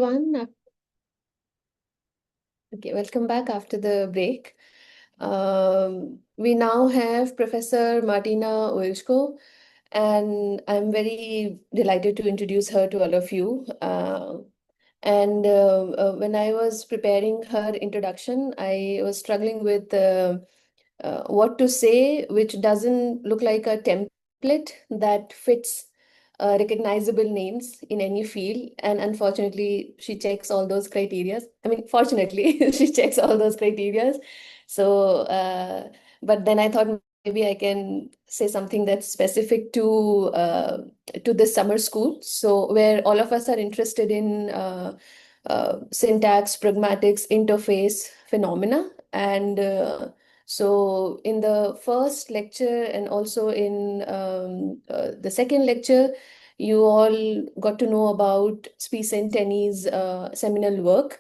everyone. Okay, welcome back after the break. We now have Professor Martina Wiltschko, and I'm very delighted to introduce her to all of you. When I was preparing her introduction, I was struggling with what to say, which doesn't look like a template that fits recognizable names in any field. And unfortunately, she checks all those criteria. I mean, fortunately, she checks all those criteria. So, but then I thought maybe I can say something that's specific to this summer school. So, where all of us are interested in syntax, pragmatics, interface phenomena, and so in the first lecture and also in the second lecture, you all got to know about Spicenteni's seminal work.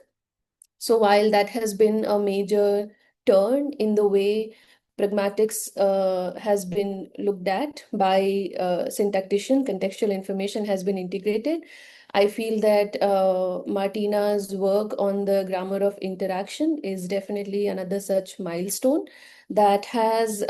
So while that has been a major turn in the way pragmatics has been looked at by syntactician, contextual information has been integrated. I feel that Martina's work on the grammar of interaction is definitely another such milestone that has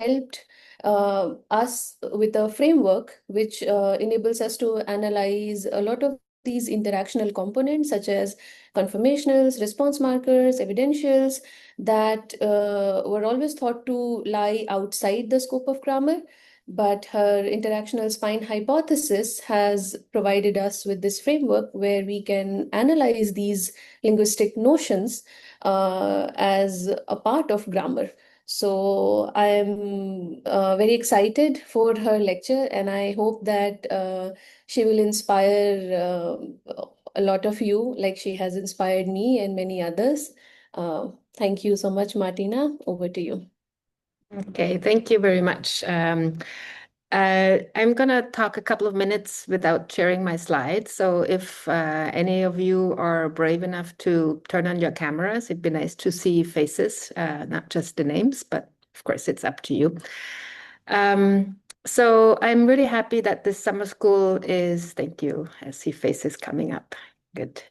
helped us with a framework which enables us to analyze a lot of these interactional components such as confirmationals, response markers, evidentials that were always thought to lie outside the scope of grammar. But her interactional spine hypothesis has provided us with this framework where we can analyze these linguistic notions as a part of grammar. So I'm very excited for her lecture, and I hope that she will inspire a lot of you, like she has inspired me and many others. Thank you so much, Martina. Over to you. Okay, thank you very much. I'm going to talk a couple of minutes without sharing my slides. So if any of you are brave enough to turn on your cameras, it'd be nice to see faces, not just the names, but of course it's up to you. So I'm really happy that this summer school is, thank you, I see faces coming up. Good.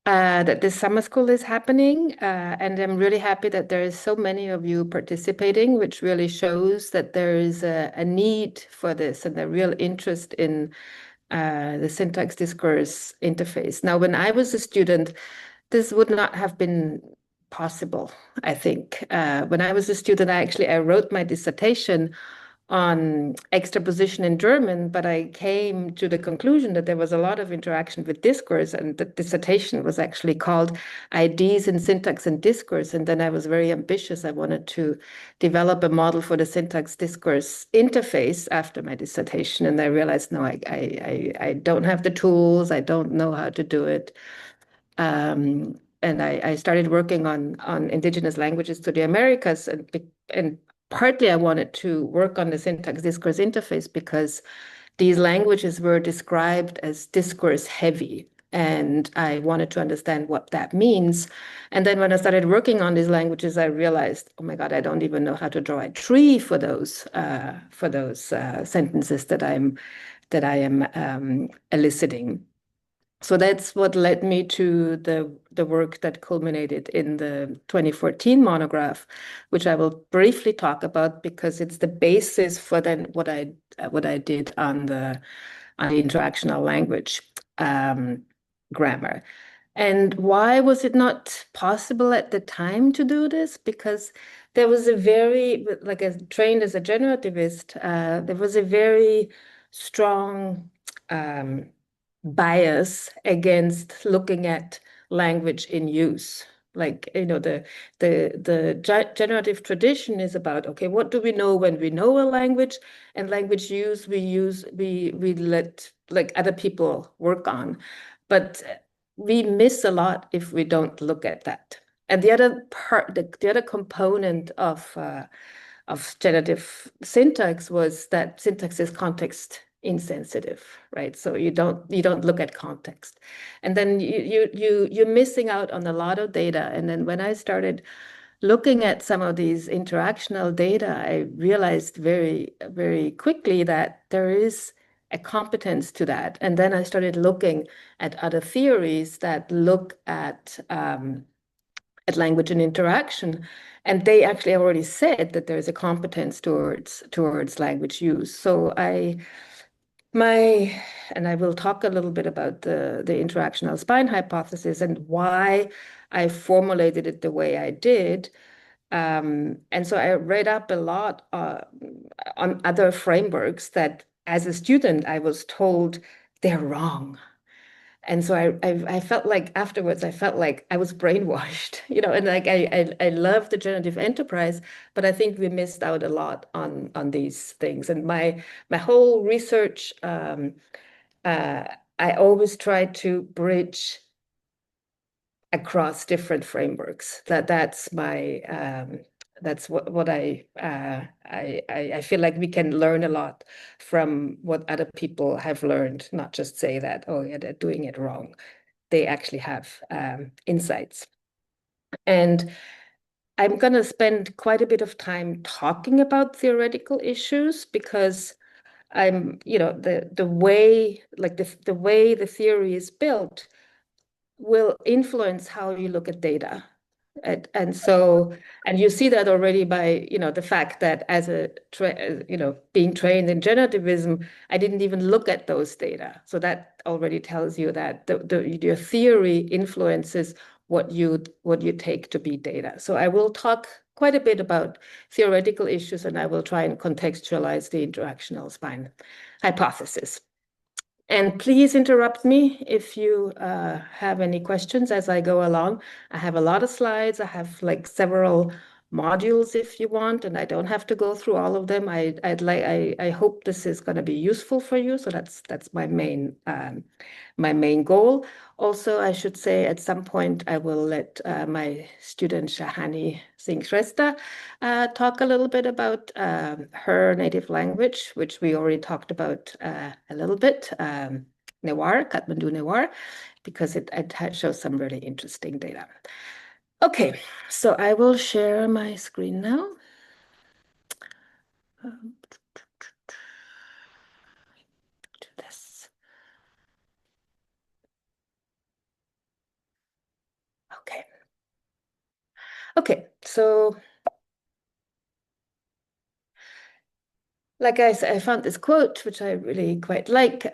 That this summer school is happening, and I'm really happy that there is so many of you participating, which really shows that there is a need for this and a real interest in the syntax discourse interface. Now, when I was a student, this would not have been possible, I think. When I was a student, I wrote my dissertation on extraposition in German, but I came to the conclusion that there was a lot of interaction with discourse, and the dissertation was actually called IDs in Syntax and Discourse. And then I was very ambitious. I wanted to develop a model for the syntax discourse interface after my dissertation. And I realized, no, I don't have the tools. I don't know how to do it. And I started working on indigenous languages to the Americas, and partly I wanted to work on the syntax discourse interface because these languages were described as discourse heavy, and I wanted to understand what that means. And then when I started working on these languages, I realized, oh my God, I don't even know how to draw a tree for those sentences that I am eliciting. So that's what led me to the work that culminated in the 2014 monograph, which I will briefly talk about because it's the basis for then what I did on the interactional language grammar. And why was it not possible at the time to do this? Because there was like as trained as a generativist, there was a very strong bias against looking at language in use. Like, the generative tradition is about, okay, what do we know when we know a language, and language use we let like other people work on. But we miss a lot if we don't look at that. And the other part, the other component of generative syntax was that syntax is context insensitive, right? So you don't look at context, and then you're missing out on a lot of data. And then when I started looking at some of these interactional data, I realized very, very quickly that there is a competence to that. And then I started looking at other theories that look at language and interaction, and they actually already said that there's a competence towards language use. So and I will talk a little bit about the interactional spine hypothesis and why I formulated it the way I did. And so I read up a lot on other frameworks that, as a student, I was told they're wrong. And so I felt like afterwards, I felt like I was brainwashed, and like I love the generative enterprise, but I think we missed out a lot on these things. And my whole research, I always try to bridge across different frameworks. That's what I feel like we can learn a lot from what other people have learned, not just say that, oh yeah, they're doing it wrong. They actually have insights. And I'm going to spend quite a bit of time talking about theoretical issues because the way the theory is built will influence how you look at data. And you see that already by, the fact that as being trained in generativism, I didn't even look at those data. So that already tells you that your theory influences what you take to be data. So I will talk quite a bit about theoretical issues, and I will try and contextualize the interactional spine hypothesis. And please interrupt me if you have any questions as I go along. I have a lot of slides. I have like several modules if you want, and I don't have to go through all of them. I hope this is going to be useful for you. So that's my main goal. Also, I should say at some point I will let my student Shahani Singh Shrestha talk a little bit about her native language, which we already talked about a little bit, Newar, Kathmandu Newar, because it shows some really interesting data. Okay, so I will share my screen now. Do this. Okay. Okay, so like I said, I found this quote, which I really quite like.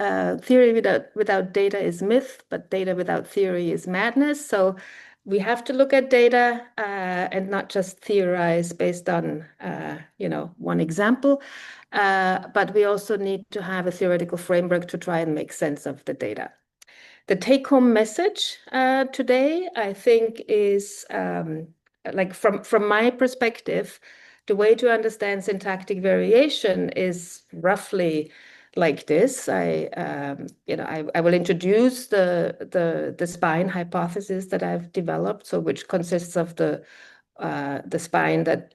Theory without data is myth, but data without theory is madness. So we have to look at data and not just theorize based on, one example. But we also need to have a theoretical framework to try and make sense of the data. The take-home message today, I think, is like from my perspective, the way to understand syntactic variation is roughly like this. I will introduce the spine hypothesis that I've developed, so which consists of the spine that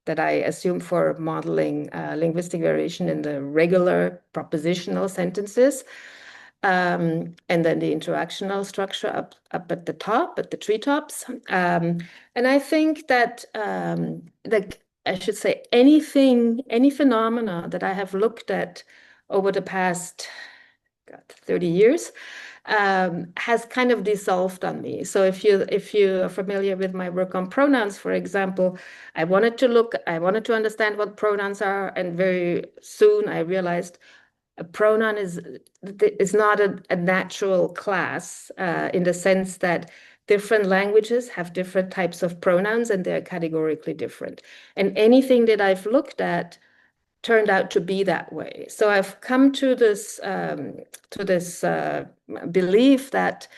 I assume for modeling linguistic variation in the regular propositional sentences. And then the interactional structure up at the top, at the treetops. And I think that, I should say, any phenomena that I have looked at over the past 30 years has kind of dissolved on me. So if you are familiar with my work on pronouns, for example, I wanted to understand what pronouns are, and very soon I realized a pronoun is not a natural class in the sense that different languages have different types of pronouns and they're categorically different. And anything that I've looked at turned out to be that way. So I've come to this belief that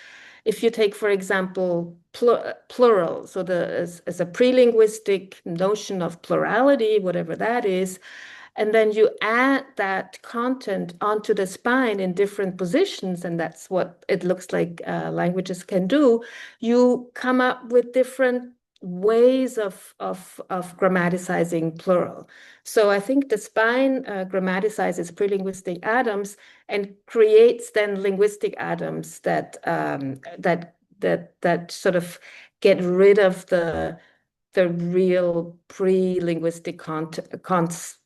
if you take, for example, plural, so as a pre-linguistic notion of plurality, whatever that is, and then you add that content onto the spine in different positions, and that's what it looks like languages can do, you come up with different ways of grammaticizing plural. So I think the spine grammaticizes pre-linguistic atoms and creates then linguistic atoms that sort of get rid of the real pre-linguistic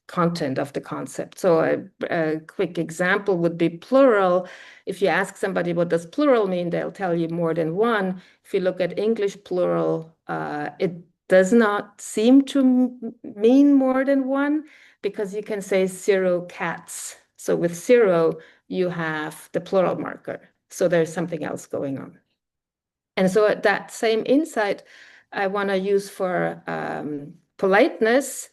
content of the concept. So a quick example would be plural. If you ask somebody what does plural mean, they'll tell you more than one. If you look at English plural, it does not seem to mean more than one, because you can say 0 cats. So with 0, you have the plural marker. So there's something else going on. And so that same insight I want to use for politeness.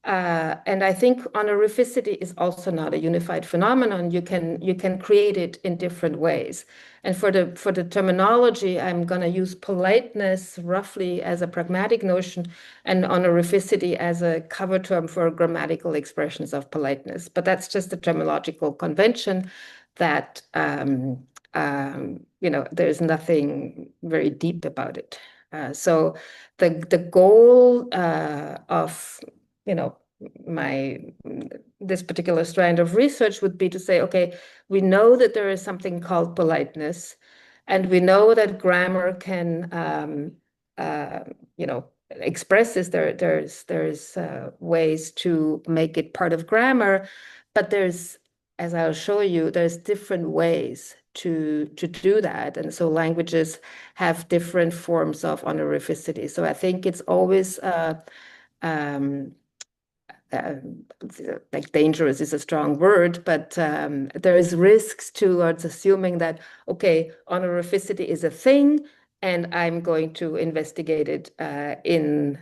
And I think honorificity is also not a unified phenomenon. You can create it in different ways. And for the terminology, I'm going to use politeness roughly as a pragmatic notion, and honorificity as a cover term for grammatical expressions of politeness. But that's just a terminological convention that there's nothing very deep about it. So the goal of this particular strand of research would be to say, okay, we know that there is something called politeness, and we know that grammar can express this. There's ways to make it part of grammar, but there's, as I'll show you, there's different ways to do that. And so languages have different forms of honorificity. So I think it's always like dangerous is a strong word, but there is risks towards assuming that, okay, honorificity is a thing, and I'm going to investigate it in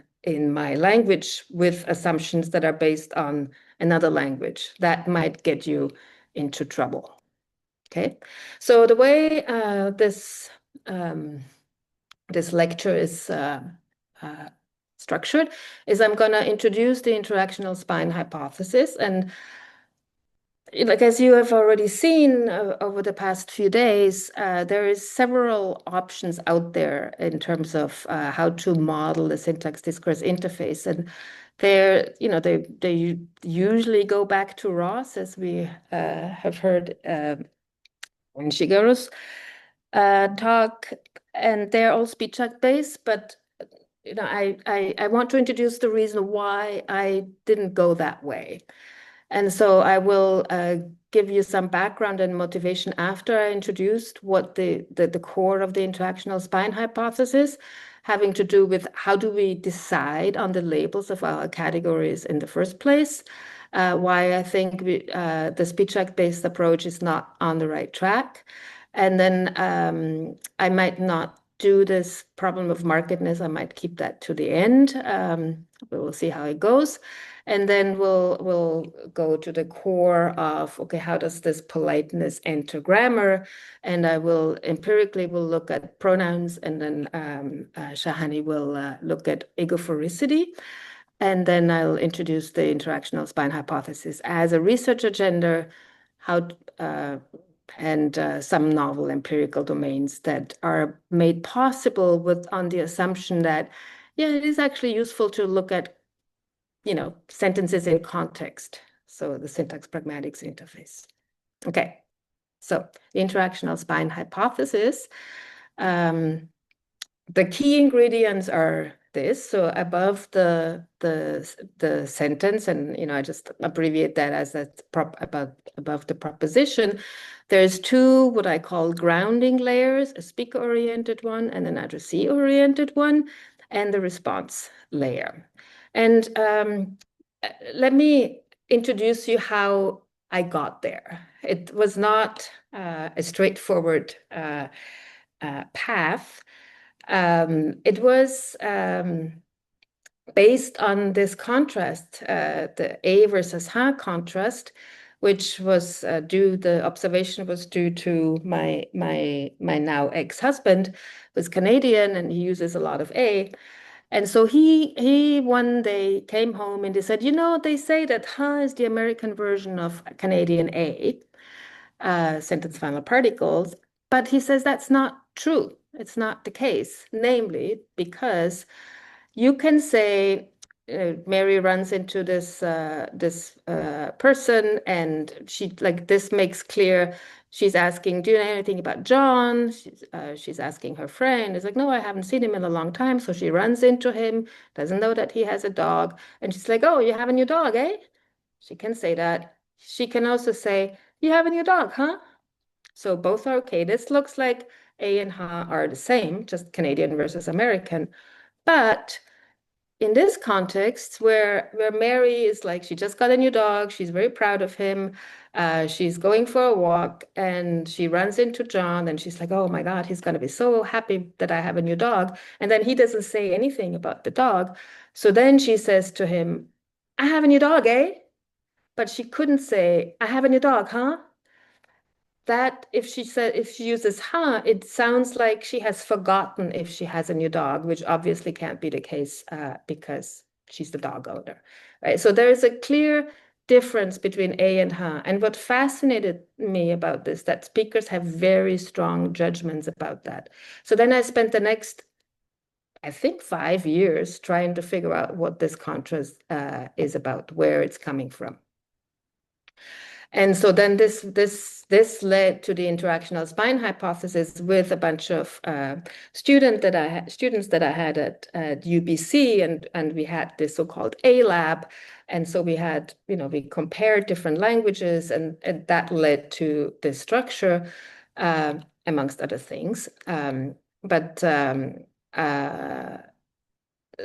my language with assumptions that are based on another language. That might get you into trouble. Okay, so the way this lecture is structured is I'm going to introduce the interactional spine hypothesis. And like, as you have already seen over the past few days, there is several options out there in terms of how to model the syntax discourse interface. And they usually go back to Ross, as we have heard in Shigeru's talk, and they're all speech act based, but I want to introduce the reason why I didn't go that way. And so I will give you some background and motivation after I introduced what the core of the interactional spine hypothesis, having to do with how do we decide on the labels of our categories in the first place, why I think the speech act-based approach is not on the right track. And then I might not do this problem of markedness. I might keep that to the end. We will see how it goes. And then we'll go to the core of, okay, how does this politeness enter grammar? And I will empirically look at pronouns, and then Shahani will look at egophoricity. And then I'll introduce the interactional spine hypothesis as a research agenda, and some novel empirical domains that are made possible on the assumption that, yeah, it is actually useful to look at sentences in context. So the syntax pragmatics interface. Okay, so the interactional spine hypothesis. The key ingredients are this. So above the sentence, and I just abbreviate that as above the proposition, there's two what I call grounding layers: a speaker-oriented one and an addressee-oriented one, and the response layer. And let me introduce you how I got there. It was not a straightforward path. It was based on this contrast, the A versus Ha contrast, which was the observation was due to my now ex-husband, was Canadian, and he uses a lot of A. And so he one day came home and he said, they say that Ha is the American version of Canadian A, sentence final particles, but he says that's not true. It's not the case, namely because you can say Mary runs into this person, and she, like, this makes clear she's asking, do you know anything about John? She's asking her friend. It's like, no, I haven't seen him in a long time. So she runs into him, doesn't know that he has a dog, and she's like, oh, you have a new dog, eh? She can say that. She can also say, you have a new dog, huh? So both are okay. This looks like A and Ha are the same, just Canadian versus American. But in this context, where Mary is like, she just got a new dog, she's very proud of him, she's going for a walk, and she runs into John, and she's like, oh my God, he's going to be so happy that I have a new dog. And then he doesn't say anything about the dog. So then she says to him, I have a new dog, eh? But she couldn't say, I have a new dog, huh? That if she uses huh, it sounds like she has forgotten if she has a new dog, which obviously can't be the case because she's the dog owner, right? So there is a clear difference between a and huh. And what fascinated me about this, that speakers have very strong judgments about that. So then I spent the next, I think, 5 years trying to figure out what this contrast is about, where it's coming from. And so then this led to the interactional spine hypothesis with a bunch of students that I had at UBC, and we had this so-called A lab, and so we had, we compared different languages, and that led to this structure, amongst other things. But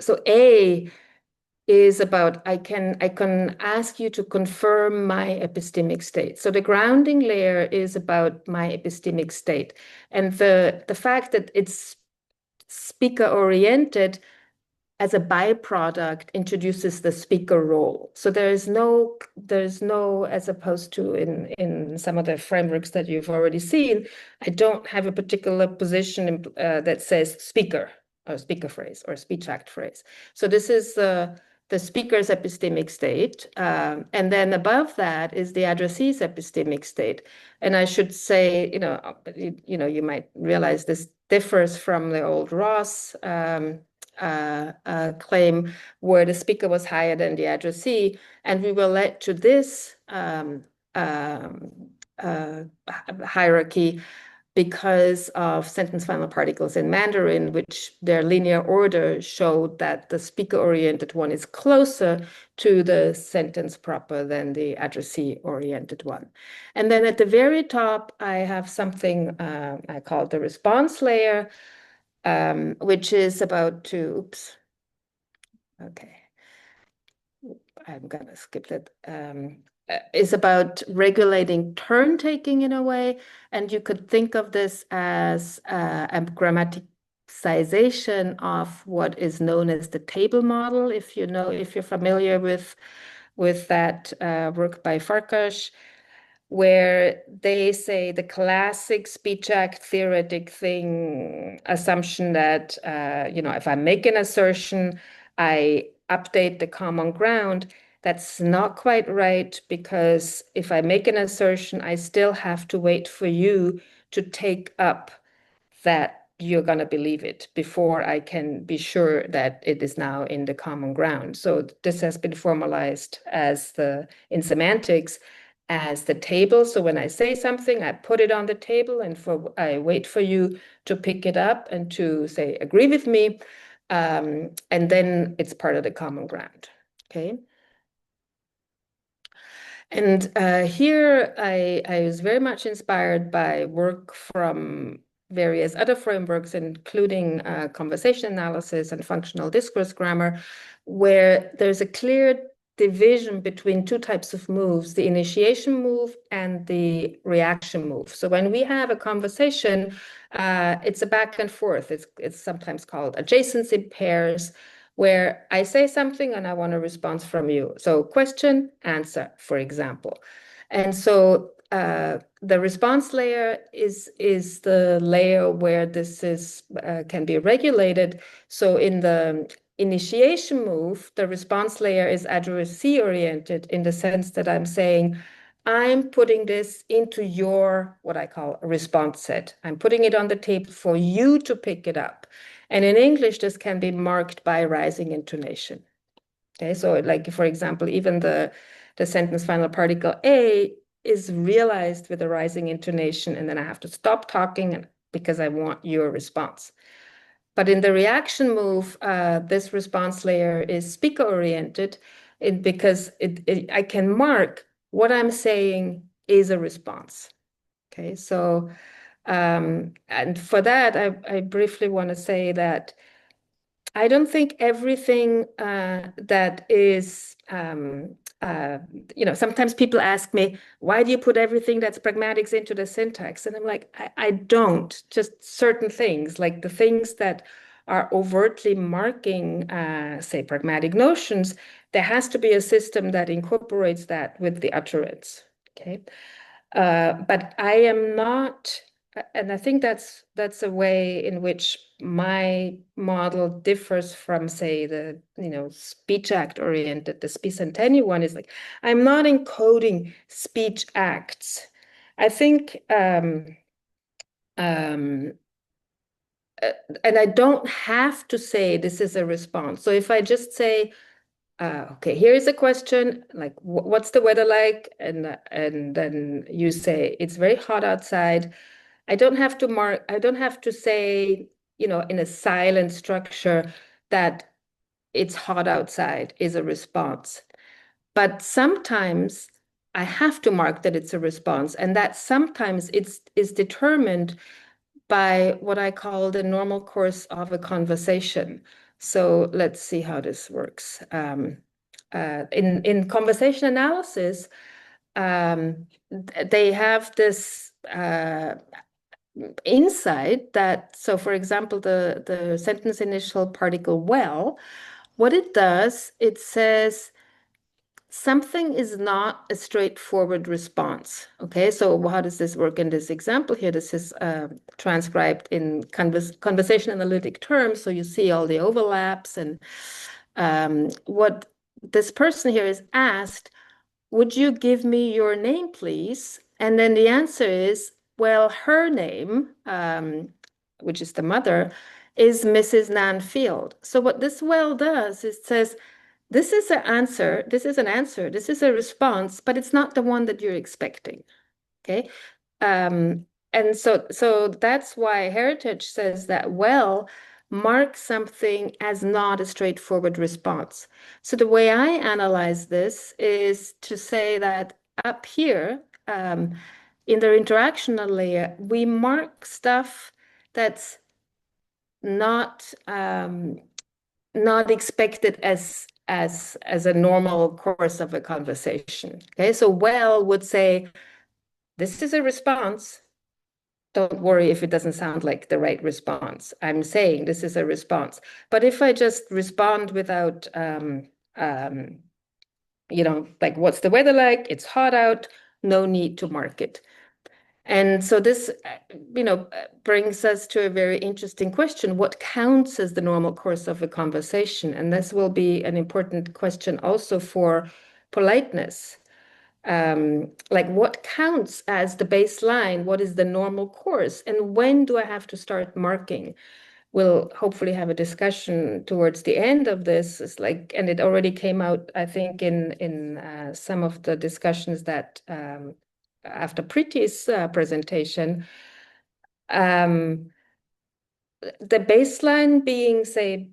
so A is about I can ask you to confirm my epistemic state. So the grounding layer is about my epistemic state. And the fact that it's speaker oriented as a byproduct introduces the speaker role. So there's no, as opposed to in some of the frameworks that you've already seen, I don't have a particular position that says speaker or speaker phrase or speech act phrase. So this is the speaker's epistemic state. And then above that is the addressee's epistemic state. And I should say, you might realize this differs from the old Ross claim where the speaker was higher than the addressee. And we were led to this hierarchy because of sentence final particles in Mandarin, which their linear order showed that the speaker-oriented one is closer to the sentence proper than the addressee-oriented one. And then at the very top, I have something I call the response layer, which is about to, oops, okay, I'm gonna skip that. Is about regulating turn taking in a way, and you could think of this as a grammaticization of what is known as the table model. If you're familiar with that work by Farkas, where they say the classic speech act theoretic assumption that if I make an assertion, I update the common ground. That's not quite right, because if I make an assertion, I still have to wait for you to take up that you're going to believe it before I can be sure that it is now in the common ground. So this has been formalized in semantics as the table. So when I say something, I put it on the table, and I wait for you to pick it up and to say, agree with me. And then it's part of the common ground. Okay. And here I was very much inspired by work from various other frameworks, including conversation analysis and functional discourse grammar, where there's a clear division between two types of moves, the initiation move and the reaction move. So when we have a conversation, it's a back and forth. It's sometimes called adjacency pairs, where I say something and I want a response from you. So question, answer, for example. And so the response layer is the layer where this can be regulated. So in the initiation move, the response layer is addressee oriented, in the sense that I'm saying, I'm putting this into your, what I call a response set. I'm putting it on the table for you to pick it up. And in English, this can be marked by rising intonation. Okay, so like, for example, even the sentence final particle A is realized with a rising intonation, and then I have to stop talking because I want your response. But in the reaction move, this response layer is speaker-oriented, because I can mark what I'm saying is a response. Okay, so and for that, I briefly want to say that I don't think everything that is, sometimes people ask me, why do you put everything that's pragmatics into the syntax? And I'm like, I don't, just certain things, like the things that are overtly marking, say, pragmatic notions, there has to be a system that incorporates that with the utterance. Okay. But I am not, and I think that's a way in which my model differs from, say, the speech act oriented. The Spicentennial one is like, I'm not encoding speech acts. I think, um, and I don't have to say this is a response. So if I just say, okay, here is a question, like what's the weather like? And then you say it's very hot outside. I don't have to mark, I don't have to say, in a silent structure that it's hot outside is a response. But sometimes I have to mark that it's a response, and that sometimes it's is determined by what I call the normal course of a conversation. So let's see how this works. In conversation analysis, they have this insight that, so for example, the sentence initial particle well, what it does, it says something is not a straightforward response. Okay, so how does this work in this example here? This is transcribed in conversation analytic terms, so you see all the overlaps. And what this person here is asked, would you give me your name, please? And then the answer is, well, her name, which is the mother, is Mrs. Nanfield. So what this well does is it says, this is an answer, this is an answer, this is a response, but it's not the one that you're expecting. Okay. And so that's why heritage says that well marks something as not a straightforward response. So the way I analyze this is to say that up here, in the interactional layer, we mark stuff that's not not expected as a normal course of a conversation. Okay, so well would say, this is a response. Don't worry if it doesn't sound like the right response. I'm saying this is a response. But if I just respond without, like, what's the weather like? It's hot out, no need to mark it. And so this, brings us to a very interesting question. What counts as the normal course of a conversation? And this will be an important question also for politeness. Like what counts as the baseline? What is the normal course? And when do I have to start marking? We'll hopefully have a discussion towards the end of this. It's like, and it already came out, I think, in some of the discussions that after Preeti's presentation, the baseline being, say,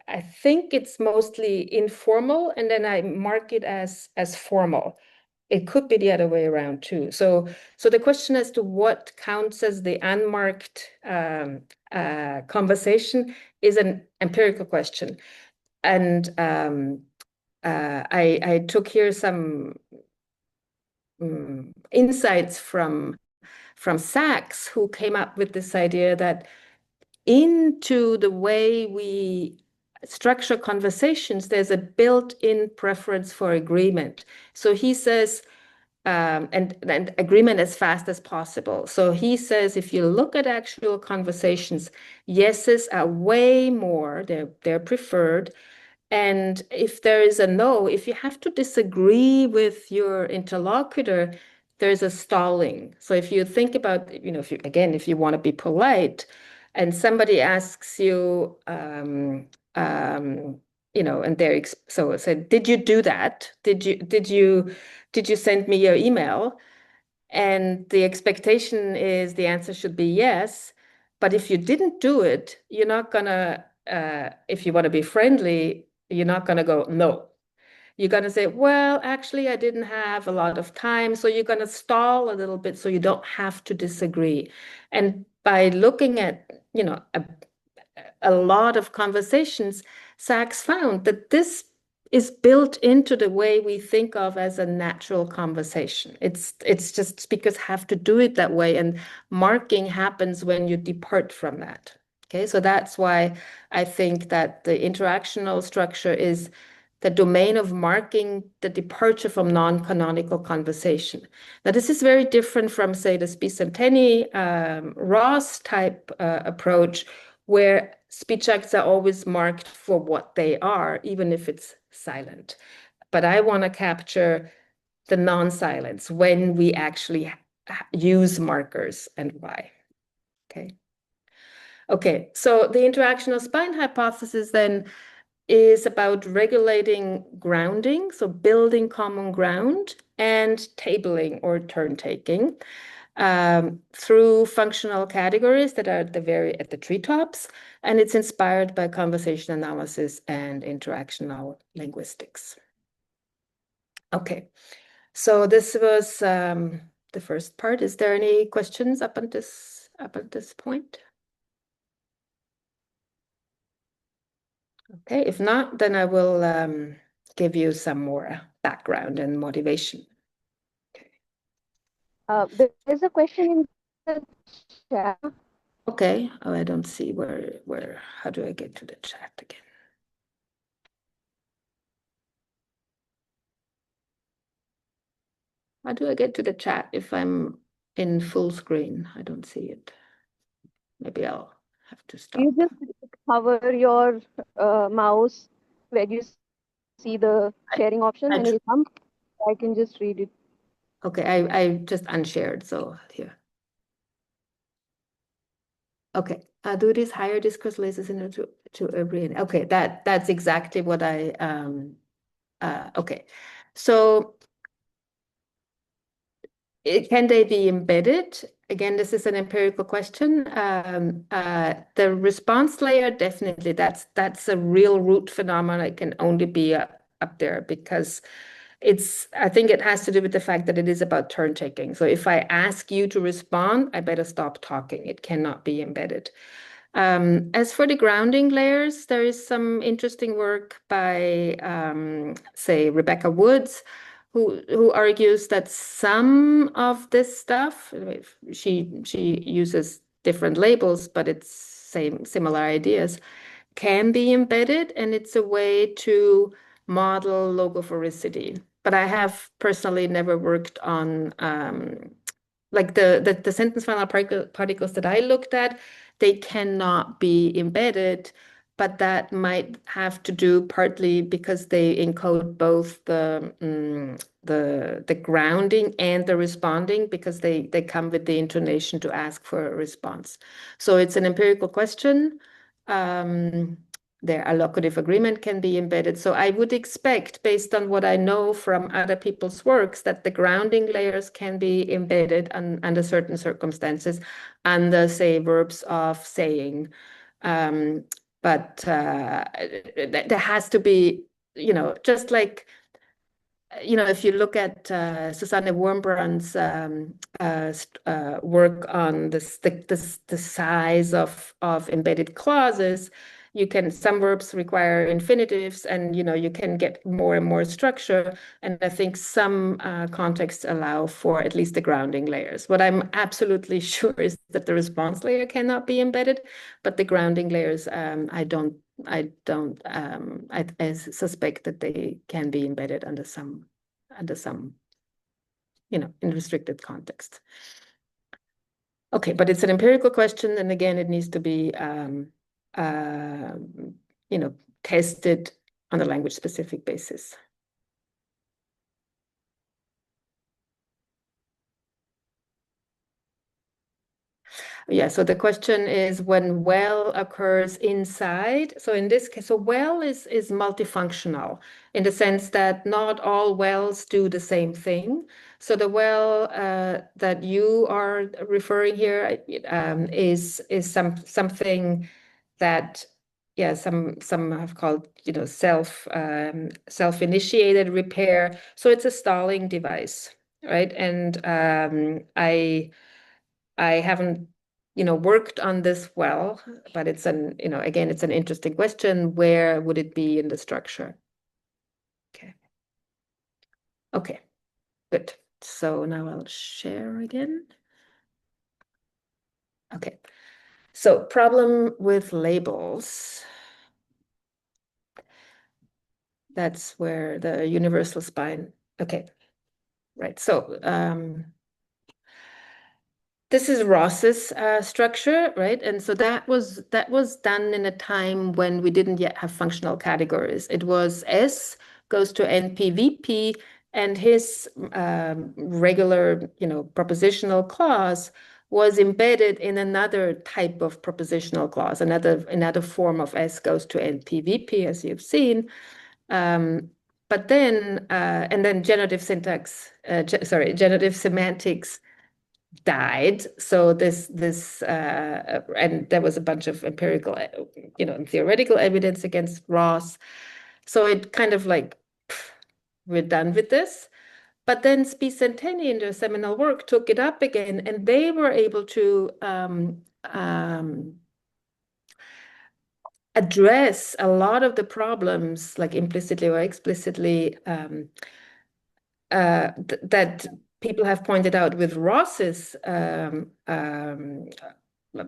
I think it's mostly informal, and then I mark it as formal. It could be the other way around too. So the question as to what counts as the unmarked conversation is an empirical question. And I took here some insights from Sachs, who came up with this idea that into the way we structure conversations, there's a built-in preference for agreement. So he says, and agreement as fast as possible. So he says, if you look at actual conversations, yeses are way more, they're preferred. And if there is a no, if you have to disagree with your interlocutor, there's a stalling. So if you think about, if you want to be polite and somebody asks you, and so it said, did you do that? Did you send me your email? And the expectation is the answer should be yes. But if you didn't do it, you're not gonna, if you want to be friendly, you're not gonna go no. You're going to say, well, actually, I didn't have a lot of time. So you're going to stall a little bit so you don't have to disagree. And by looking at, a lot of conversations, Sachs found that this is built into the way we think of as a natural conversation. It's just speakers have to do it that way, and marking happens when you depart from that. Okay, so that's why I think that the interactional structure is the domain of marking the departure from non-canonical conversation. Now, this is very different from, say, the Spicenteni Ross type approach, where speech acts are always marked for what they are, even if it's silent. But I want to capture the non-silence when we actually use markers and why. Okay. Okay, so the interactional spine hypothesis then is about regulating grounding, so building common ground, and tabling or turn taking through functional categories that are at the treetops, and it's inspired by conversation analysis and interactional linguistics. Okay, so this was the first part. Is there any questions up at this point? Okay, if not, then I will give you some more background and motivation. Okay. There's a question in the chat. Okay. Oh, I don't see how do I get to the chat again? How do I get to the chat if I'm in full screen? I don't see it. Maybe I'll have to stop. You just hover your mouse where you see the sharing option and it'll come. I can just read it. Okay, I just unshared, so here. Okay, do this higher discourse lasers to every. Okay, that's exactly what I okay. So can they be embedded? Again, this is an empirical question. The response layer, definitely, that's a real root phenomenon. It can only be up there because I think it has to do with the fact that it is about turn taking. So if I ask you to respond, I better stop talking. It cannot be embedded. As for the grounding layers, there is some interesting work by, say, Rebecca Woods, who argues that some of this stuff, she uses different labels, but it's similar ideas, can be embedded, and it's a way to model logophoricity. But I have personally never worked on like the sentence final particles that I looked at, they cannot be embedded, but that might have to do partly because they encode both the grounding and the responding, because they come with the intonation to ask for a response. So it's an empirical question. Their allocative agreement can be embedded. So I would expect, based on what I know from other people's works, that the grounding layers can be embedded under certain circumstances under, say, verbs of saying. But there has to be, just like, if you look at Susanne Wurmbrand's work on the size of embedded clauses, some verbs require infinitives, and you can get more and more structure. And I think some contexts allow for at least the grounding layers. What I'm absolutely sure is that the response layer cannot be embedded, but the grounding layers, I suspect that they can be embedded under some, in restricted context. Okay, but it's an empirical question, and again, it needs to be, tested on a language-specific basis. Yeah, so the question is when well occurs inside. So in this case, so well is multifunctional in the sense that not all wells do the same thing. So the well that you are referring here is something that yeah, some have called, self-initiated repair. So it's a stalling device, right? And I haven't, worked on this well, but it's again, it's an interesting question. Where would it be in the structure? Okay, good. So now I'll share again. Okay, so problem with labels. That's where the universal spine. Okay, right. So this is Ross's structure, right? And so that was done in a time when we didn't yet have functional categories. It was S goes to NP-VP, and his regular, propositional clause was embedded in another type of propositional clause, another form of S goes to NP-VP, as you've seen. But then, and then generative semantics died. So this and there was a bunch of empirical, and theoretical evidence against Ross. So it kind of like, we're done with this. But then Spies and Tenney in their seminal work took it up again, and they were able to address a lot of the problems, like implicitly or explicitly, that people have pointed out with Ross's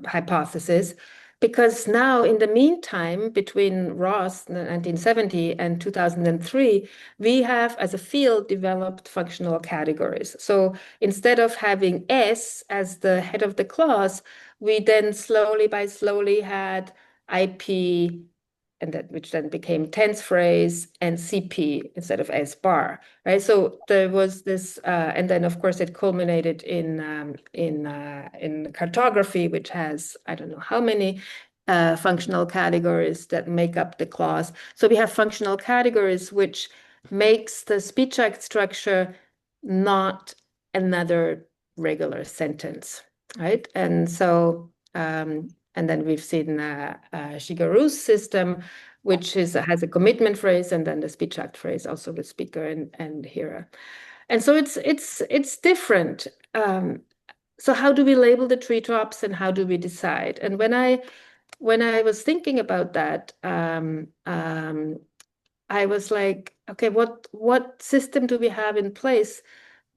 hypothesis, because now in the meantime, between Ross 1970 and 2003, we have as a field developed functional categories. So instead of having S as the head of the clause, we then slowly had IP, and that which then became tense phrase, and CP instead of S bar, right? So there was this, and then of course it culminated in cartography, which has I don't know how many functional categories that make up the clause. So we have functional categories, which makes the speech act structure not another regular sentence, right? And so and then we've seen Shigeru's system, which has a commitment phrase and then the speech act phrase, also with speaker and hearer. And so it's different. So how do we label the treetops and how do we decide? And when I was thinking about that, I was like, okay, what system do we have in place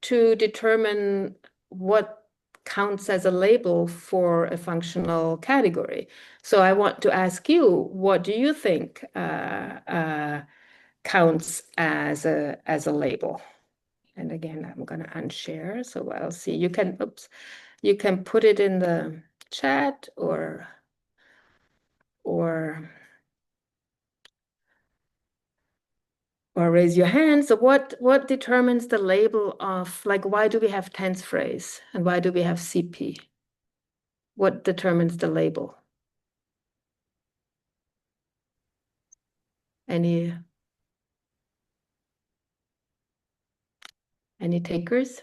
to determine what counts as a label for a functional category? So I want to ask you, what do you think counts as a label? And again, I'm going to unshare, so I'll see. You can put it in the chat or raise your hand. So what determines the label of, like, why do we have tense phrase and why do we have CP? What determines the label? Any takers?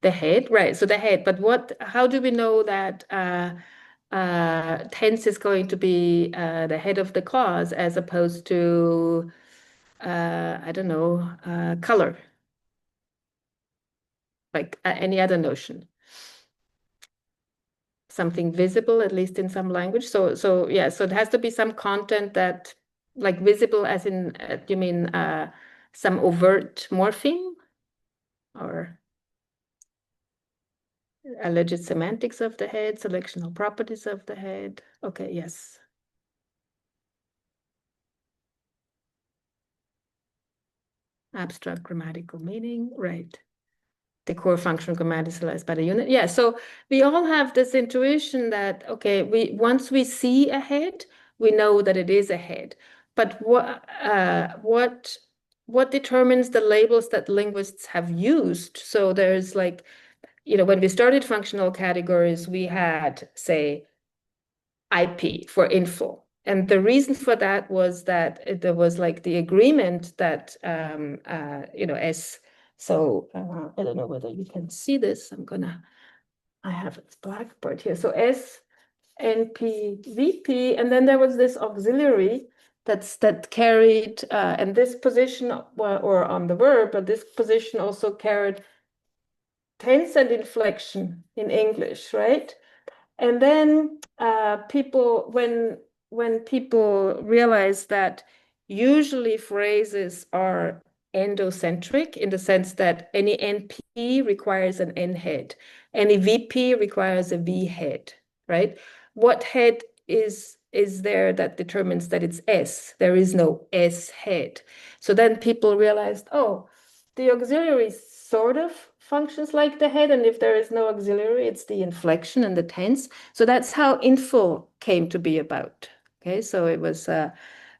The head, right? So the head, but how do we know that tense is going to be the head of the clause as opposed to I don't know, color, like any other notion? Something visible, at least in some language. So yeah, so it has to be some content that, like, visible as in, you mean some overt morpheme or alleged semantics of the head, selectional properties of the head? Okay, yes. Abstract grammatical meaning, right. The core function grammaticalized by the unit. Yeah, so we all have this intuition that, okay, once we see a head, we know that it is a head. But what determines the labels that linguists have used? So there's like, when we started functional categories, we had, say, IP for info. And the reason for that was that there was like the agreement that, so I don't know whether you can see this. I have a Blackboard here. So NP-VP, and then there was this auxiliary that carried, and this position, or on the verb, but this position also carried tense and inflection in English, right? And then people, when people realize that usually phrases are endocentric in the sense that any NP requires an N head, any VP requires a V head, right? What head is there that determines that it's S? There is no S head. So then people realized, oh, the auxiliary sort of functions like the head, and if there is no auxiliary, it's the inflection and the tense. So that's how info came to be about. Okay, so it was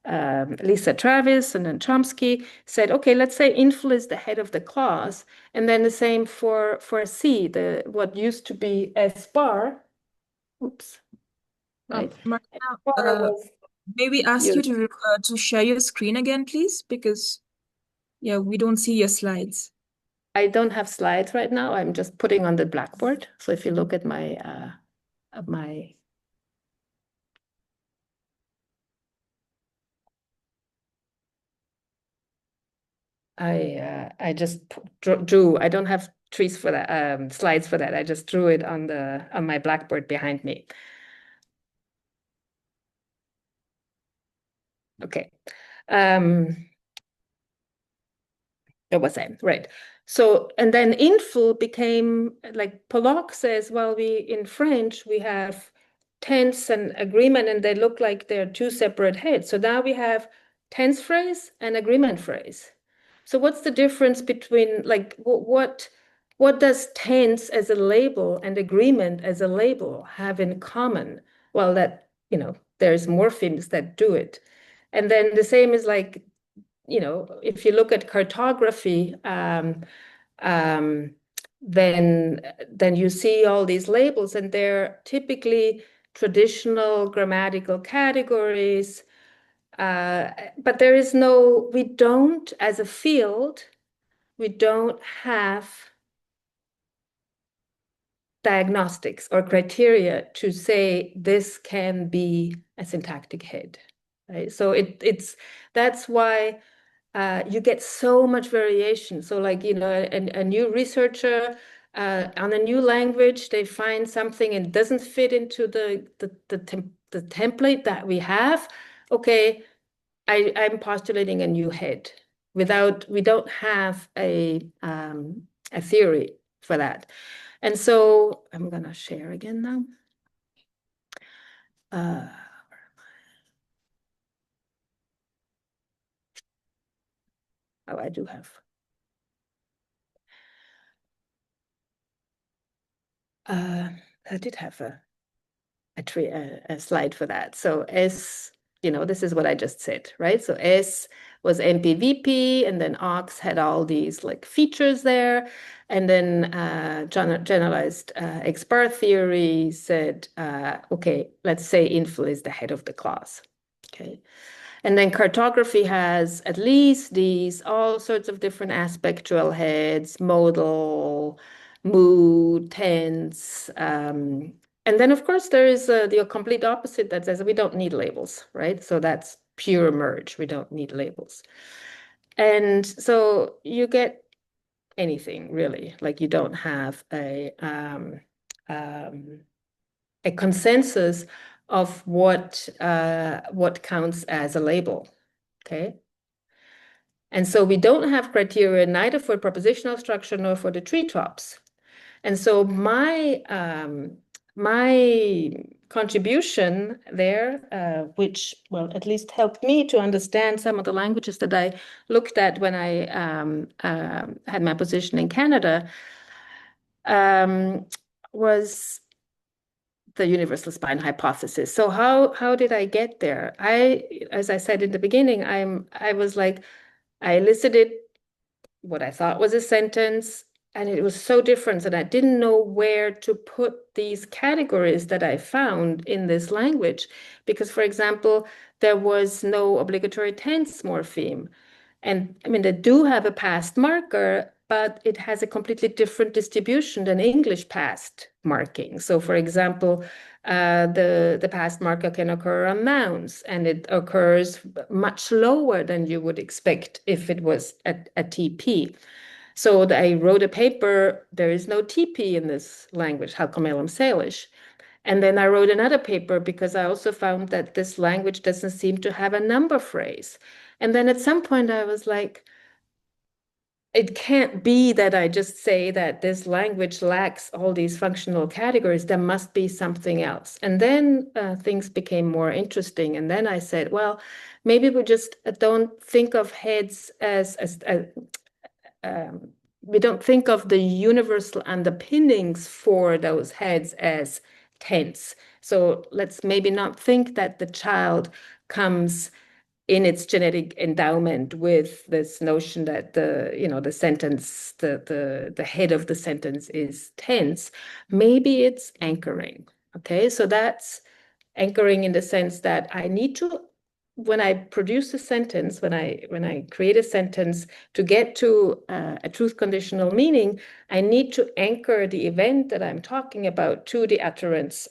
Lisa Travis and then Chomsky said, okay, let's say info is the head of the class, and then the same for C, the what used to be S bar. Oops. Right. Martina, may we ask you to share your screen again, please? Because yeah, we don't see your slides. I don't have slides right now. I'm just putting on the Blackboard. So if you look at my I just drew. I don't have trees for that, slides for that. I just drew it on my Blackboard behind me. Okay. What was I? Right. So, and then inful became, like Pollock says, well, in French, we have tense and agreement, and they look like they're two separate heads. So now we have tense phrase and agreement phrase. So what's the difference between, like, what does tense as a label and agreement as a label have in common? Well, that, there's morphemes that do it. And then the same is like, if you look at cartography, then you see all these labels, and they're typically traditional grammatical categories. But we don't, as a field, we don't have diagnostics or criteria to say this can be a syntactic head, right? So that's why you get so much variation. So like, a new researcher on a new language, they find something and it doesn't fit into the template that we have. Okay, I'm postulating a new head. We don't have a theory for that. And so I'm gonna share again now. Oh, I do have. I did have a slide for that. So S, this is what I just said, right? So S was NP-VP, and then Ox had all these like features there. And then generalized X-bar theory said, okay, let's say info is the head of the class. Okay. And then cartography has at least these all sorts of different aspectual heads, modal, mood, tense. And then, of course, there is the complete opposite that says we don't need labels, right? So that's pure merge. We don't need labels. And so you get anything, really. Like you don't have a consensus of what counts as a label, okay? And so we don't have criteria neither for propositional structure nor for the tree tops. And so my contribution there, which, well, at least helped me to understand some of the languages that I looked at when I had my position in Canada, was the universal spine hypothesis. So how did I get there? As I said in the beginning, I was like, I elicited what I thought was a sentence, and it was so different that I didn't know where to put these categories that I found in this language. Because, for example, there was no obligatory tense morpheme. And I mean, they do have a past marker, but it has a completely different distribution than English past marking. So, for example, The past marker can occur on nouns, and it occurs much slower than you would expect if it was a TP. So I wrote a paper, there is no TP in this language, Halkomelem Salish. And then I wrote another paper because I also found that this language doesn't seem to have a number phrase. And then at some point I was like, it can't be that I just say that this language lacks all these functional categories. There must be something else. And then things became more interesting. And then I said, well, maybe we just don't think of heads as we don't think of the universal underpinnings for those heads as tense. So let's maybe not think that the child comes in its genetic endowment with this notion that the sentence, the head of the sentence is tense. Maybe it's anchoring. Okay, so that's anchoring in the sense that I need to, when I produce a sentence, when I create a sentence, to get to a truth conditional meaning, I need to anchor the event that I'm talking about to the utterance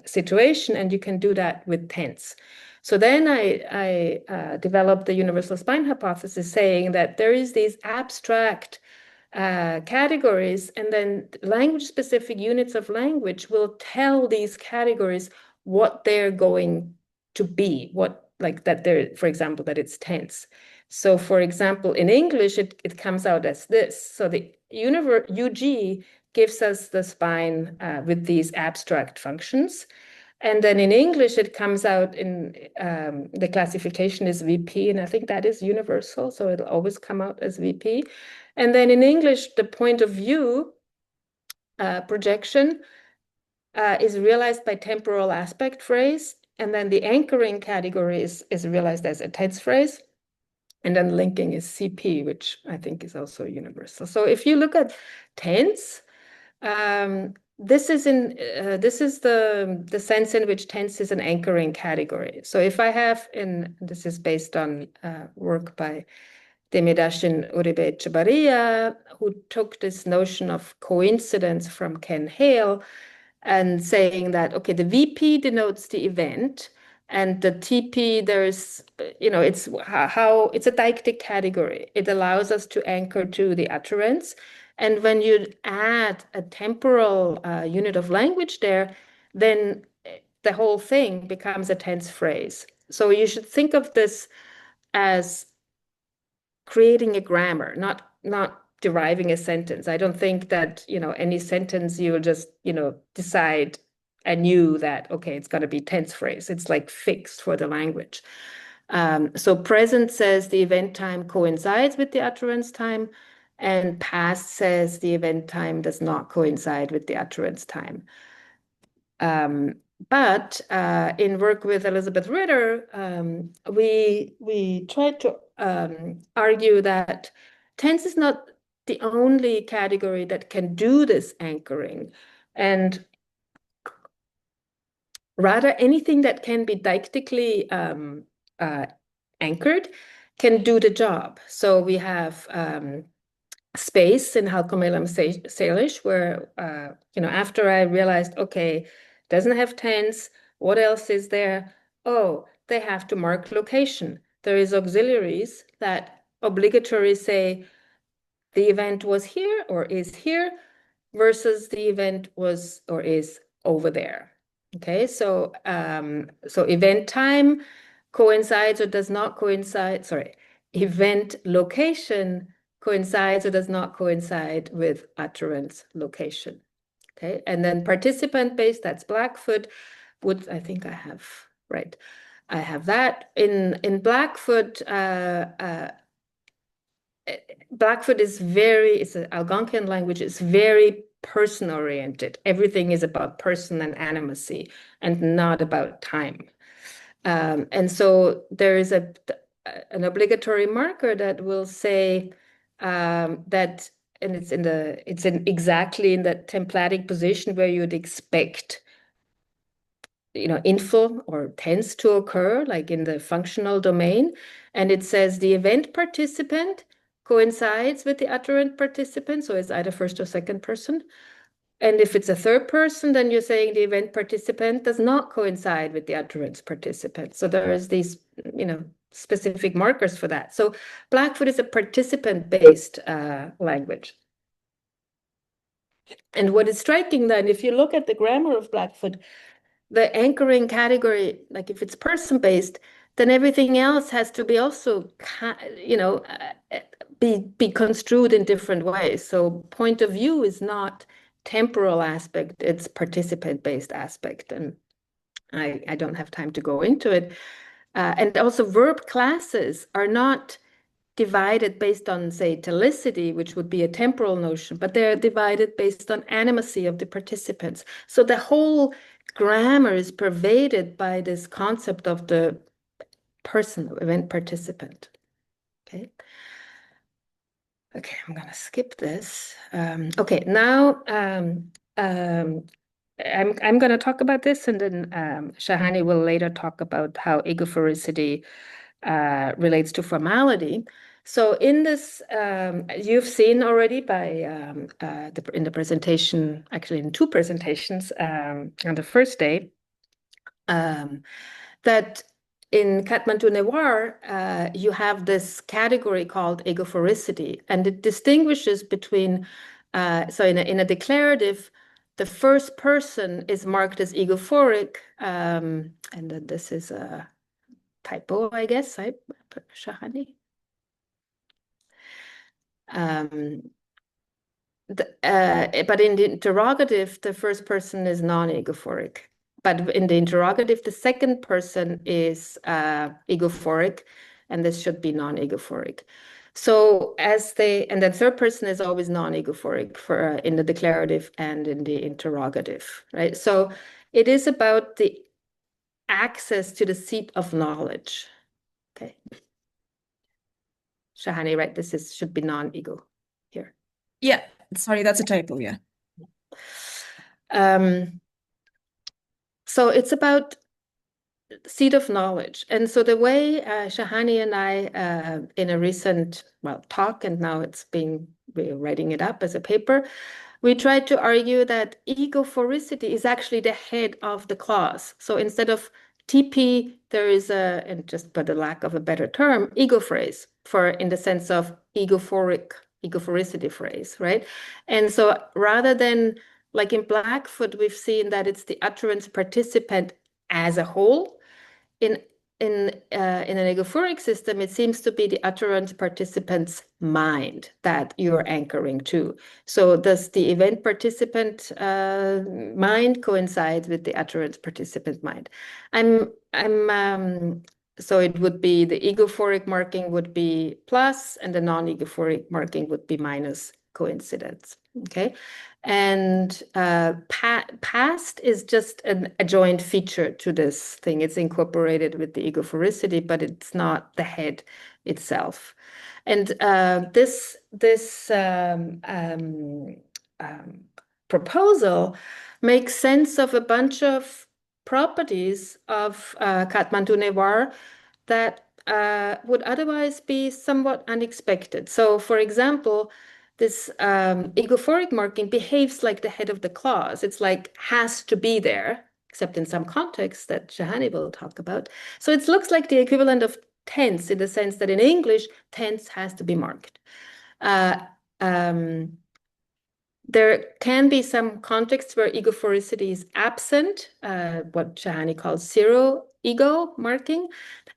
situation, and you can do that with tense. So then I developed the universal spine hypothesis, saying that there is these abstract categories, and then language-specific units of language will tell these categories what they're going to be, like that they're, for example, that it's tense. So for example, in English, it comes out as this. So the UG gives us the spine with these abstract functions. And then in English, it comes out in the classification is VP, and I think that is universal, so it'll always come out as VP. And then in English, the point of view projection is realized by temporal aspect phrase, and then the anchoring category is realized as a tense phrase, and then linking is CP, which I think is also universal. So if you look at tense, this is the sense in which tense is an anchoring category. So if I have this is based on work by Demirdash Uribe Echevarria, who took this notion of coincidence from Ken Hale and saying that, okay, the VP denotes the event, and the TP, there's, it's a deictic category. It allows us to anchor to the utterance. And when you add a temporal unit of language there, then the whole thing becomes a tense phrase. So you should think of this as creating a grammar, not deriving a sentence. I don't think that, any sentence you'll just, decide anew that, okay, it's got to be tense phrase. It's like fixed for the language. So present says the event time coincides with the utterance time, and past says the event time does not coincide with the utterance time. But in work with Elizabeth Ritter, we tried to argue that tense is not the only category that can do this anchoring, and rather anything that can be deictically anchored can do the job. So we have space in Halkomelem Salish, where after I realized, okay, doesn't have tense, what else is there? Oh, they have to mark location. There is auxiliaries that obligatory say the event was here or is here versus the event was or is over there. Okay, so event time coincides or does not coincide, event location coincides or does not coincide with utterance location. Okay, and then participant-based, that's Blackfoot. I think I have, right. I have that. In Blackfoot, Blackfoot is it's an Algonquian language, it's very person-oriented. Everything is about person and animacy and not about time. And so there is an obligatory marker that will say that, and it's exactly in that templatic position where you'd expect info or tense to occur, like in the functional domain. And it says the event participant coincides with the utterant participant, so it's either first or second person, And if it's a third person, then you're saying the event participant does not coincide with the utterance participant. So there is these, specific markers for that. So Blackfoot is a participant-based language. And what is striking then, if you look at the grammar of Blackfoot, the anchoring category, like if it's person-based, then everything else has to be also, be construed in different ways. So point of view is not temporal aspect, it's participant-based aspect. And I don't have time to go into it. And also verb classes are not divided based on, say, telicity, which would be a temporal notion, but they're divided based on animacy of the participants. So the whole grammar is pervaded by this concept of the person, event participant. Okay. Okay, I'm gonna skip this. Okay, now I'm going to talk about this, and then Shahani will later talk about how egophoricity relates to formality. So in this, you've seen already by in the presentation, actually in two presentations on the first day, that in Kathmandu Newar, you have this category called egophoricity, and it distinguishes between, so in a declarative, the first person is marked as egophoric, and then this is a typo, I guess, Shahani. But in the interrogative, the first person is non-egophoric. But in the interrogative, the second person is egophoric, and this should be non-egophoric. So and the third person is always non-egophoric for in the declarative and in the interrogative, right? So it is about the access to the seat of knowledge. Okay. Shahani, right? This should be non-ego here. Yeah, sorry, that's a typo, yeah. So it's about seat of knowledge. And so the way Shahani and I, in a recent, talk, and now we're writing it up as a paper, we tried to argue that egophoricity is actually the head of the clause. So instead of TP, there is and just by the lack of a better term, ego phrase in the sense of egophoricity phrase, right? And so rather than, like in Blackfoot, we've seen that it's the utterance participant as a whole. In an egophoric system, it seems to be the utterance participant's mind that you're anchoring to. So does the event participant mind coincide with the utterance participant mind? So it would be the egophoric marking would be plus, and the non-egophoric marking would be minus coincidence. Okay. And past is just an adjoined feature to this thing. It's incorporated with the egophoricity, but it's not the head itself. And this proposal makes sense of a bunch of properties of Kathmandu Newar that would otherwise be somewhat unexpected. So, for example, this egophoric marking behaves like the head of the clause. It's like has to be there, except in some contexts that Shahani will talk about. So it looks like the equivalent of tense in the sense that in English, tense has to be marked. There can be some contexts where egophoricity is absent, what Shahani calls zero ego marking.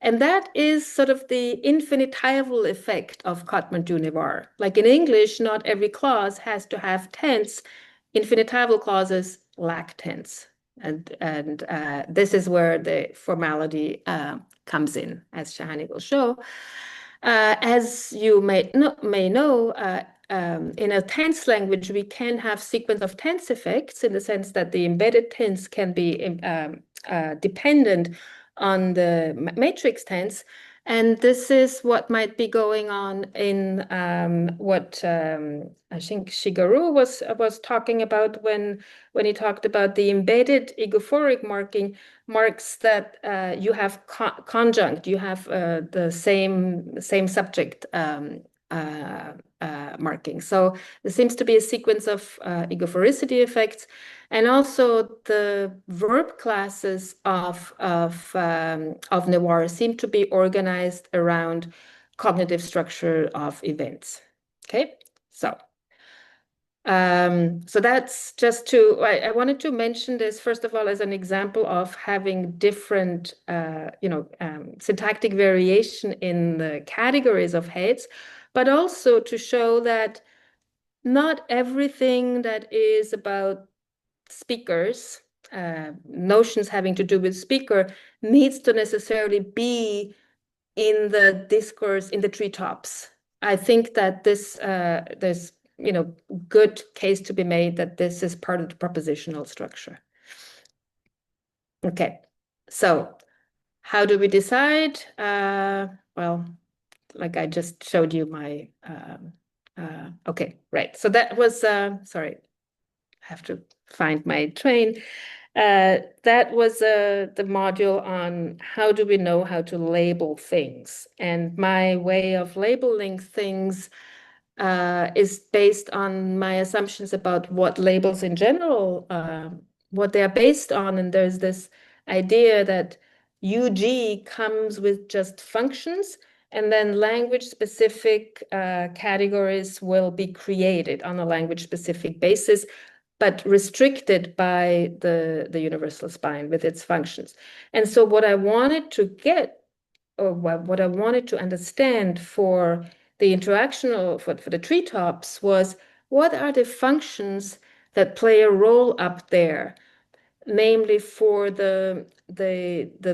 And that is sort of the infinitival effect of Kathmandu Newar. Like in English, not every clause has to have tense. Infinitival clauses lack tense. And this is where the formality comes in, as Shahani will show. As you may know, in a tense language, we can have sequence of tense effects in the sense that the embedded tense can be dependent on the matrix tense. And this is what might be going on in what I think Shigeru was talking about when he talked about the embedded egophoric marking marks that you have conjunct, you have the same subject marking. So there seems to be a sequence of egophoricity effects, and also the verb classes of Noir seem to be organized around cognitive structure of events. Okay, so that's just I wanted to mention this, first of all, as an example of having different, syntactic variation in the categories of heads, but also to show that not everything that is about speakers, notions having to do with speaker, needs to necessarily be in the discourse, in the treetops. I think that there's good case to be made that this is part of the propositional structure. Okay, so how do we decide? Well, like I just showed you my, okay, right. So that was, sorry, I have to find my train. That was the module on how do we know how to label things. And my way of labeling things is based on my assumptions about what labels in general, what they are based on. And there's this idea that UG comes with just functions, and then language-specific categories will be created on a language-specific basis, but restricted by the universal spine with its functions. And so what I wanted to get, or what I wanted to understand for the interactional, for the treetops, was what are the functions that play a role up there, namely for the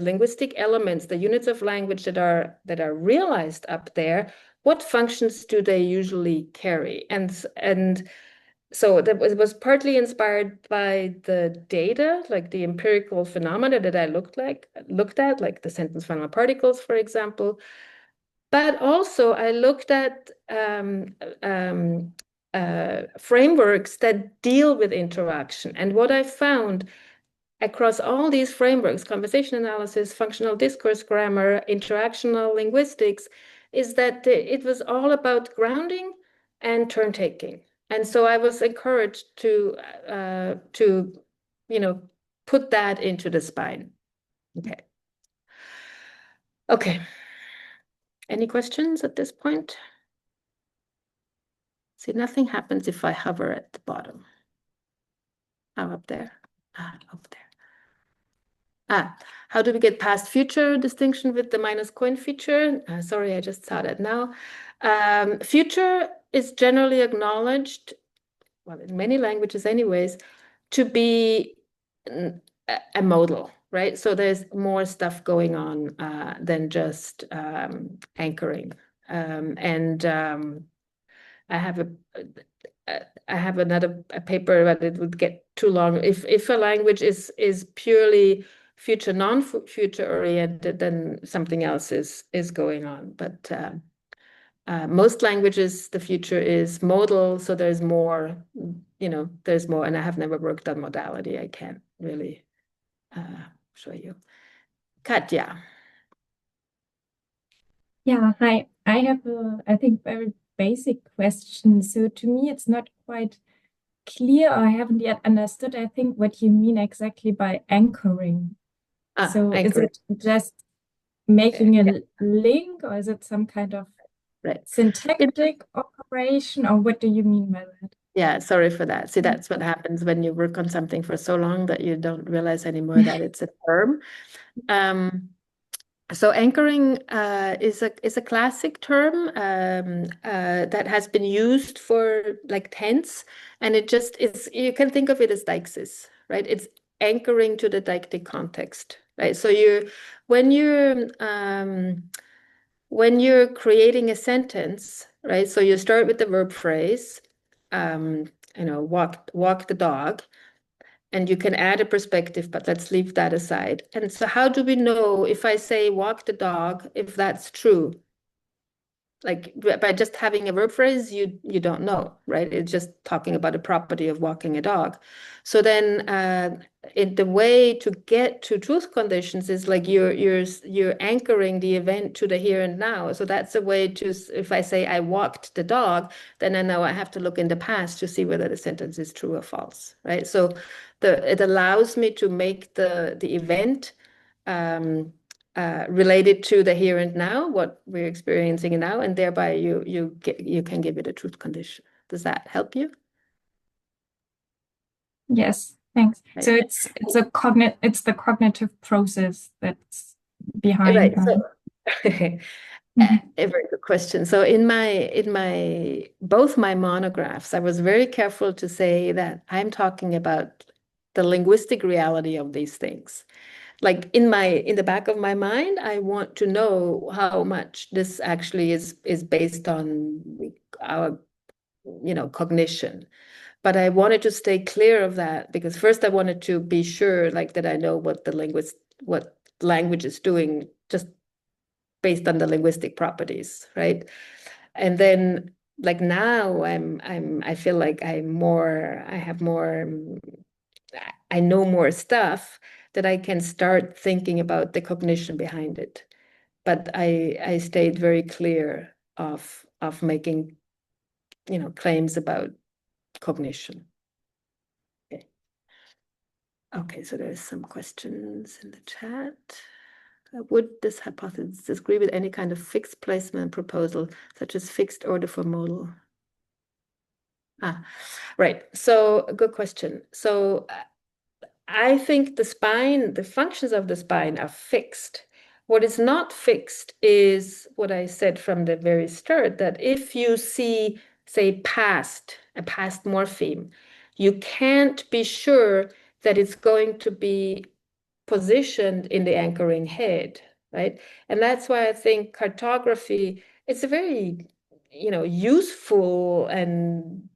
linguistic elements, the units of language that are realized up there, what functions do they usually carry? And so it was partly inspired by the data, like the empirical phenomena that I looked at, like the sentence final particles, for example. But also I looked at frameworks that deal with interaction. And what I found across all these frameworks, conversation analysis, functional discourse grammar, interactional linguistics, is that it was all about grounding and turn taking. And so I was encouraged to put that into the spine. Okay. Okay. Any questions at this point? See, nothing happens if I hover at the bottom. Oh, up there. Up there. How do we get past future distinction with the minus coin feature? Sorry, I just saw that now. Future is generally acknowledged, well, in many languages anyways, to be a modal, right? So there's more stuff going on than just anchoring. I have another paper, but it would get too long. If a language is purely future, non-future oriented, then something else is going on. But most languages, the future is modal, so there's more, there's more. And I have never worked on modality. I can't really show you. Katja. Yeah, hi. I have I think, very basic question. So to me, it's not quite clear, or I haven't yet understood, I think, what you mean exactly by anchoring. So anchoring. Is it just making a link, or is it some kind of syntactic operation, or what do you mean by that? Yeah, sorry for that. See, that's what happens when you work on something for so long that you don't realize anymore that it's a term. So anchoring is a classic term that has been used for like tense, and it just is, you can think of it as deixis, right? It's anchoring to the deictic context, right? So when you're creating a sentence, right? So you start with the verb phrase, walk the dog. And you can add a perspective, but let's leave that aside. And so how do we know if I say walk the dog, if that's true? like by just having a verb phrase, you don't know, right? It's just talking about a property of walking a dog. So then the way to get to truth conditions is like you're anchoring the event to the here and now. So that's a way to, if I say I walked the dog, then I know I have to look in the past to see whether the sentence is true or false, right? So it allows me to make the event related to the here and now, what we're experiencing now, and thereby you can give it a truth condition. Does that help you? Yes, thanks. Right. So it's the cognitive process that's behind. Right. So a very good question. So in both my monographs, I was very careful to say that I'm talking about the linguistic reality of these things. Like in the back of my mind, I want to know how much this actually is based on our, cognition. But I wanted to stay clear of that because first I wanted to be sure, like that I know what language is doing just based on the linguistic properties, right? And then like now I feel like I know more stuff that I can start thinking about the cognition behind it. But I stayed very clear of making, claims about cognition. Okay, so there's some questions in the chat. Would this hypothesis agree with any kind of fixed placement proposal, such as fixed order for modal? Right. So good question. So I think the functions of the spine are fixed. What is not fixed is what I said from the very start, that if you see, say, a past morpheme, you can't be sure that it's going to be positioned in the anchoring head, right? And that's why I think cartography, it's a very, useful and,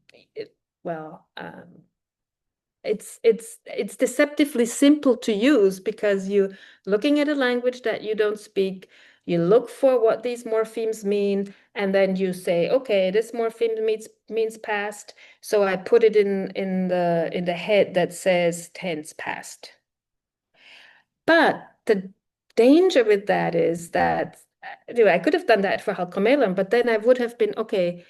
it's deceptively simple to use because you're looking at a language that you don't speak, you look for what these morphemes mean, and then you say, okay, this morpheme means past, so I put it in the head that says tense past. But the danger with that is that I could have done that for halkomelem, but then I would have been, okay,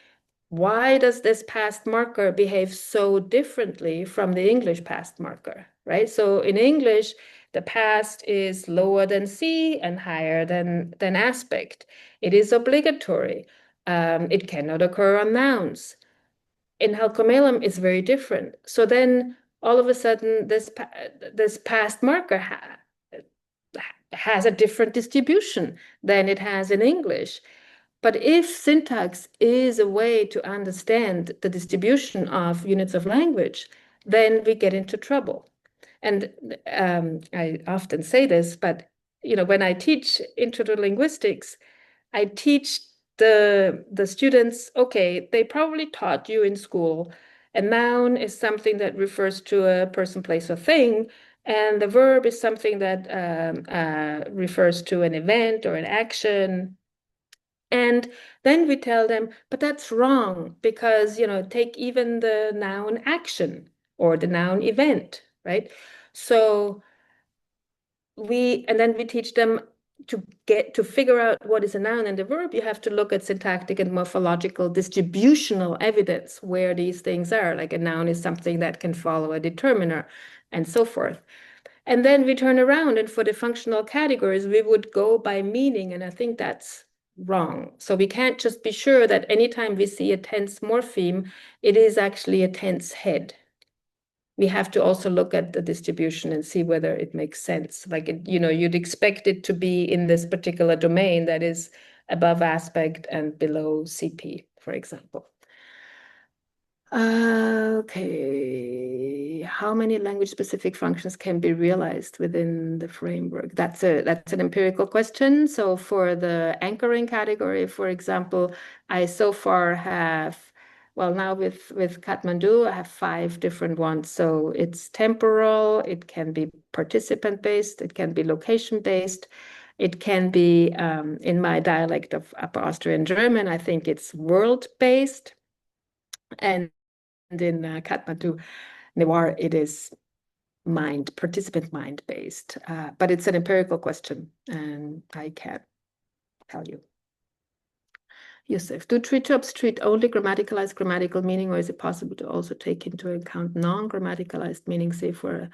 why does this past marker behave so differently from the English past marker, right? So in English, the past is lower than C and higher than aspect. It is obligatory. It cannot occur on nouns. In halkomelem, it's very different. So then all of a sudden, this past marker has a different distribution than it has in English. But if syntax is a way to understand the distribution of units of language, then we get into trouble. And I often say this, but when I teach intro to linguistics, I teach the students, okay, they probably taught you in school a noun is something that refers to a person, place, or thing, and the verb is something that refers to an event or an action. And then we tell them, but that's wrong because, take even the noun action or the noun event, right? So and then we teach them to figure out what is a noun and a verb, you have to look at syntactic and morphological distributional evidence where these things are. Like a noun is something that can follow a determiner and so forth. And then we turn around and for the functional categories, we would go by meaning. And I think that's wrong. So we can't just be sure that anytime we see a tense morpheme, it is actually a tense head. We have to also look at the distribution and see whether it makes sense. Like, you'd expect it to be in this particular domain that is above aspect and below CP, for example. Okay, how many language-specific functions can be realized within the framework? That's an empirical question. So for the anchoring category, for example, I so far have, well, now with Kathmandu, I have 5 different ones. So it's temporal, it can be participant-based, it can be location-based, It can be, in my dialect of Upper Austrian German, I think it's world-based. And in Kathmandu, Newar, it is participant mind-based. But it's an empirical question, and I can't tell you. Yusuf, do tree jobs treat only grammaticalized grammatical meaning, or is it possible to also take into account non-grammaticalized meaning, say for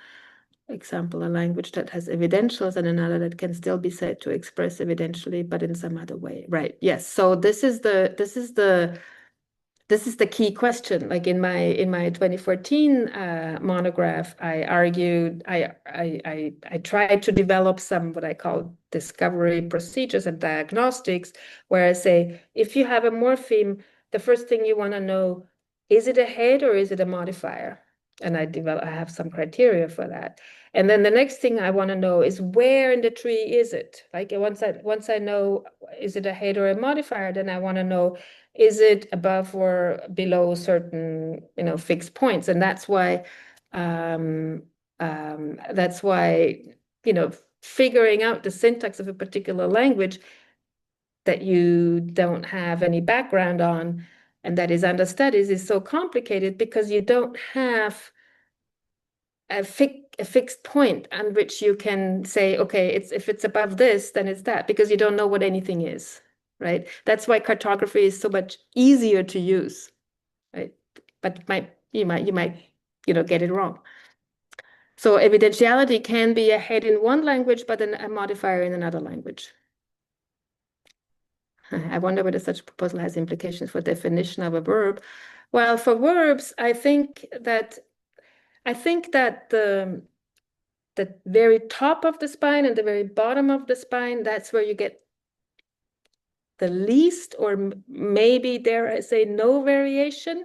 example, a language that has evidentials and another that can still be said to express evidentially, but in some other way? Right. Yes. So this is the key question. Like in my 2014 monograph, I argued, I tried to develop some what I call discovery procedures and diagnostics, where I say, if you have a morpheme, the first thing you want to know, is it a head or is it a modifier? And I have some criteria for that. And then the next thing I want to know is, where in the tree is it? Like once I know, is it a head or a modifier, then I want to know, is it above or below certain, fixed points? And that's why, figuring out the syntax of a particular language that you don't have any background on and that is under studies is so complicated, because you don't have a fixed point on which you can say, okay, if it's above this, then it's that, because you don't know what anything is, right? That's why cartography is so much easier to use, right? But you might get it wrong. So evidentiality can be a head in one language, but then a modifier in another language. I wonder whether such a proposal has implications for definition of a verb. Well, for verbs, I think that the very top of the spine and the very bottom of the spine, that's where you get the least, or maybe dare I say no variation.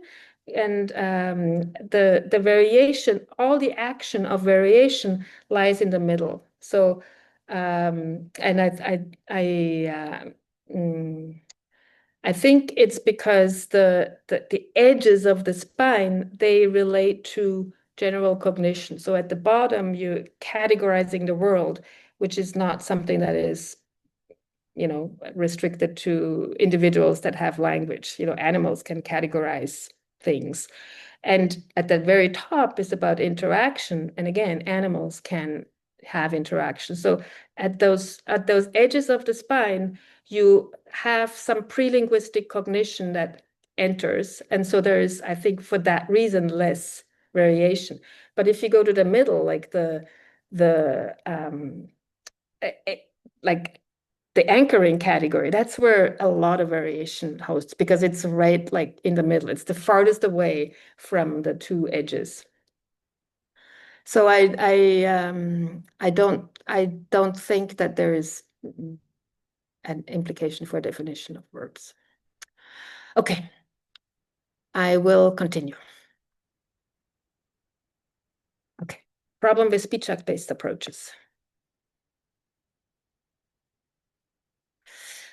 And the variation, all the action of variation lies in the middle. So, and I think it's because the edges of the spine, they relate to general cognition. So at the bottom, you're categorizing the world, which is not something that is, restricted to individuals that have language. Animals can categorize things. And at the very top is about interaction. And again, animals can have interaction. So at those edges of the spine, you have some pre-linguistic cognition that enters. And so there's, I think, for that reason, less variation. But if you go to the middle, like the anchoring category, that's where a lot of variation hosts, because it's right like in the middle. It's the farthest away from the two edges. So I don't think that there is an implication for definition of verbs. Okay, I will continue. Okay, problem with speech act-based approaches.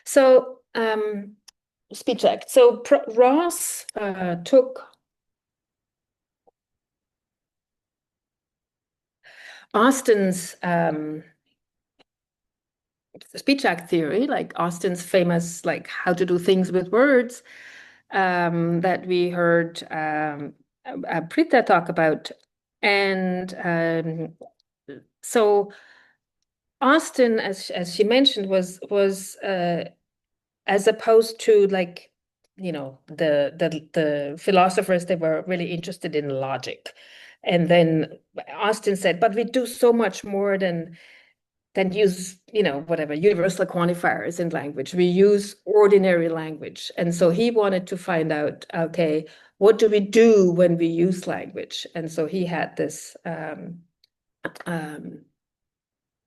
So speech act. So Ross took Austin's speech act theory, like Austin's famous, like how to do things with words, that we heard Prita talk about. And so Austin, as she mentioned, was as opposed to like, the philosophers, they were really interested in logic. And then Austin said, but we do so much more than use, whatever, universal quantifiers in language. We use ordinary language. And so he wanted to find out, okay, what do we do when we use language? And so he had this,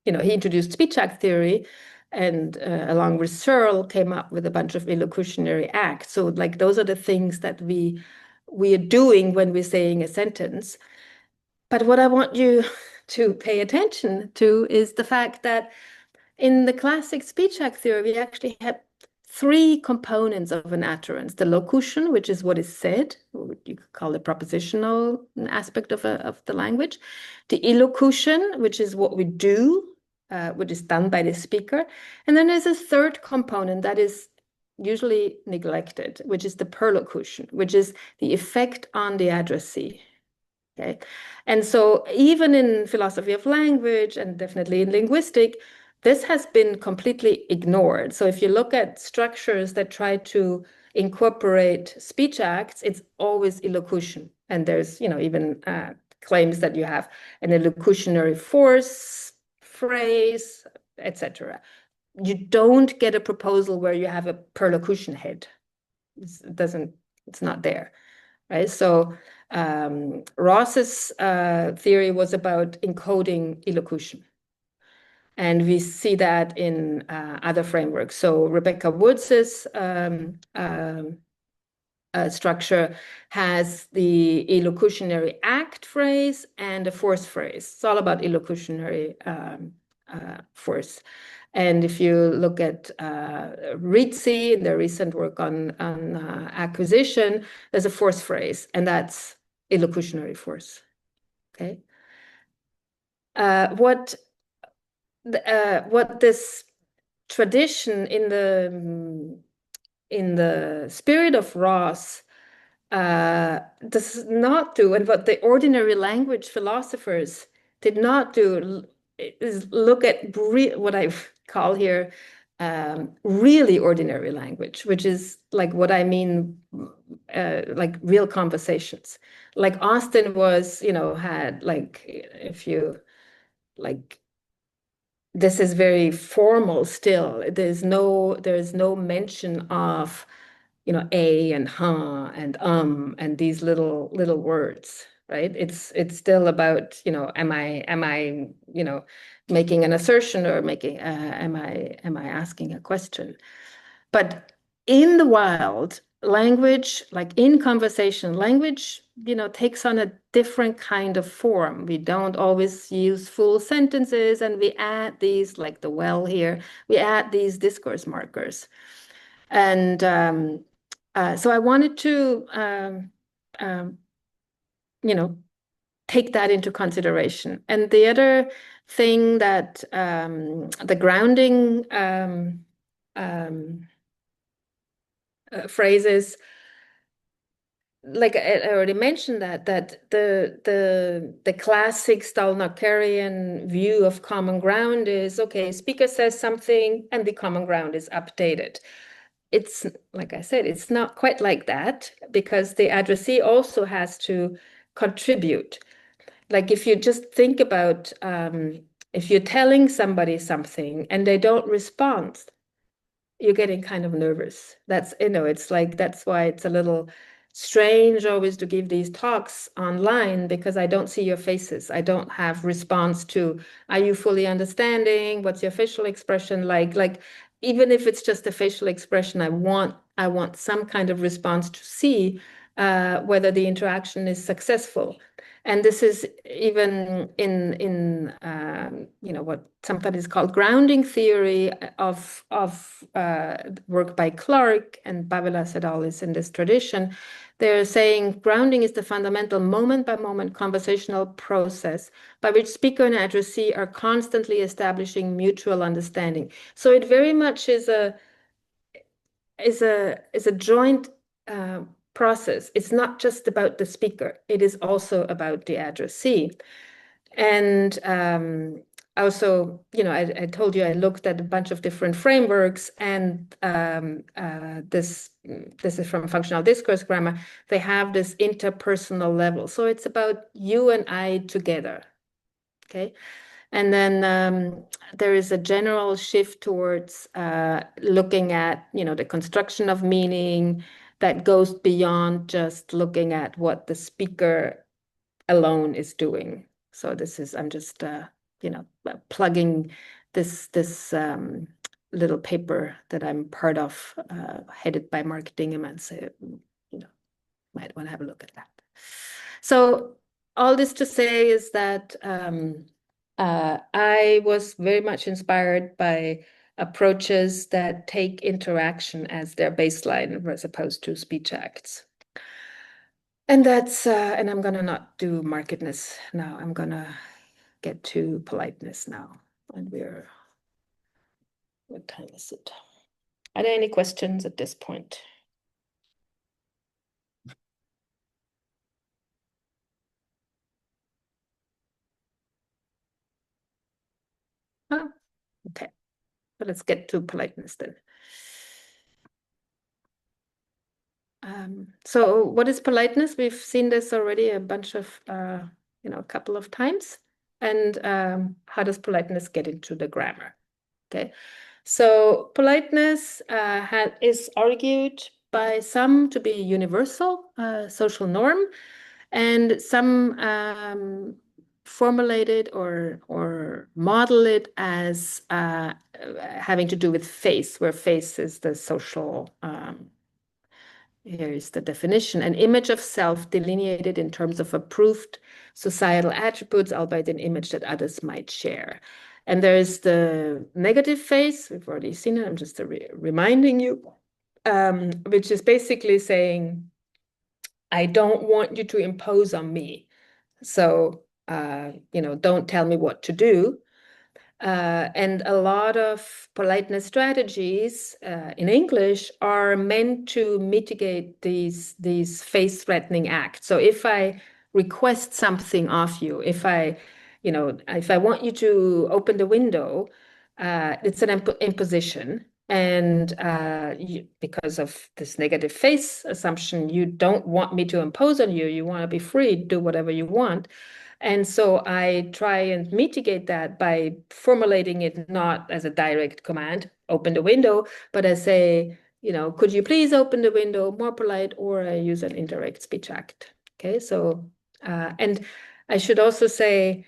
he introduced speech act theory, and along with Searle came up with a bunch of illocutionary acts. So like those are the things that we are doing when we're saying a sentence. But what I want you to pay attention to is the fact that in the classic speech act theory, we actually have three components of an utterance: the locution, which is what is said, or you could call it propositional aspect of the language; the illocution, which is what we do which is done by the speaker. And then there's a third component that is usually neglected, which is the perlocution, which is the effect on the addressee. Okay. And so even in philosophy of language and definitely in linguistic, this has been completely ignored. So if you look at structures that try to incorporate speech acts, it's always elocution. And there's, even claims that you have an elocutionary force, phrase, etc. You don't get a proposal where you have a perlocution head. It's not there, right? So Ross's theory was about encoding elocution. And we see that in other frameworks. So Rebecca Woods's structure has the elocutionary act phrase and a force phrase. It's all about elocutionary force. And if you look at Rizzi in their recent work on acquisition, there's a force phrase, and that's elocutionary force. Okay. What this tradition in the spirit of Ross does not do, and what the ordinary language philosophers did not do, is look at what I call here really ordinary language, which is like what I mean, like real conversations. Like Austin was, had like, if you like, this is very formal still. There's no mention of, a and huh and these little words, right? It's still about, am I making an assertion or making am I asking a question? But in the wild, language, like in conversation, language, takes on a different kind of form. We don't always use full sentences, and we add these, like the well here, we add these discourse markers. And so I wanted to, take that into consideration. And the other thing that the grounding phrases, like I already mentioned, that the classic Stalnackerian view of common ground is, okay, speaker says something and the common ground is updated. It's, like I said, it's not quite like that, because the addressee also has to contribute. Like if you just think about, if you're telling somebody something and they don't respond, you're getting kind of nervous. That's, it's like, that's why it's a little strange always to give these talks online, because I don't see your faces. I don't have response to, are you fully understanding? What's your facial expression like? Like, even if it's just a facial expression, I want some kind of response to see whether the interaction is successful. And this is even in what sometimes is called grounding theory of work by Clark, and Bavelas et al. Is in this tradition. They're saying grounding is the fundamental moment-by-moment conversational process by which speaker and addressee are constantly establishing mutual understanding. So it very much is a joint process. It's not just about the speaker. It is also about the addressee. And also, I told you I looked at a bunch of different frameworks, and this is from functional discourse grammar. They have this interpersonal level. So it's about you and I together. Okay. And then there is a general shift towards looking at, the construction of meaning that goes beyond just looking at what the speaker alone is doing. So this is, I'm just, plugging this little paper that I'm part of, headed by Mark Dingeman. So, might want to have a look at that. So all this to say is that I was very much inspired by approaches that take interaction as their baseline as opposed to speech acts. And that's, and I'm gonna not do markedness now. I'm gonna get to politeness now. And what time is it? Are there any questions at this point? Oh, okay. But let's get to politeness then. So what is politeness? We've seen this already a couple of times. And how does politeness get into the grammar? Okay. So politeness is argued by some to be universal social norm, and some formulate it or model it as having to do with face, where face is the social. Here is the definition: an image of self delineated in terms of approved societal attributes, albeit an image that others might share. And there's the negative face. We've already seen it. I'm just reminding you, which is basically saying, I don't want you to impose on me. So, don't tell me what to do. And a lot of politeness strategies in English are meant to mitigate these face-threatening acts. So if I request something of you, if I want you to open the window, it's an imposition. And because of this negative face assumption, you don't want me to impose on you. You want to be free, do whatever you want. And so I try and mitigate that by formulating it not as a direct command, open the window, but I say, could you please open the window, more polite, or I use an indirect speech act. Okay, so, and I should also say,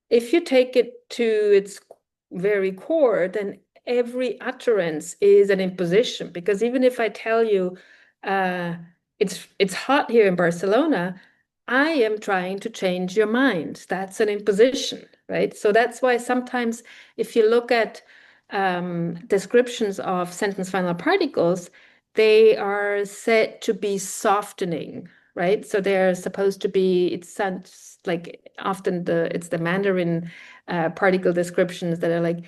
if you take it to its very core, then every utterance is an imposition, because even if I tell you it's hot here in Barcelona, I am trying to change your mind. That's an imposition, right? So that's why sometimes if you look at descriptions of sentence final particles, they are said to be softening, right? So they're supposed to be, it sounds like often it's the Mandarin particle descriptions that are like,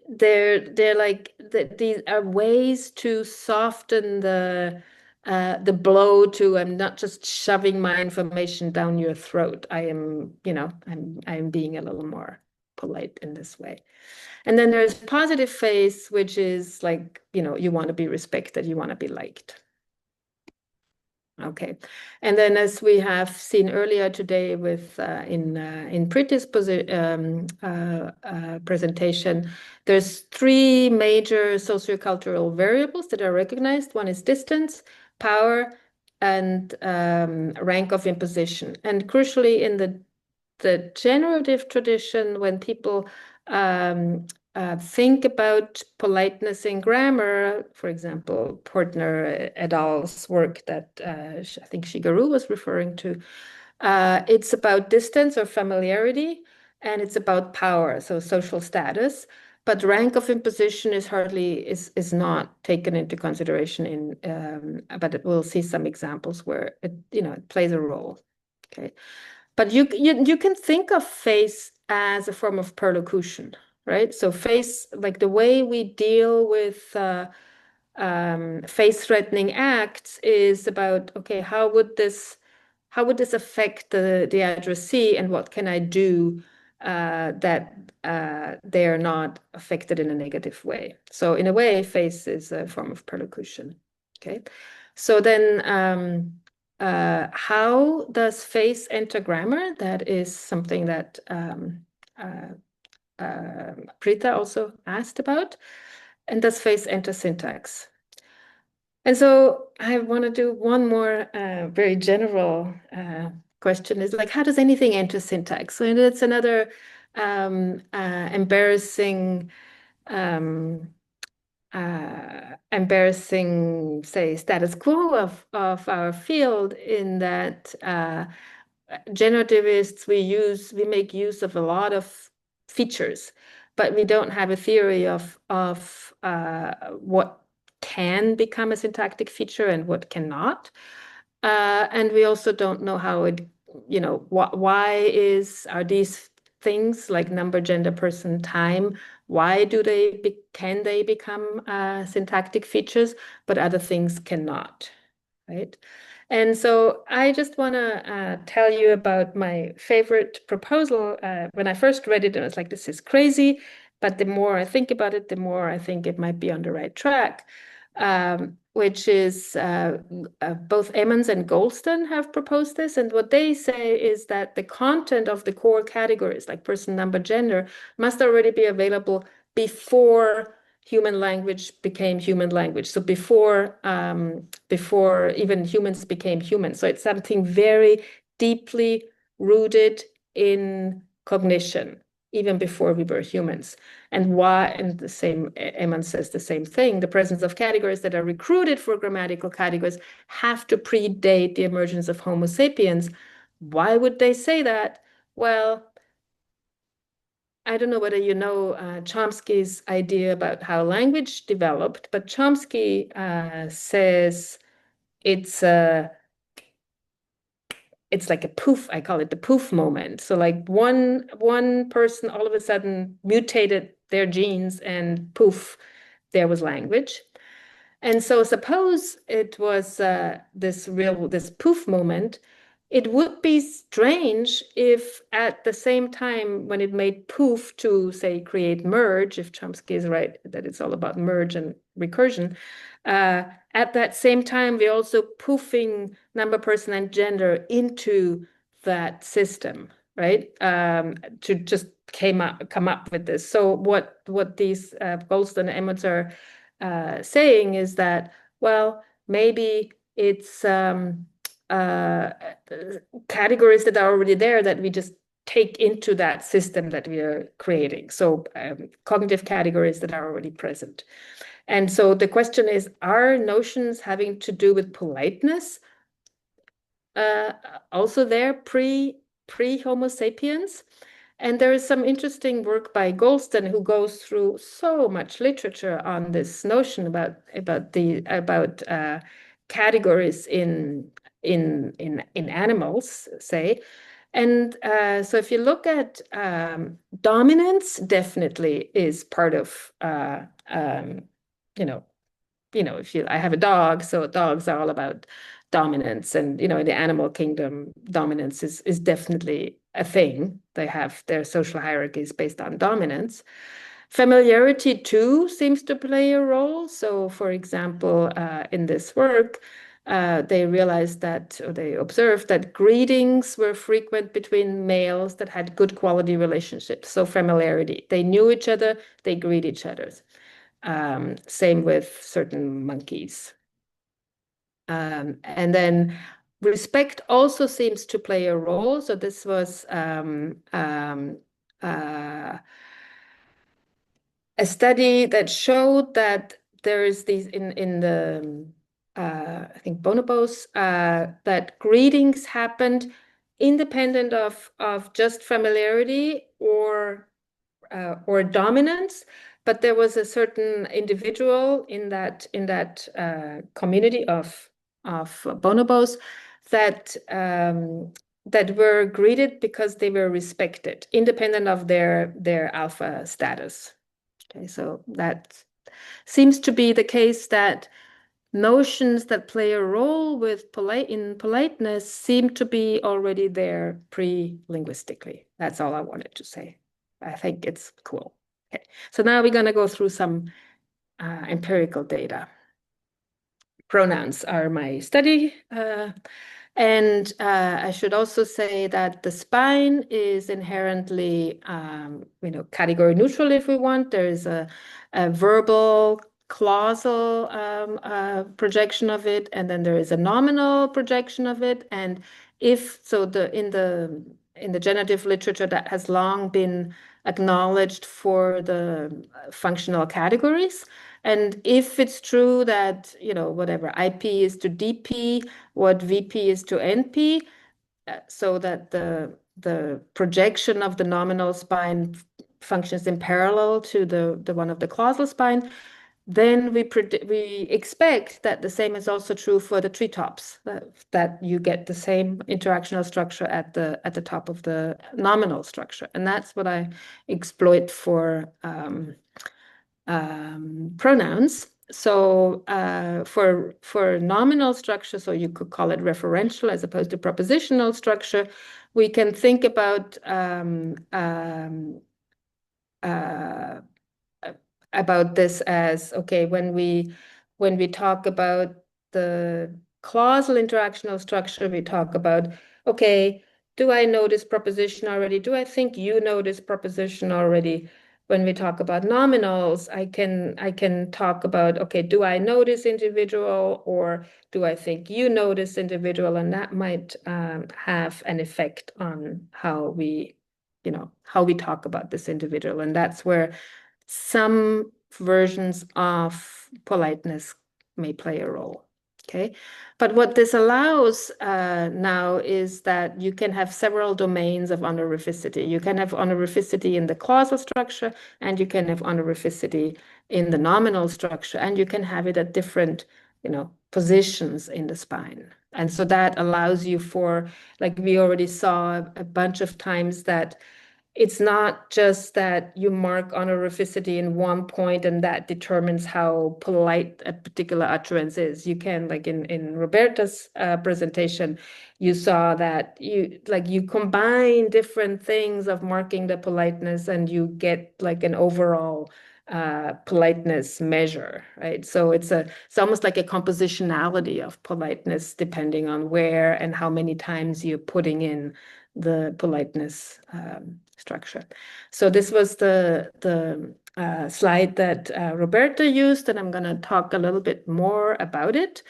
they're like these are ways to soften the blow to, I'm not just shoving my information down your throat. I am, I'm being a little more polite in this way. And then there's positive face, which is like, you want to be respected, you want to be liked. Okay, and then as we have seen earlier today with in Priti's presentation, there's three major sociocultural variables that are recognized. One is distance, power, and rank of imposition. And crucially, in the generative tradition, when people think about politeness in grammar, for example, Portner et al.'s work that I think Shigeru was referring to, it's about distance or familiarity, and it's about power, so social status. But rank of imposition is not taken into consideration but we'll see some examples where it plays a role. Okay, but you can think of face as a form of perlocution, right? So face, like the way we deal with face-threatening acts is about, okay, how would this affect the addressee, and what can I do that they are not affected in a negative way? So in a way, face is a form of perlocution. Okay, so then how does face enter grammar? That is something that Prita also asked about. And does face enter syntax? And so I want to do one more very general question, is like, how does anything enter syntax? So it's another embarrassing, say, status quo of our field, in that generativists, we make use of a lot of features, but we don't have a theory of what can become a syntactic feature and what cannot. And we also don't know how it, why are these things like number, gender, person, time. Why can they become syntactic features, but other things cannot, right? And so I just want to tell you about my favorite proposal. When I first read it, I was like, this is crazy. But the more I think about it, the more I think it might be on the right track, which is both Emmons and Goldston have proposed this. And what they say is that the content of the core categories, like person, number, gender, must already be available before human language became human language. So before even humans became human. So it's something very deeply rooted in cognition, even before we were humans. And why? And the same, Eman says the same thing. The presence of categories that are recruited for grammatical categories have to predate the emergence of Homo sapiens. Why would they say that? Well, I don't know whether you know Chomsky's idea about how language developed, but Chomsky says it's like a poof. I call it the poof moment. So like one person all of a sudden mutated their genes and poof, there was language. And so suppose it was this poof moment. It would be strange if at the same time when it made poof to say create merge, if Chomsky is right that it's all about merge and recursion, at that same time we're also poofing number, person, and gender into that system, right? To just come up with this. So what these Goldston and Emmons are saying is that, well, maybe it's categories that are already there that we just take into that system that we are creating. So cognitive categories that are already present. And so the question is, are notions having to do with politeness also there pre-Homo sapiens? And there is some interesting work by Goldston, who goes through so much literature on this notion about categories in animals, say. And so if you look at dominance, definitely is part of I have a dog, so dogs are all about dominance, and in the animal kingdom, dominance is definitely a thing. They have their social hierarchies based on dominance. Familiarity too seems to play a role. So, for example, in this work, they realized that, or they observed that greetings were frequent between males that had good quality relationships. So familiarity, they knew each other, they greet each other. Same with certain monkeys. And then respect also seems to play a role. So this was a study that showed that there is these in the I think bonobos that greetings happened independent of just familiarity or dominance, but there was a certain individual in that community of bonobos that that were greeted because they were respected, independent of their alpha status. Okay, so that seems to be the case, that notions that play a role with politeness seem to be already there pre-linguistically. That's all I wanted to say. I think it's cool. Okay, so now we're going to go through some empirical data. Pronouns are my study. And I should also say that the spine is inherently, category neutral if we want. There is a verbal clausal projection of it, and then there is a nominal projection of it. And if so, in the genitive literature, that has long been acknowledged for the functional categories. And if it's true that, whatever IP is to DP, what VP is to NP, so that the projection of the nominal spine functions in parallel to the one of the clausal spine, then we expect that the same is also true for the treetops, that you get the same interactional structure at the top of the nominal structure. And that's what I exploit for pronouns. So for nominal structure, so you could call it referential as opposed to propositional structure, we can think about this as, okay, when we talk about the clausal interactional structure, we talk about, okay, do I know this proposition already? Do I think you know this proposition already? When we talk about nominals, I can talk about, okay, do I know this individual, or do I think you know this individual? And that might have an effect on how we talk about this individual. And that's where some versions of politeness may play a role. Okay, but what this allows now is that you can have several domains of honorificity. You can have honorificity in the clausal structure, and you can have honorificity in the nominal structure, and you can have it at different, positions in the spine. And so that allows you for, like we already saw a bunch of times, that it's not just that you mark honorificity in one point and that determines how polite a particular utterance is. You can, like in Roberta's presentation, you saw that you combine different things of marking the politeness, and you get like an overall politeness measure, right? So it's almost like a compositionality of politeness, depending on where and how many times you're putting in the politeness structure. So this was the slide that Roberta used, and I'm going to talk a little bit more about it.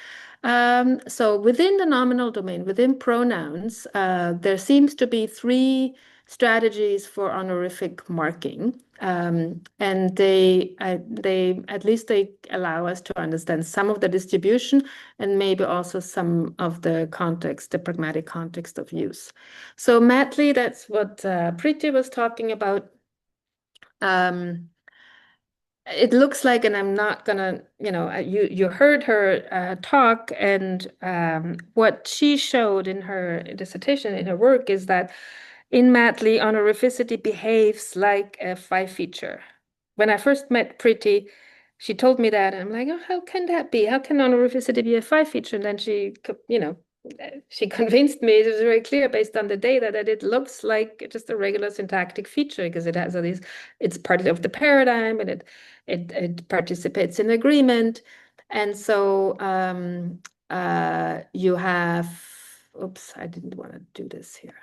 So within the nominal domain, within pronouns, there seems to be 3 strategies for honorific marking. And they at least they allow us to understand some of the distribution and maybe also some of the context, the pragmatic context of use. So Matley, that's what Priti was talking about. It looks like, and I'm not gonna, you heard her talk, and what she showed in her dissertation, in her work, is that in Matley, honorificity behaves like a 5-feature. When I first met Priti, she told me that, and I'm like, oh, how can that be? How can honorificity be a 5-feature? And then she convinced me, it was very clear based on the data, that it looks like just a regular syntactic feature, because it has all these, it's part of the paradigm, and it participates in agreement. And so you have, oops, I didn't want to do this here.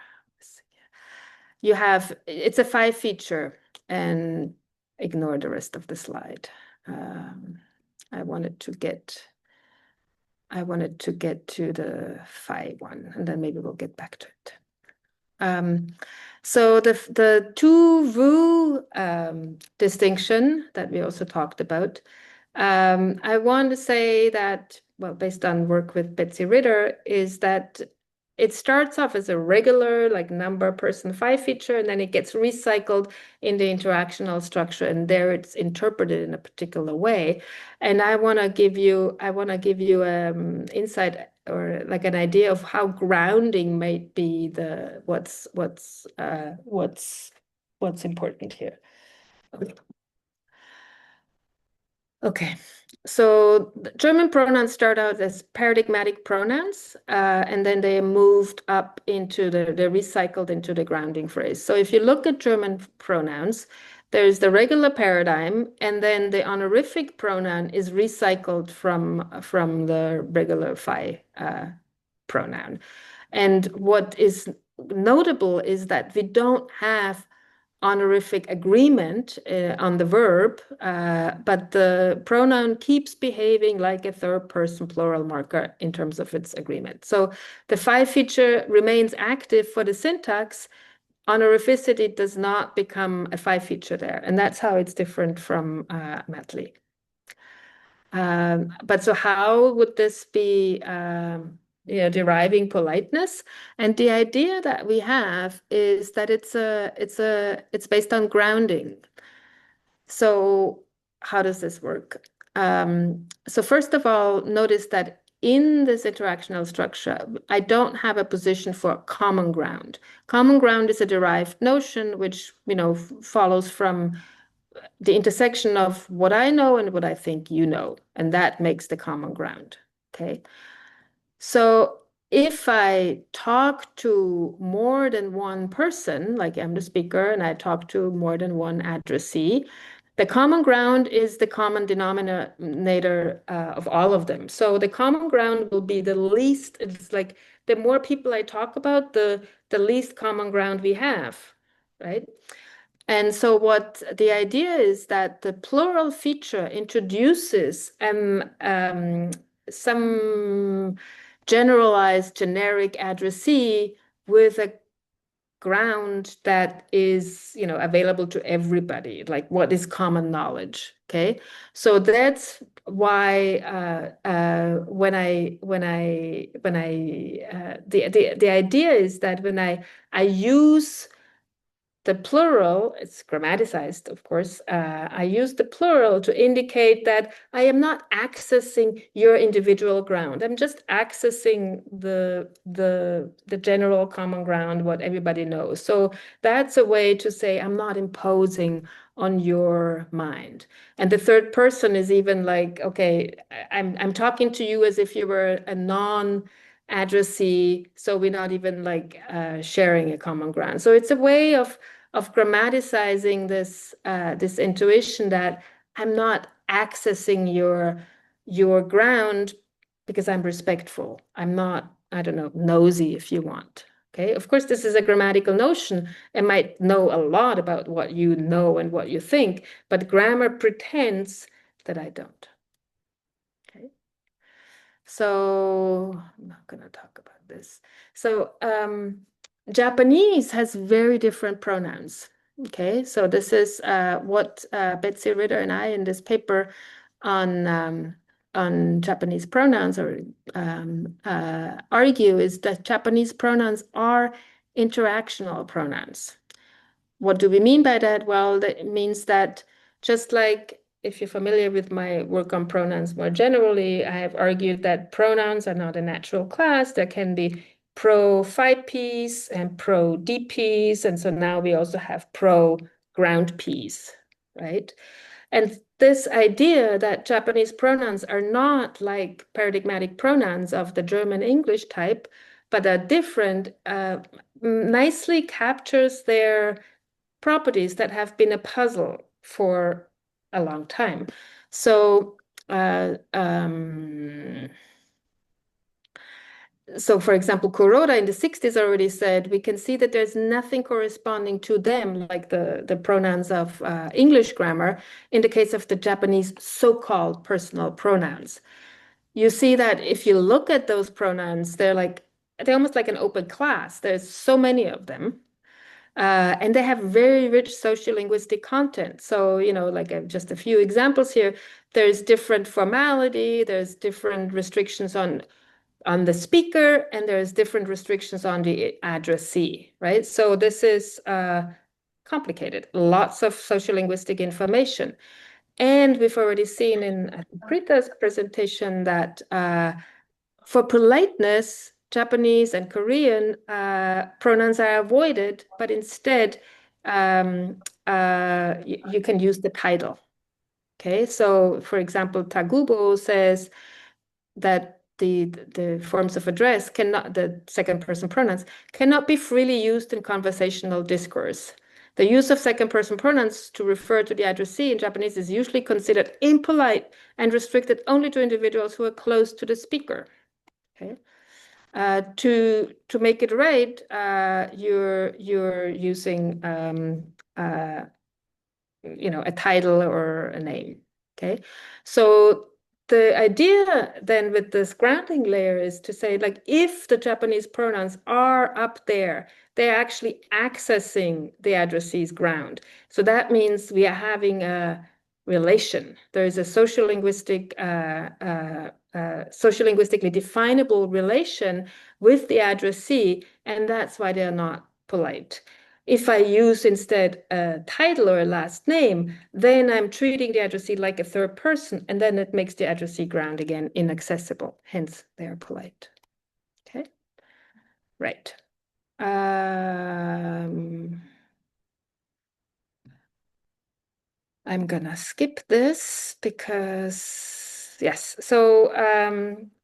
You have, it's a 5-feature, and ignore the rest of the slide. I wanted to get to the phi one, and then maybe we'll get back to it. So the 2-Ru distinction that we also talked about, I want to say that, well, based on work with Betsy Ritter, is that it starts off as a regular, like, number person 5-feature, and then it gets recycled in the interactional structure, and there it's interpreted in a particular way. And I want to give you insight, or like an idea of how grounding might be what's important here. Okay, so German pronouns start out as paradigmatic pronouns, and then they moved up into they're recycled into the grounding phrase. So if you look at German pronouns, there's the regular paradigm, and then the honorific pronoun is recycled from the regular phi pronoun. And what is notable is that we don't have honorific agreement on the verb, but the pronoun keeps behaving like a 3rd-person plural marker in terms of its agreement. So the 5-feature remains active for the syntax. Honorificity does not become a 5-feature there, and that's how it's different from Matley. But so how would this be deriving politeness? And the idea that we have is that it's based on grounding. So how does this work? So first of all, notice that in this interactional structure, I don't have a position for common ground. Common ground is a derived notion which, follows from the intersection of what I know and what I think you know, and that makes the common ground, okay? So if I talk to more than one person, like I'm the speaker and I talk to more than one addressee, the common ground is the common denominator of all of them. So the common ground will be the least, it's like the more people I talk about, the least common ground we have, right? And so what the idea is that the plural feature introduces some generalized generic addressee with a ground that is, available to everybody, like what is common knowledge, okay? So that's why the idea is that when I use the plural, it's grammaticized, of course. I use the plural to indicate that I am not accessing your individual ground. I'm just accessing the general common ground, what everybody knows. So that's a way to say I'm not imposing on your mind. And the third person is even like, okay, I'm talking to you as if you were a non-addressee, so we're not even like sharing a common ground. So it's a way of grammaticizing this intuition that I'm not accessing your ground because I'm respectful. I'm not, I don't know, nosy if you want. Okay, of course, this is a grammatical notion. I might know a lot about what you know and what you think, but grammar pretends that I don't. Okay, so I'm not going to talk about this. So Japanese has very different pronouns. Okay, so this is what Betsy Ritter and I in this paper on Japanese pronouns argue is that Japanese pronouns are interactional pronouns. What do we mean by that? Well, that means that just like if you're familiar with my work on pronouns more generally, I have argued that pronouns are not a natural class. There can be pro-phi Ps and pro-D Ps. And so now we also have pro-ground Ps, right? And this idea that Japanese pronouns are not like paradigmatic pronouns of the German English type, but are different, nicely captures their properties that have been a puzzle for a long time. So, for example, Kuroda in the 60s already said, we can see that there's nothing corresponding to them, like the pronouns of English grammar, in the case of the Japanese so-called personal pronouns. You see that if you look at those pronouns, they're almost like an open class. There's so many of them. And they have very rich sociolinguistic content. So, like just a few examples here, there's different formality, there's different restrictions on the speaker, and there's different restrictions on the addressee, right? So this is complicated, lots of sociolinguistic information. And we've already seen in Prita's presentation that for politeness, Japanese and Korean pronouns are avoided, but instead you can use the title. Okay, so for example, Tagubo says that the forms of address cannot, the second person pronouns, cannot be freely used in conversational discourse. The use of second person pronouns to refer to the addressee in Japanese is usually considered impolite and restricted only to individuals who are close to the speaker. Okay. To make it right, you're using a title or a name. Okay, so the idea then with this grounding layer is to say, like, if the Japanese pronouns are up there, they're actually accessing the addressee's ground. So that means we are having a relation. There is a sociolinguistically definable relation with the addressee, and that's why they're not polite. If I use instead a title or a last name, then I'm treating the addressee like a third person, and then it makes the addressee ground again inaccessible. Hence, they are polite. Okay, right. I'm gonna skip this because, yes. So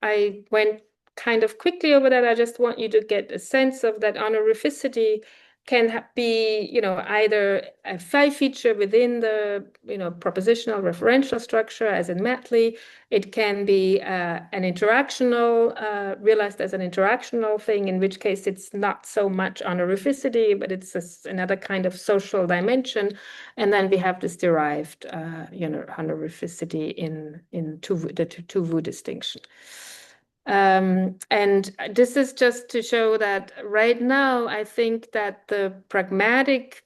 I went kind of quickly over that. I just want you to get a sense of that honorificity can be, either a phi feature within the, propositional referential structure, as in Matley. It can be an interactional, realized as an interactional thing, in which case it's not so much honorificity, but it's another kind of social dimension. And then we have this derived, honorificity in the two-vu distinction. And this is just to show that right now, I think that the pragmatic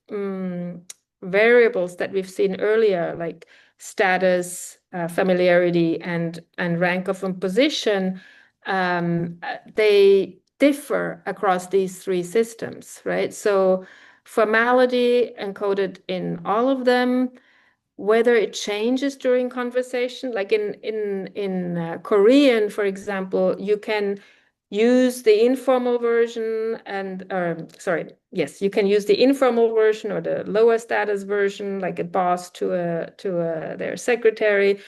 variables that we've seen earlier, like status, familiarity, and rank of imposition, they differ across these three systems, right? So formality encoded in all of them, whether it changes during conversation, like in Korean, for example, you can use the informal version you can use the informal version or the lower status version, like a boss to their secretary.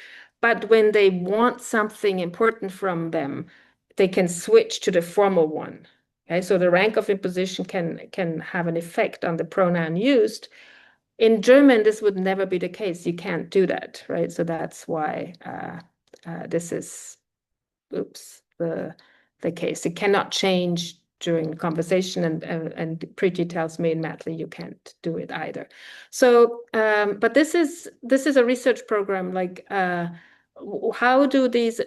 But when they want something important from them, they can switch to the formal one. Okay, so the rank of imposition can have an effect on the pronoun used. In German, this would never be the case. You can't do that, right? So that's why this is, the case. It cannot change during conversation, and Preeti tells me in Matley you can't do it either. So, but this is a research program. Like, how do these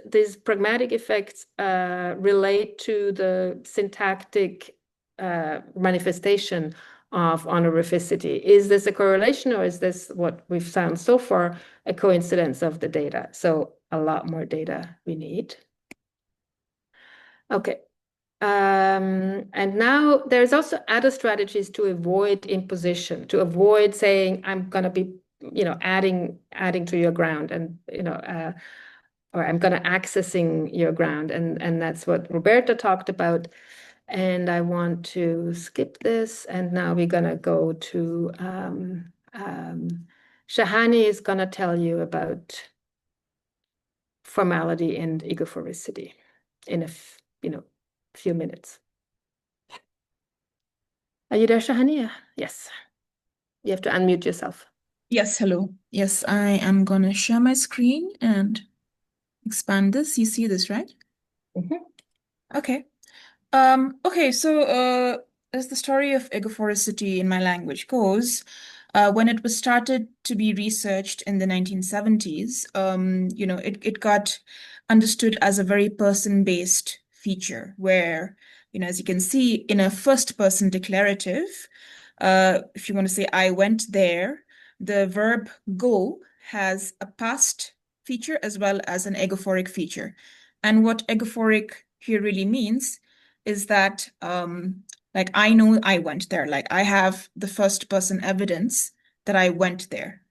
pragmatic effects relate to the syntactic manifestation of honorificity? Is this a correlation, or is this what we've found so far, a coincidence of the data? So a lot more data we need. Okay. And now there's also other strategies to avoid imposition, to avoid saying, I'm going to be, adding to your ground, and, or I'm going to accessing your ground. And that's what Roberta talked about. And I want to skip this. And now we're going to go to Shahani is going to tell you about formality and egophoricity in a few minutes. Are you there, Shahani? Yes. You have to unmute yourself. Yes, hello. Yes, I am going to share my screen and expand this. You see this, right? Okay. Okay, so as the story of egophoricity in my language goes, when it was started to be researched in the 1970s, it got understood as a very person-based feature where, as you can see in a first-person declarative, if you want to say I went there, the verb go has a past feature as well as an egophoric feature. And what egophoric here really means is that like I know I went there, like I have the first person evidence that I went there.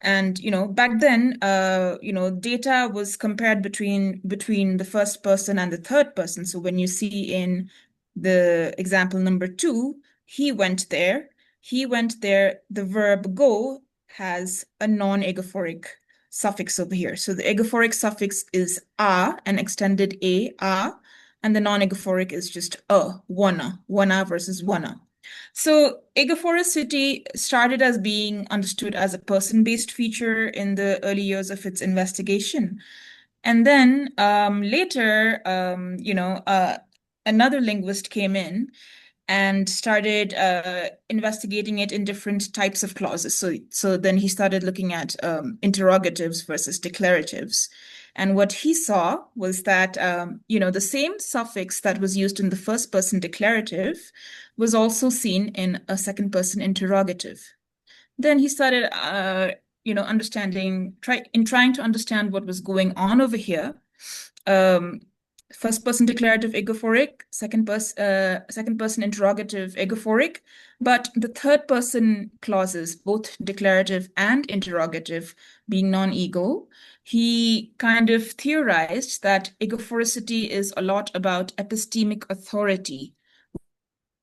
And back then data was compared between the first person and the third person. So when you see in the example number 2, he went there, the verb go has a non-egophoric suffix over here. So the egophoric suffix is a, an extended a, and the non-egophoric is just wanna versus wanna. So egophoricity started as being understood as a person-based feature in the early years of its investigation. And then later, another linguist came in and started investigating it in different types of clauses. So then he started looking at interrogatives versus declaratives. And what he saw was that, the same suffix that was used in the first person declarative was also seen in a second person interrogative. Then he started, trying to understand what was going on over here. first person declarative agophoric, second person interrogative agophoric, but the third person clauses, both declarative and interrogative, being non-ego, he kind of theorized that agophoricity is a lot about epistemic authority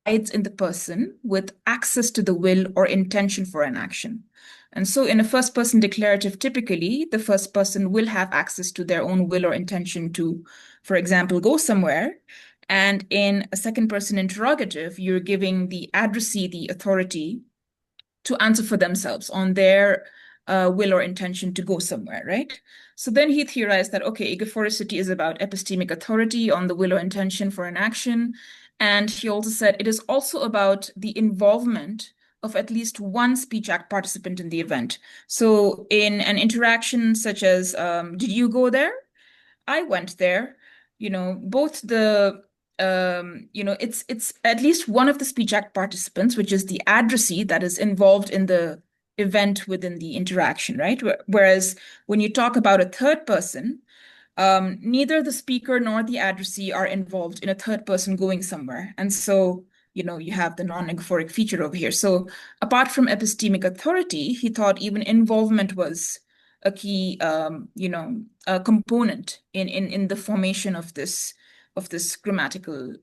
in the person with access to the will or intention for an action. And so in a first person declarative, typically the first person will have access to their own will or intention to, for example, go somewhere. And in a second person interrogative, you're giving the addressee the authority to answer for themselves on their will or intention to go somewhere, right? So then he theorized that, okay, agophoricity is about epistemic authority on the will or intention for an action. And he also said it is also about the involvement of at least one speech act participant in the event. So in an interaction such as, did you go there? I went there. Both the it's at least one of the speech act participants, which is the addressee that is involved in the event within the interaction, right? Whereas when you talk about a third person, neither the speaker nor the addressee are involved in a third person going somewhere. And so, you have the non-agophoric feature over here. So apart from epistemic authority, he thought even involvement was a key, component in the formation of this grammatical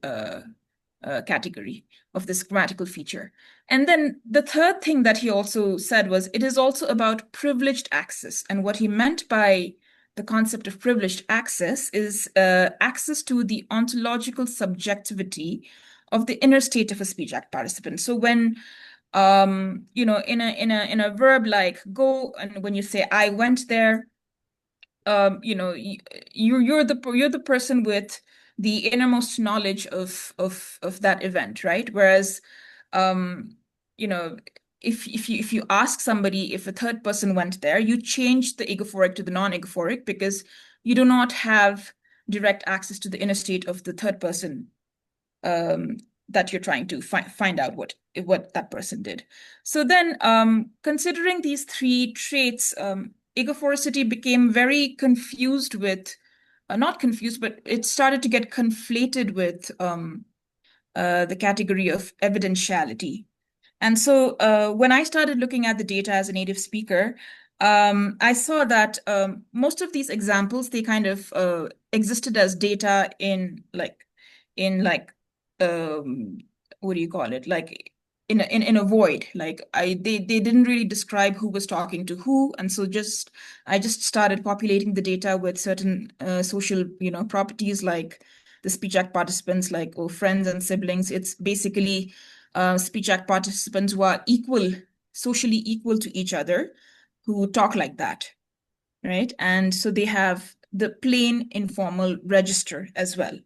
category, of this grammatical feature. And then the third thing that he also said was it is also about privileged access. And what he meant by the concept of privileged access is access to the ontological subjectivity of the inner state of a speech act participant. So when in a verb like go, and when you say I went there, you're the person with the innermost knowledge of that event, right? Whereas if you ask somebody if a third person went there, you change the agophoric to the non-agophoric because you do not have direct access to the inner state of the third person that you're trying to find out what that person did. So then, considering these three traits, agophoricity became very confused with, not confused, but it started to get conflated with the category of evidentiality. And so when I started looking at the data as a native speaker, I saw that most of these examples, they kind of existed as data in what do you call it? Like in a void. Like they didn't really describe who was talking to who. And so I just started populating the data with certain social, properties like the speech act participants, like friends and siblings. It's basically speech act participants who are socially equal to each other, who talk like that, right? And so they have the plain informal register as well.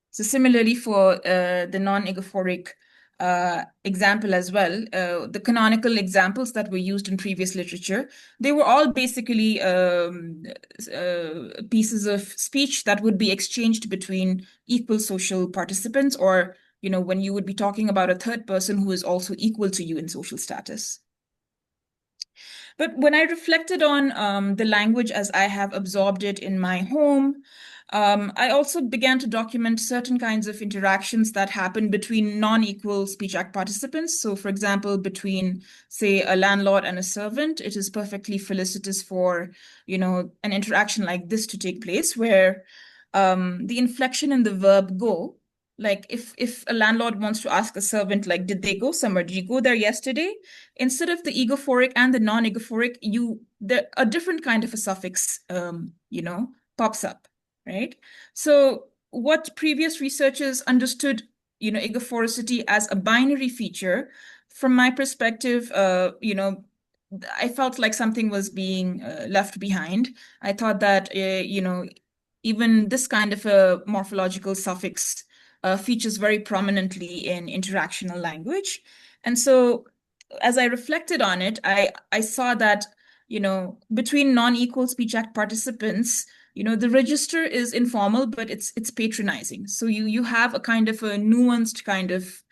So similarly for the non-agophoric example as well, the canonical examples that were used in previous literature, they were all basically pieces of speech that would be exchanged between equal social participants, or when you would be talking about a third person who is also equal to you in social status. But when I reflected on the language as I have absorbed it in my home, I also began to document certain kinds of interactions that happen between non-equal speech act participants. So for example, between, say, a landlord and a servant, it is perfectly felicitous for, an interaction like this to take place, where the inflection in the verb go, like if a landlord wants to ask a servant, like, did they go somewhere? Did you go there yesterday? Instead of the egophoric and the non-egophoric, a different kind of a suffix, pops up, right? So what previous researchers understood, agophoricity as a binary feature, from my perspective, I felt like something was being left behind. I thought that, even this kind of a morphological suffix features very prominently in interactional language. And so as I reflected on it, I saw that, between non-equal speech act participants, the register is informal, but it's patronizing. So you have a kind of a nuanced kind of,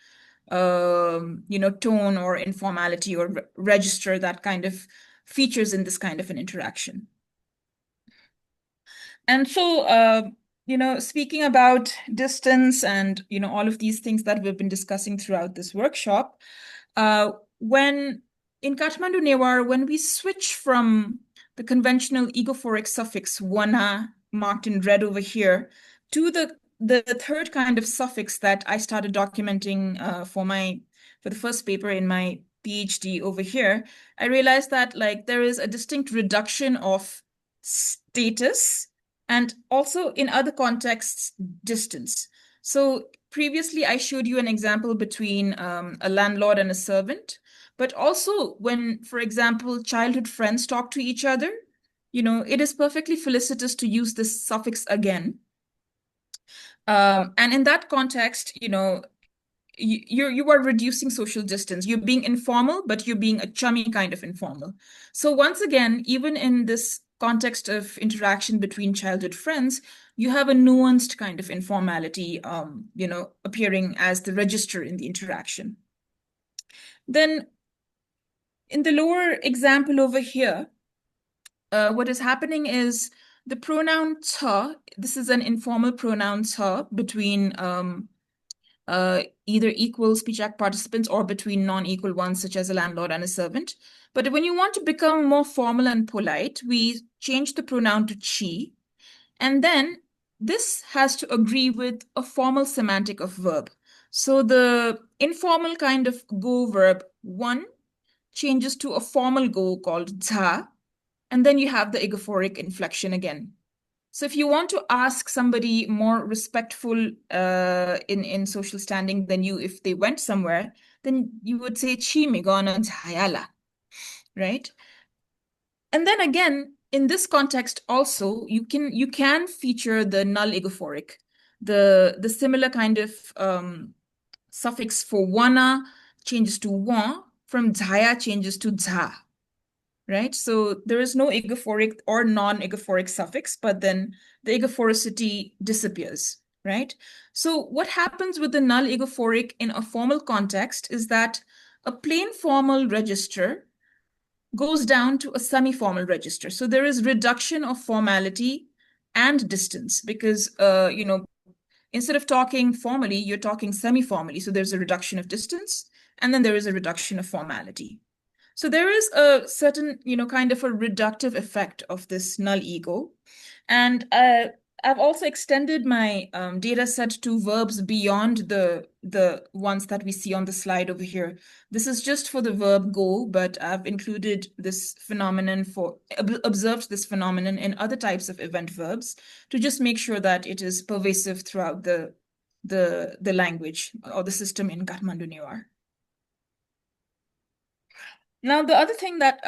tone or informality or register that kind of features in this kind of an interaction. And so, speaking about distance and, all of these things that we've been discussing throughout this workshop, when in Kathmandu Newar, when we switch from the conventional egophoric suffix wana, marked in red over here, to the third kind of suffix that I started documenting for the first paper in my PhD over here, I realized that there is a distinct reduction of status and also in other contexts, distance. So previously, I showed you an example between a landlord and a servant, but also when, for example, childhood friends talk to each other, it is perfectly felicitous to use this suffix again. And in that context, you are reducing social distance. You're being informal, but you're being a chummy kind of informal. So once again, even in this context of interaction between childhood friends, you have a nuanced kind of informality, appearing as the register in the interaction. Then in the lower example over here, what is happening is the pronoun cha, this is an informal pronoun cha between either equal speech act participants or between non-equal ones, such as a landlord and a servant. But when you want to become more formal and polite, we change the pronoun to chi. And then this has to agree with a formal semantic of verb. So the informal kind of go verb one changes to a formal go called dha. And then you have the egophoric inflection again. So if you want to ask somebody more respectful in social standing than you, if they went somewhere, then you would say chi migona hayala, right? And then again, in this context also, you can feature the null egophoric, the similar kind of suffix for wana changes to wa, from dhaya changes to dha. Right? So there is no egophoric or non-egophoric suffix, but then the egophoricity disappears, right? So what happens with the null egophoric in a formal context is that a plain formal register goes down to a semi-formal register. So there is reduction of formality and distance because, instead of talking formally, you're talking semi-formally. So there's a reduction of distance, and then there is a reduction of formality. So there is a certain, kind of a reductive effect of this null ego. And I've also extended my data set to verbs beyond the ones that we see on the slide over here. This is just for the verb go, but I've included this phenomenon observed this phenomenon in other types of event verbs to just make sure that it is pervasive throughout the language or the system in Kathmandu Newar. Now, the other thing that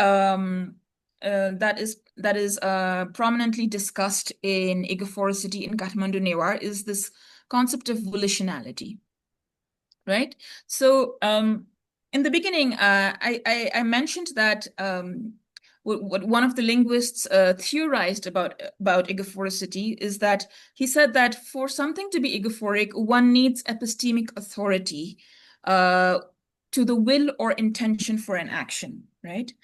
is prominently discussed in egophoricity in Kathmandu Newar is this concept of volitionality, right? So in the beginning, I mentioned that what one of the linguists theorized about egophoricity is that he said that for something to be egophoric, one needs epistemic authority to the will or intention for an action, right?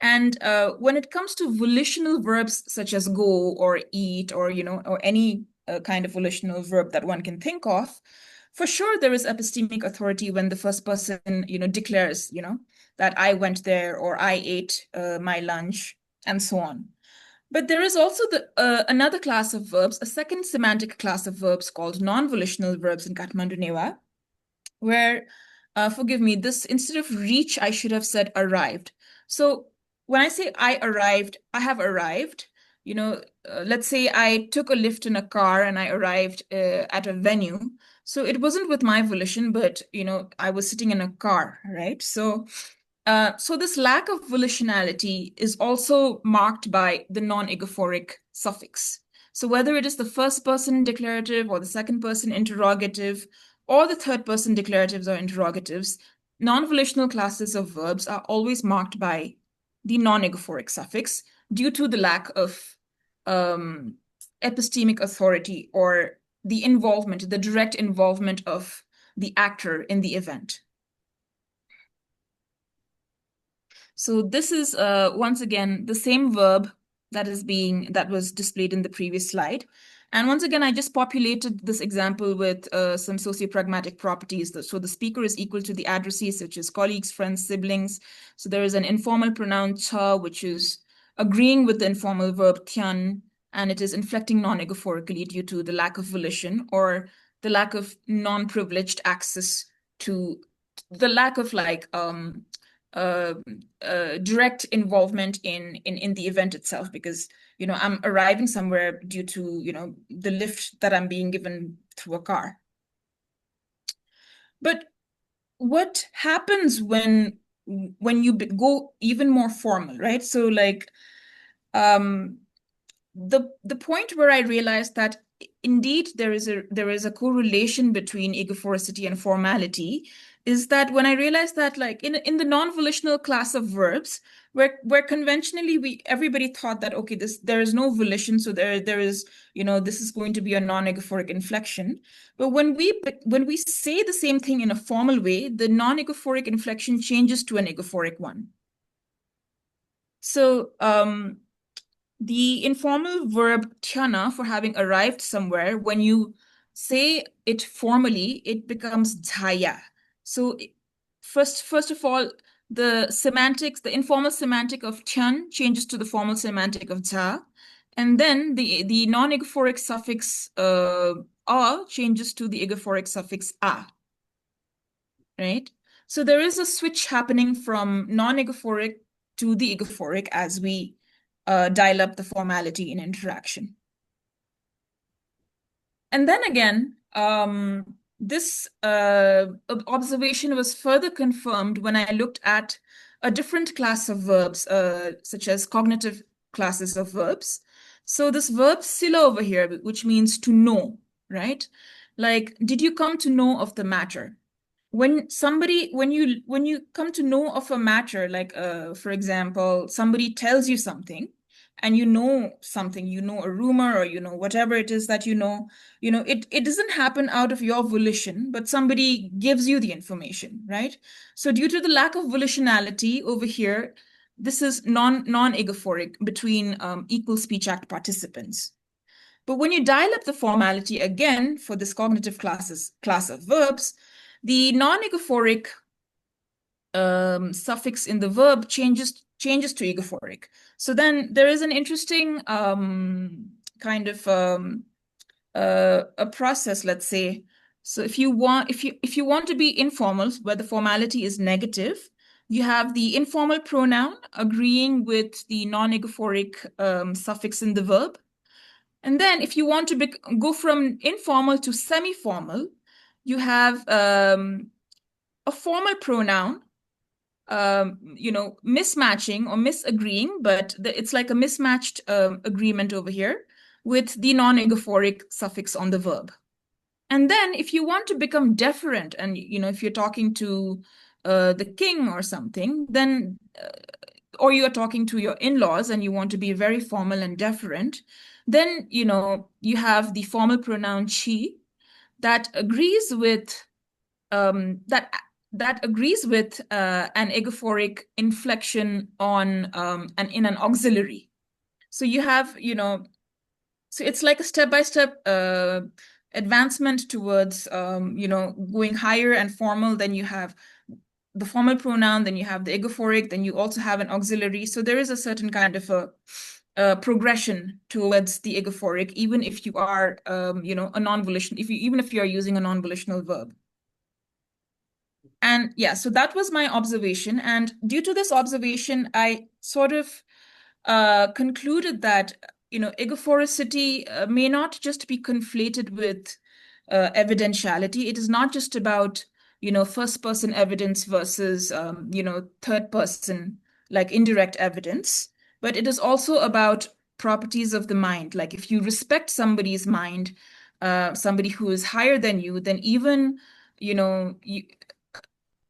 And when it comes to volitional verbs such as go or eat or, or any kind of volitional verb that one can think of, for sure there is epistemic authority when the first person, declares, that I went there or I ate my lunch and so on. But there is also another class of verbs, a second semantic class of verbs called non-volitional verbs in Kathmandu Newar, where forgive me, this instead of reach, I should have said arrived. So when I say I arrived, I have arrived. Let's say I took a lift in a car and I arrived at a venue. So it wasn't with my volition, but I was sitting in a car, right? So this lack of volitionality is also marked by the non-egophoric suffix. So whether it is the first person declarative or the second person interrogative, or the third person declaratives or interrogatives, non-volitional classes of verbs are always marked by the non-egophoric suffix due to the lack of epistemic authority or the direct involvement of the actor in the event. So this is, once again, the same verb that was displayed in the previous slide. And once again, I just populated this example with some sociopragmatic properties. So the speaker is equal to the addressee, such as colleagues, friends, siblings. So there is an informal pronoun cha, which is agreeing with the informal verb tian, and it is inflecting non-egophorically due to the lack of volition or the lack of non-privileged access to the lack of direct involvement in the event itself, because I'm arriving somewhere due to the lift that I'm being given through a car. But what happens when you go even more formal, right? So the point where I realized that indeed there is a correlation between egophoricity and formality is that when I realized that in the non-volitional class of verbs, where conventionally everybody thought that okay, there is no volition, so there is this is going to be a non-egophoric inflection. But when we say the same thing in a formal way, the non-egophoric inflection changes to an egophoric one. So the informal verb tiana, for having arrived somewhere, when you say it formally, it becomes dhaya. So first of all, the informal semantic of tian changes to the formal semantic of dha. And then the non-egophoric suffix a changes to the egophoric suffix a. Right? So there is a switch happening from non-egophoric to the egophoric as we dial up the formality in interaction. And then again, this observation was further confirmed when I looked at a different class of verbs, such as cognitive classes of verbs. So this verb sila over here, which means to know, right? Like, did you come to know of the matter? When you come to know of a matter, like for example, somebody tells you something and you know something, a rumor or whatever it is that it doesn't happen out of your volition, but somebody gives you the information, right? So due to the lack of volitionality over here, this is non-egophoric between equal speech act participants. But when you dial up the formality again for this cognitive class of verbs, the non-egophoric suffix in the verb changes to egophoric. So then there is an interesting kind of a process, let's say. So if you want to be informal, where the formality is negative, you have the informal pronoun agreeing with the non-egophoric suffix in the verb. And then if you want to go from informal to semi-formal, you have a formal pronoun, mismatching or misagreeing, but it's like a mismatched agreement over here with the non-egophoric suffix on the verb. And then if you want to become deferent, and if you're talking to the king or something, then or you're talking to your in-laws and you want to be very formal and deferent, then you have the formal pronoun chi that agrees with that agrees with an egophoric inflection on in an auxiliary. So you have so it's like a step-by-step advancement towards going higher and formal. Then you have the formal pronoun, then you have the egophoric, then you also have an auxiliary. So there is a certain kind of a progression towards the egophoric, even if you are a non-volitional, even if you are using a non-volitional verb. And yeah, so that was my observation. And due to this observation, I sort of concluded that egophoricity may not just be conflated with evidentiality. It is not just about first person evidence versus third person, like indirect evidence, but it is also about properties of the mind. Like if you respect somebody's mind, somebody who is higher than you, then even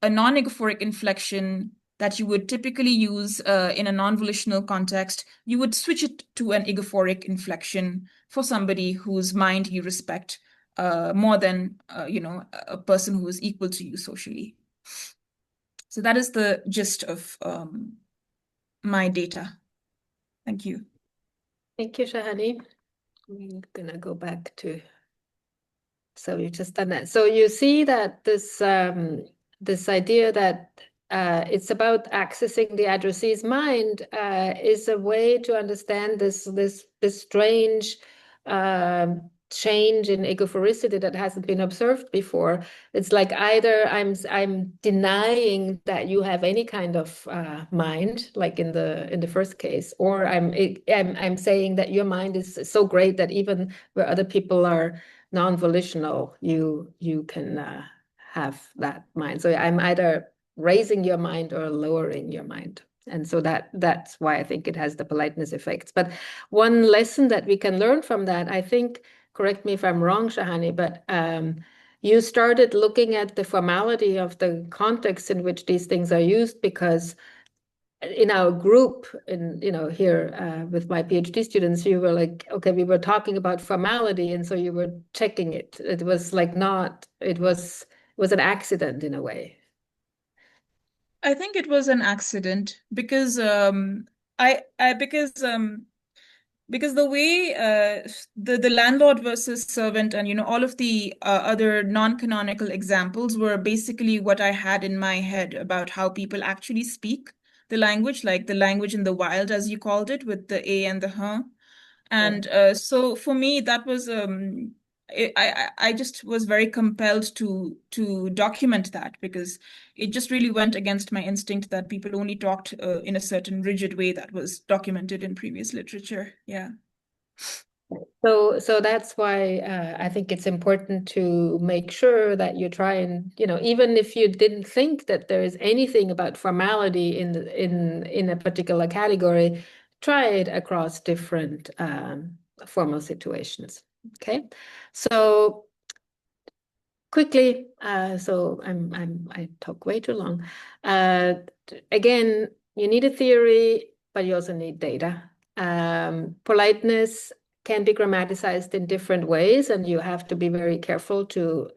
a non-egophoric inflection that you would typically use in a non-volitional context, you would switch it to an egophoric inflection for somebody whose mind you respect more than a person who is equal to you socially. So that is the gist of my data. Thank you. Thank you, Shahani. I'm gonna go back to, so you've just done that. So you see that this idea that it's about accessing the addressee's mind is a way to understand this strange change in egophoricity that hasn't been observed before. It's like either I'm denying that you have any kind of mind, like in the first case, or I'm saying that your mind is so great that even where other people are non-volitional, you can have that mind. So I'm either raising your mind or lowering your mind. And so that's why I think it has the politeness effects. But one lesson that we can learn from that, I think, correct me if I'm wrong, Shahani, but you started looking at the formality of the context in which these things are used, because in our group, here with my PhD students, you were like, okay, we were talking about formality, and so you were checking it. It was like it was an accident in a way. I think it was an accident because because the way the landlord versus servant and all of the other non-canonical examples were basically what I had in my head about how people actually speak the language, like the language in the wild, as you called it, with the a and the huh. And so for me, that was I just was very compelled to document that, because it just really went against my instinct that people only talked in a certain rigid way that was documented in previous literature. Yeah. So that's why I think it's important to make sure that you try and, even if you didn't think that there is anything about formality in a particular category, try it across different formal situations. Okay, so quickly, so I talk way too long. Again, you need a theory, but you also need data. Politeness can be grammaticized in different ways, and you have to be very careful to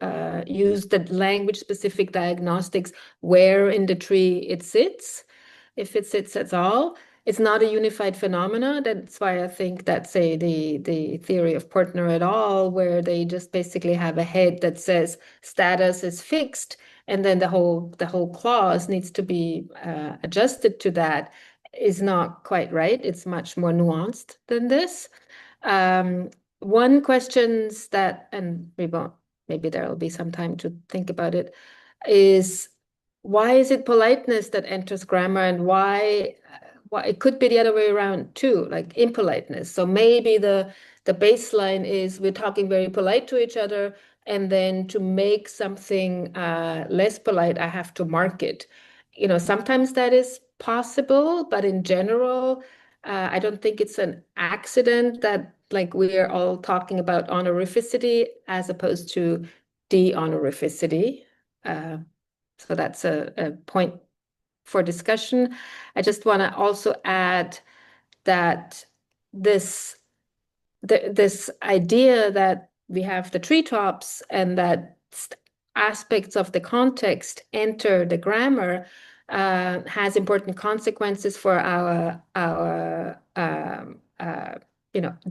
use the language-specific diagnostics where in the tree it sits, if it sits at all. It's not a unified phenomena. That's why I think that, say, the theory of Portner et al., where they just basically have a head that says status is fixed, and then the whole clause needs to be adjusted to that, is not quite right. It's much more nuanced than this. One questions that, and maybe there will be some time to think about it, is why is it politeness that enters grammar, and why it could be the other way around too, like impoliteness. So maybe the baseline is we're talking very polite to each other, and then to make something less polite, I have to mark it. Sometimes that is possible, but in general, I don't think it's an accident that like we are all talking about honorificity as opposed to de-honorificity. So that's a point for discussion. I just want to also add that this idea that we have the treetops and that aspects of the context enter the grammar has important consequences for our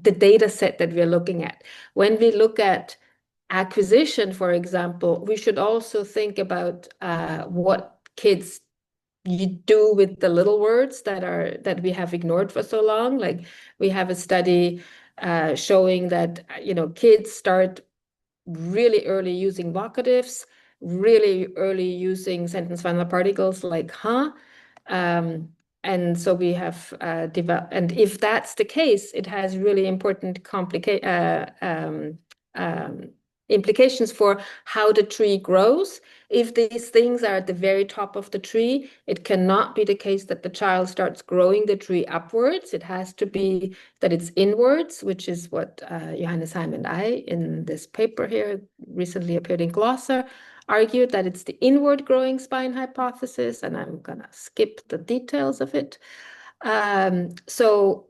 the data set that we're looking at. When we look at acquisition, for example, we should also think about what kids you do with the little words that we have ignored for so long. Like we have a study showing that kids start really early using vocatives, really early using sentence final particles like huh. And so we have developed, and if that's the case, it has really important implications for how the tree grows. If these things are at the very top of the tree, it cannot be the case that the child starts growing the tree upwards. It has to be that it's inwards, which is what Johannes Heim and I, in this paper here, recently appeared in Glosser, argued that it's the inward growing spine hypothesis, and I'm gonna skip the details of it. So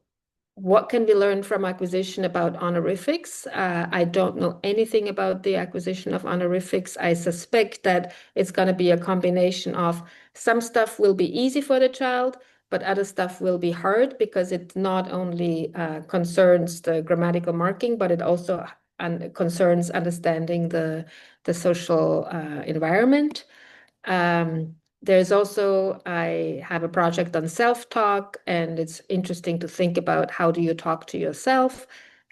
what can we learn from acquisition about honorifics? I don't know anything about the acquisition of honorifics. I suspect that it's going to be a combination of some stuff will be easy for the child, but other stuff will be hard because it not only concerns the grammatical marking, but it also concerns understanding the social environment. There's also, I have a project on self-talk, and it's interesting to think about how do you talk to yourself,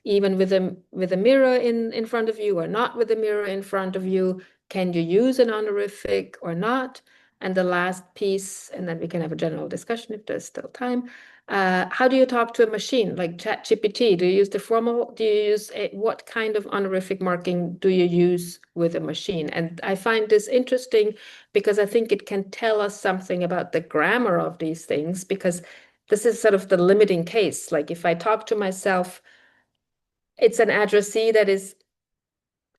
even with a mirror in front of you or not with a mirror in front of you. Can you use an honorific or not? And the last piece, and then we can have a general discussion if there's still time. How do you talk to a machine like ChatGPT? Do you use the formal? Do you use what kind of honorific marking do you use with a machine? And I find this interesting because I think it can tell us something about the grammar of these things, because this is sort of the limiting case. Like if I talk to myself, it's an addressee that is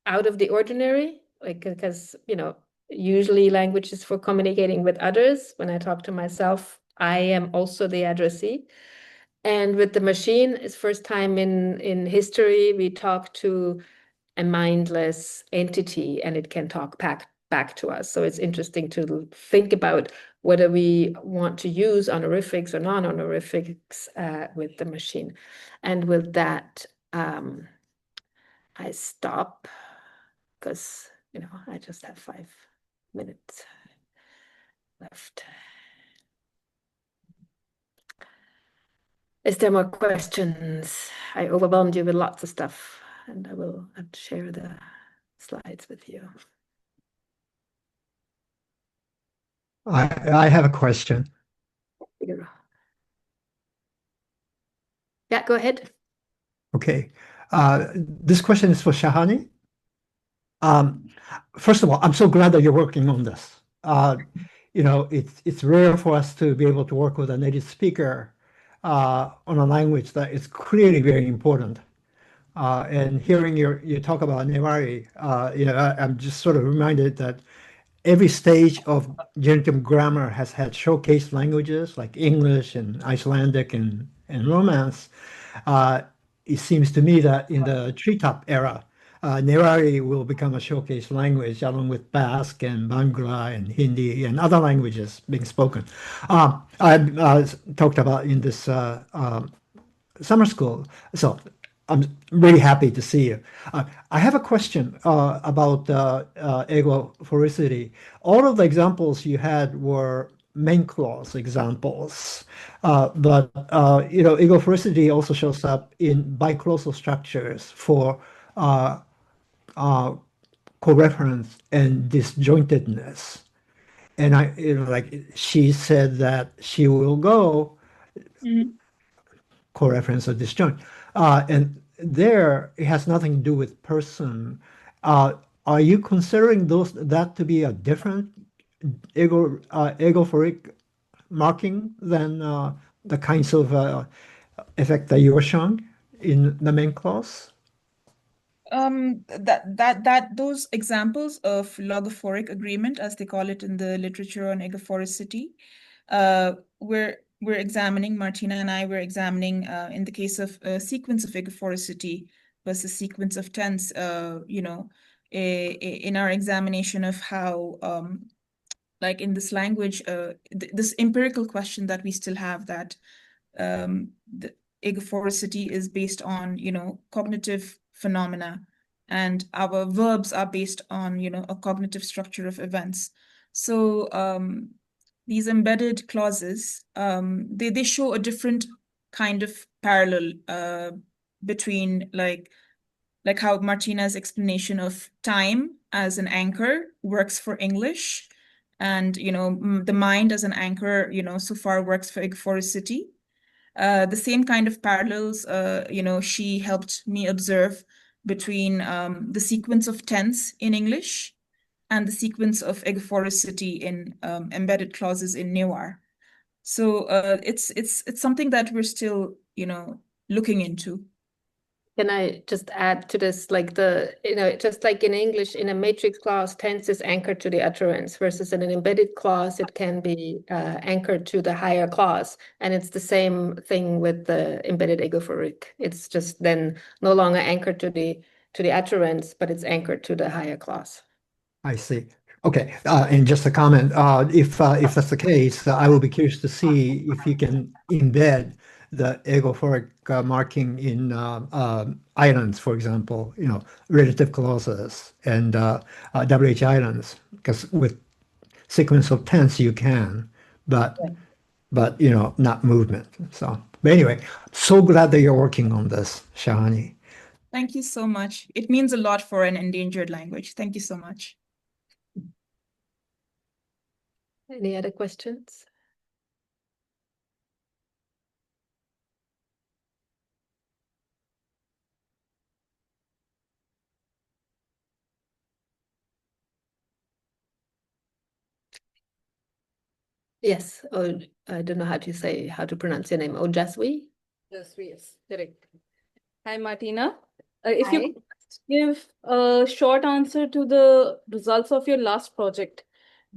out of the ordinary, like because usually language is for communicating with others. When I talk to myself, I am also the addressee. And with the machine, it's first time in history we talk to a mindless entity, and it can talk back to us. So it's interesting to think about whether we want to use honorifics or non-honorifics with the machine. And with that, I stop because I just have 5 minutes left. Is there more questions? I overwhelmed you with lots of stuff, and I will have to share the slides with you. I have a question. Yeah, go ahead. Okay. This question is for Shahani. First of all, I'm so glad that you're working on this. It's rare for us to be able to work with a native speaker on a language that is clearly very important. And hearing you talk about Newari, I'm just sort of reminded that every stage of genitive grammar has had showcase languages like English and Icelandic and Romance. It seems to me that in the treetop era, Newari will become a showcase language along with Basque and Bangla and Hindi and other languages being spoken. I talked about in this summer school. So I'm really happy to see you. I have a question about egophoricity. All of the examples you had were main clause examples, but egophoricity also shows up in biclausal structures for co-reference and disjointedness. And like she said that she will go. Co-reference or disjoint. And there, it has nothing to do with person. Are you considering that to be a different egophoric marking than the kinds of effect that you were showing in the main clause? Those examples of logophoric agreement, as they call it in the literature on egophoricity, we're examining, Martina and I were examining in the case of a sequence of egophoricity versus sequence of tense, in our examination of how, like in this language, this empirical question that we still have, that the egophoricity is based on, cognitive phenomena, and our verbs are based on, a cognitive structure of events. So these embedded clauses, they show a different kind of parallel between like how Martina's explanation of time as an anchor works for English, and the mind as an anchor, so far works for egophoricity. The same kind of parallels, she helped me observe between the sequence of tense in English and the sequence of egophoricity in embedded clauses in Newar. So it's something that we're still, looking into. Can I just add to this, like just like in English, in a matrix clause, tense is anchored to the utterance, versus in an embedded clause, it can be anchored to the higher clause. And it's the same thing with the embedded egophoric. It's just then no longer anchored to the utterance, but it's anchored to the higher clause. I see. Okay, and just a comment, if that's the case, I will be curious to see if you can embed the agophoric marking in islands, for example, relative clauses and WH islands, because with sequence of tense you can, but not movement. So, but anyway, so glad that you're working on this, Shahani. Thank you so much. It means a lot for an endangered language. Thank you so much. Any other questions? Yes, or I don't know how to pronounce your name. Ojaswi? Jasvi, yes, correct. Hi, Martina. If you could give a short answer to the results of your last project,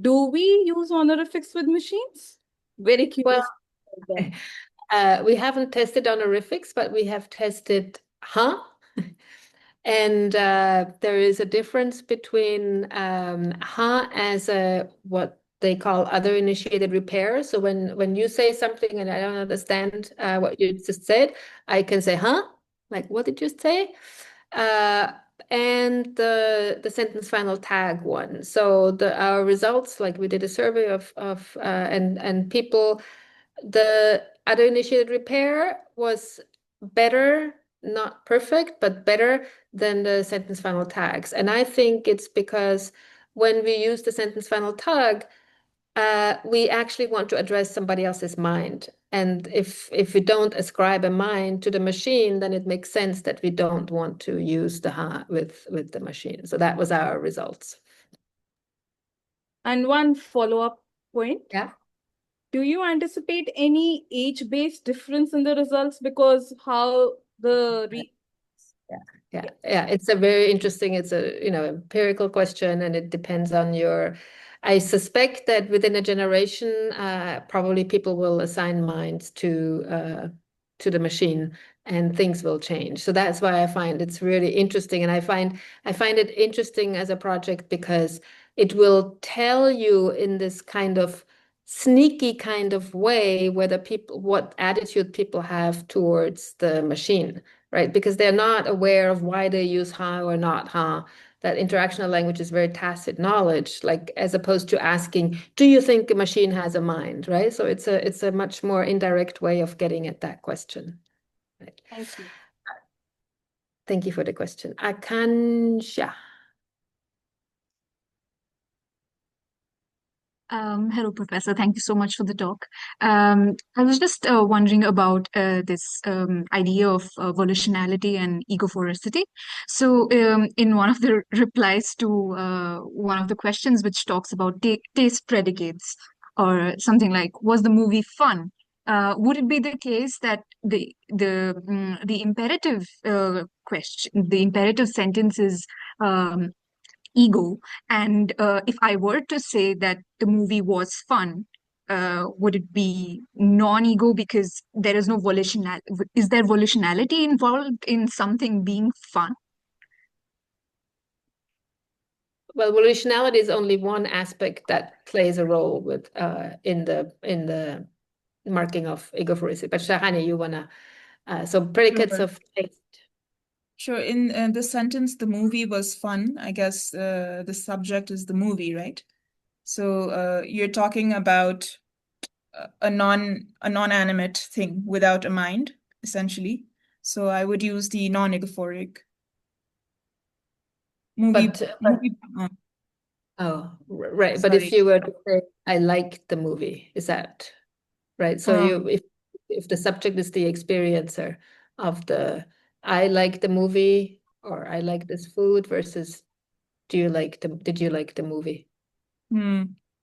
do we use honorifics with machines? Very curious. We haven't tested honorifics, but we have tested huh? And there is a difference between huh as a what they call other initiated repair. So when you say something and I don't understand what you just said, I can say huh? Like what did you say? And the sentence final tag one. So our results, like we did a survey of and people, the other initiated repair was better, not perfect, but better than the sentence final tags. And I think it's because when we use the sentence final tag, we actually want to address somebody else's mind. And if we don't ascribe a mind to the machine, then it makes sense that we don't want to use the ha with the machine. So that was our results. And one follow-up point. Yeah. Do you anticipate any age-based difference in the results because how the Yeah, it's a very interesting, it's a empirical question, and it depends on I suspect that within a generation, probably people will assign minds to the machine and things will change. So that's why I find it's really interesting. And I find it interesting as a project because it will tell you in this kind of sneaky kind of way what attitude people have towards the machine, right? Because they're not aware of why they use ha or not ha. That interactional language is very tacit knowledge, like as opposed to asking, do you think a machine has a mind, right? So it's a much more indirect way of getting at that question. Right. Thank you. Thank you for the question. Akansha. Hello, Professor. Thank you so much for the talk. I was just wondering about this idea of volitionality and egophoricity. So, in one of the replies to one of the questions, which talks about taste predicates or something like, "Was the movie fun?" Would it be the case that the imperative question, the imperative sentence is ego, and if I were to say that the movie was fun, would it be non-ego because there is no is there volitionality involved in something being fun? Well, volitionality is only one aspect that plays a role with in the marking of egophoricity. But Shahani, you wanna so predicates Sure. of taste. Sure. In the sentence, the movie was fun. I guess the subject is the movie, right? So you're talking about a non-animate thing without a mind, essentially. So I would use the non-egophoric movie. Oh, right. Sorry. But if you were to say, I like the movie, is that right? So if the subject is the experiencer of I like the movie or I like this food versus did you like the movie?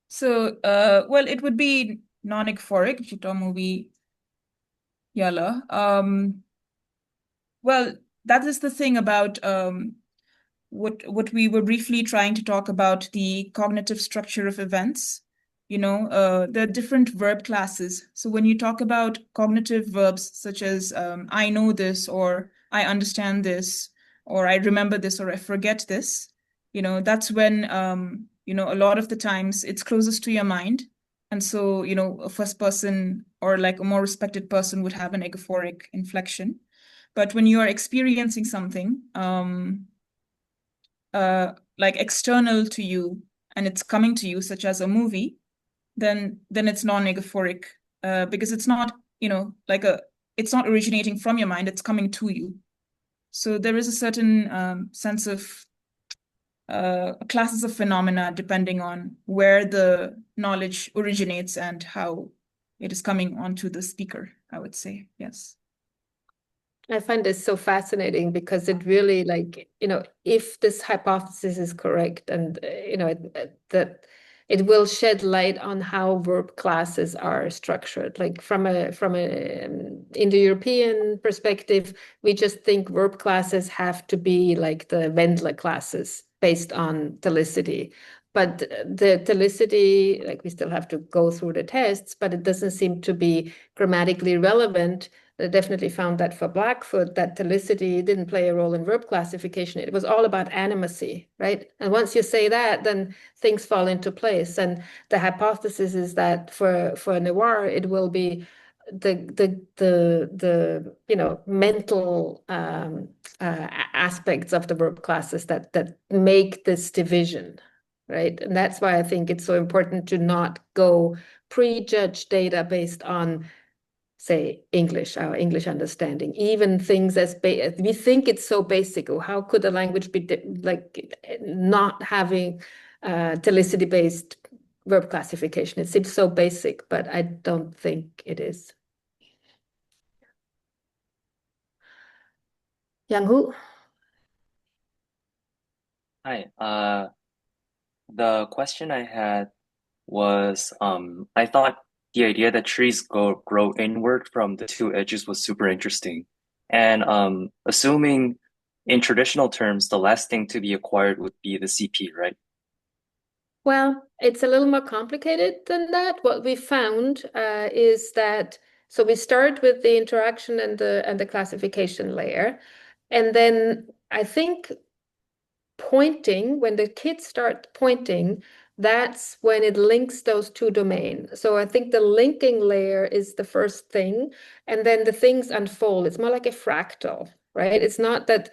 So well, it would be non-egophoric, jito movie yala. Well, that is the thing about what we were briefly trying to talk about, the cognitive structure of events. There are different verb classes. So when you talk about cognitive verbs such as I know this, or I understand this, or I remember this, or I forget this, that's when a lot of the times it's closest to your mind. And so, a first person or like a more respected person would have an egophoric inflection. But when you are experiencing something like external to you and it's coming to you, such as a movie, then it's non-egophoric because it's not, it's not originating from your mind, it's coming to you. So there is a certain sense of classes of phenomena depending on where the knowledge originates and how it is coming onto the speaker, I would say. Yes. I find this so fascinating because it really, like, if this hypothesis is correct and, that it will shed light on how verb classes are structured. Like from a Indo-European perspective, we just think verb classes have to be like the Wendler classes based on telicity. But the telicity, like we still have to go through the tests, but it doesn't seem to be grammatically relevant. I definitely found that for Blackfoot, that telicity didn't play a role in verb classification. It was all about animacy, right? And once you say that, then things fall into place. And the hypothesis is that for Noir, it will be the mental aspects of the verb classes that make this division, right? And that's why I think it's so important to not go prejudge data based on, say, English, our English understanding, even things as we think it's so basic. Or how could a language be like not having telicity-based verb classification? It seems so basic, but I don't think it is. Yang-Hu? Hi. The question I had was, I thought the idea that trees grow inward from the two edges was super interesting. And assuming in traditional terms, the last thing to be acquired would be the CP, right? Well, it's a little more complicated than that. What we found is that, so we start with the interaction and the classification layer. And then I think pointing, when the kids start pointing, that's when it links those two domains. So I think the linking layer is the first thing, and then the things unfold. It's more like a fractal, right? It's not that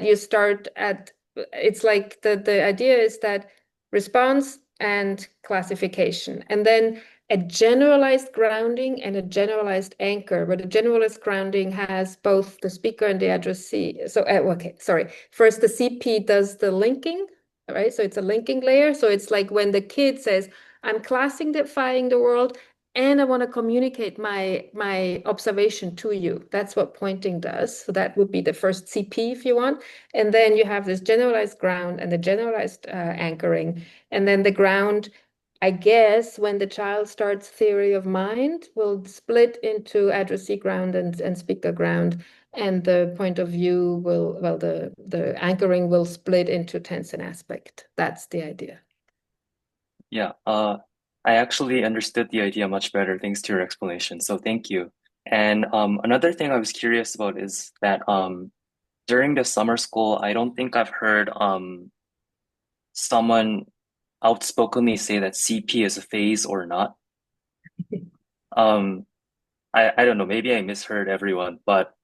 you start at, it's like the idea is that response and classification, and then a generalized grounding and a generalized anchor, where the generalized grounding has both the speaker and the addressee. So, okay, sorry. First, the CP does the linking, right? So it's a linking layer. So it's like when the kid says, I'm classifying the world and I want to communicate my observation to you. That's what pointing does. So that would be the first CP if you want. And then you have this generalized ground and the generalized anchoring. And then the ground, I guess, when the child starts theory of mind, will split into addressee ground and speaker ground, and the point of view will, well, the anchoring will split into tense and aspect. That's the idea. Yeah, I actually understood the idea much better thanks to your explanation, so thank you. And another thing I was curious about is that during the summer school, I don't think I've heard someone outspokenly say that CP is a phase or not. I don't know, maybe I misheard everyone, but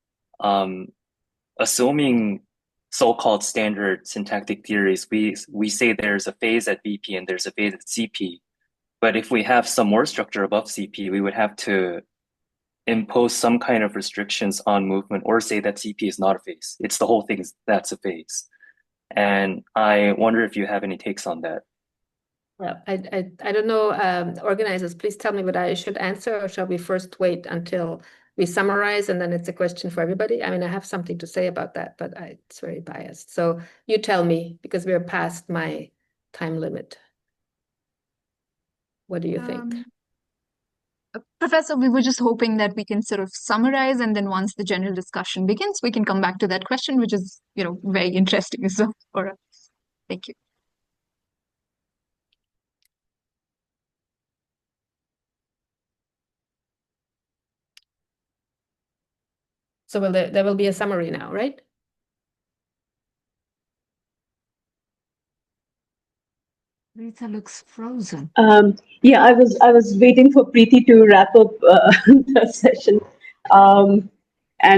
assuming so-called standard syntactic theories, we say there's a phase at VP and there's a phase at CP. But if we have some more structure above CP, we would have to impose some kind of restrictions on movement or say that CP is not a phase. It's the whole thing that's a phase. And I wonder if you have any takes on that. Well, I don't know, organizers, please tell me what I should answer, or shall we first wait until we summarize and then it's a question for everybody? I mean, I have something to say about that, but it's very biased. So you tell me, because we're past my time limit. What do you think? Professor, we were just hoping that we can sort of summarize, and then once the general discussion begins, we can come back to that question, which is, very interesting. So, all right. Thank you. So there will be a summary now, right? Rita looks frozen. Yeah, I was waiting for Preeti to wrap up the session and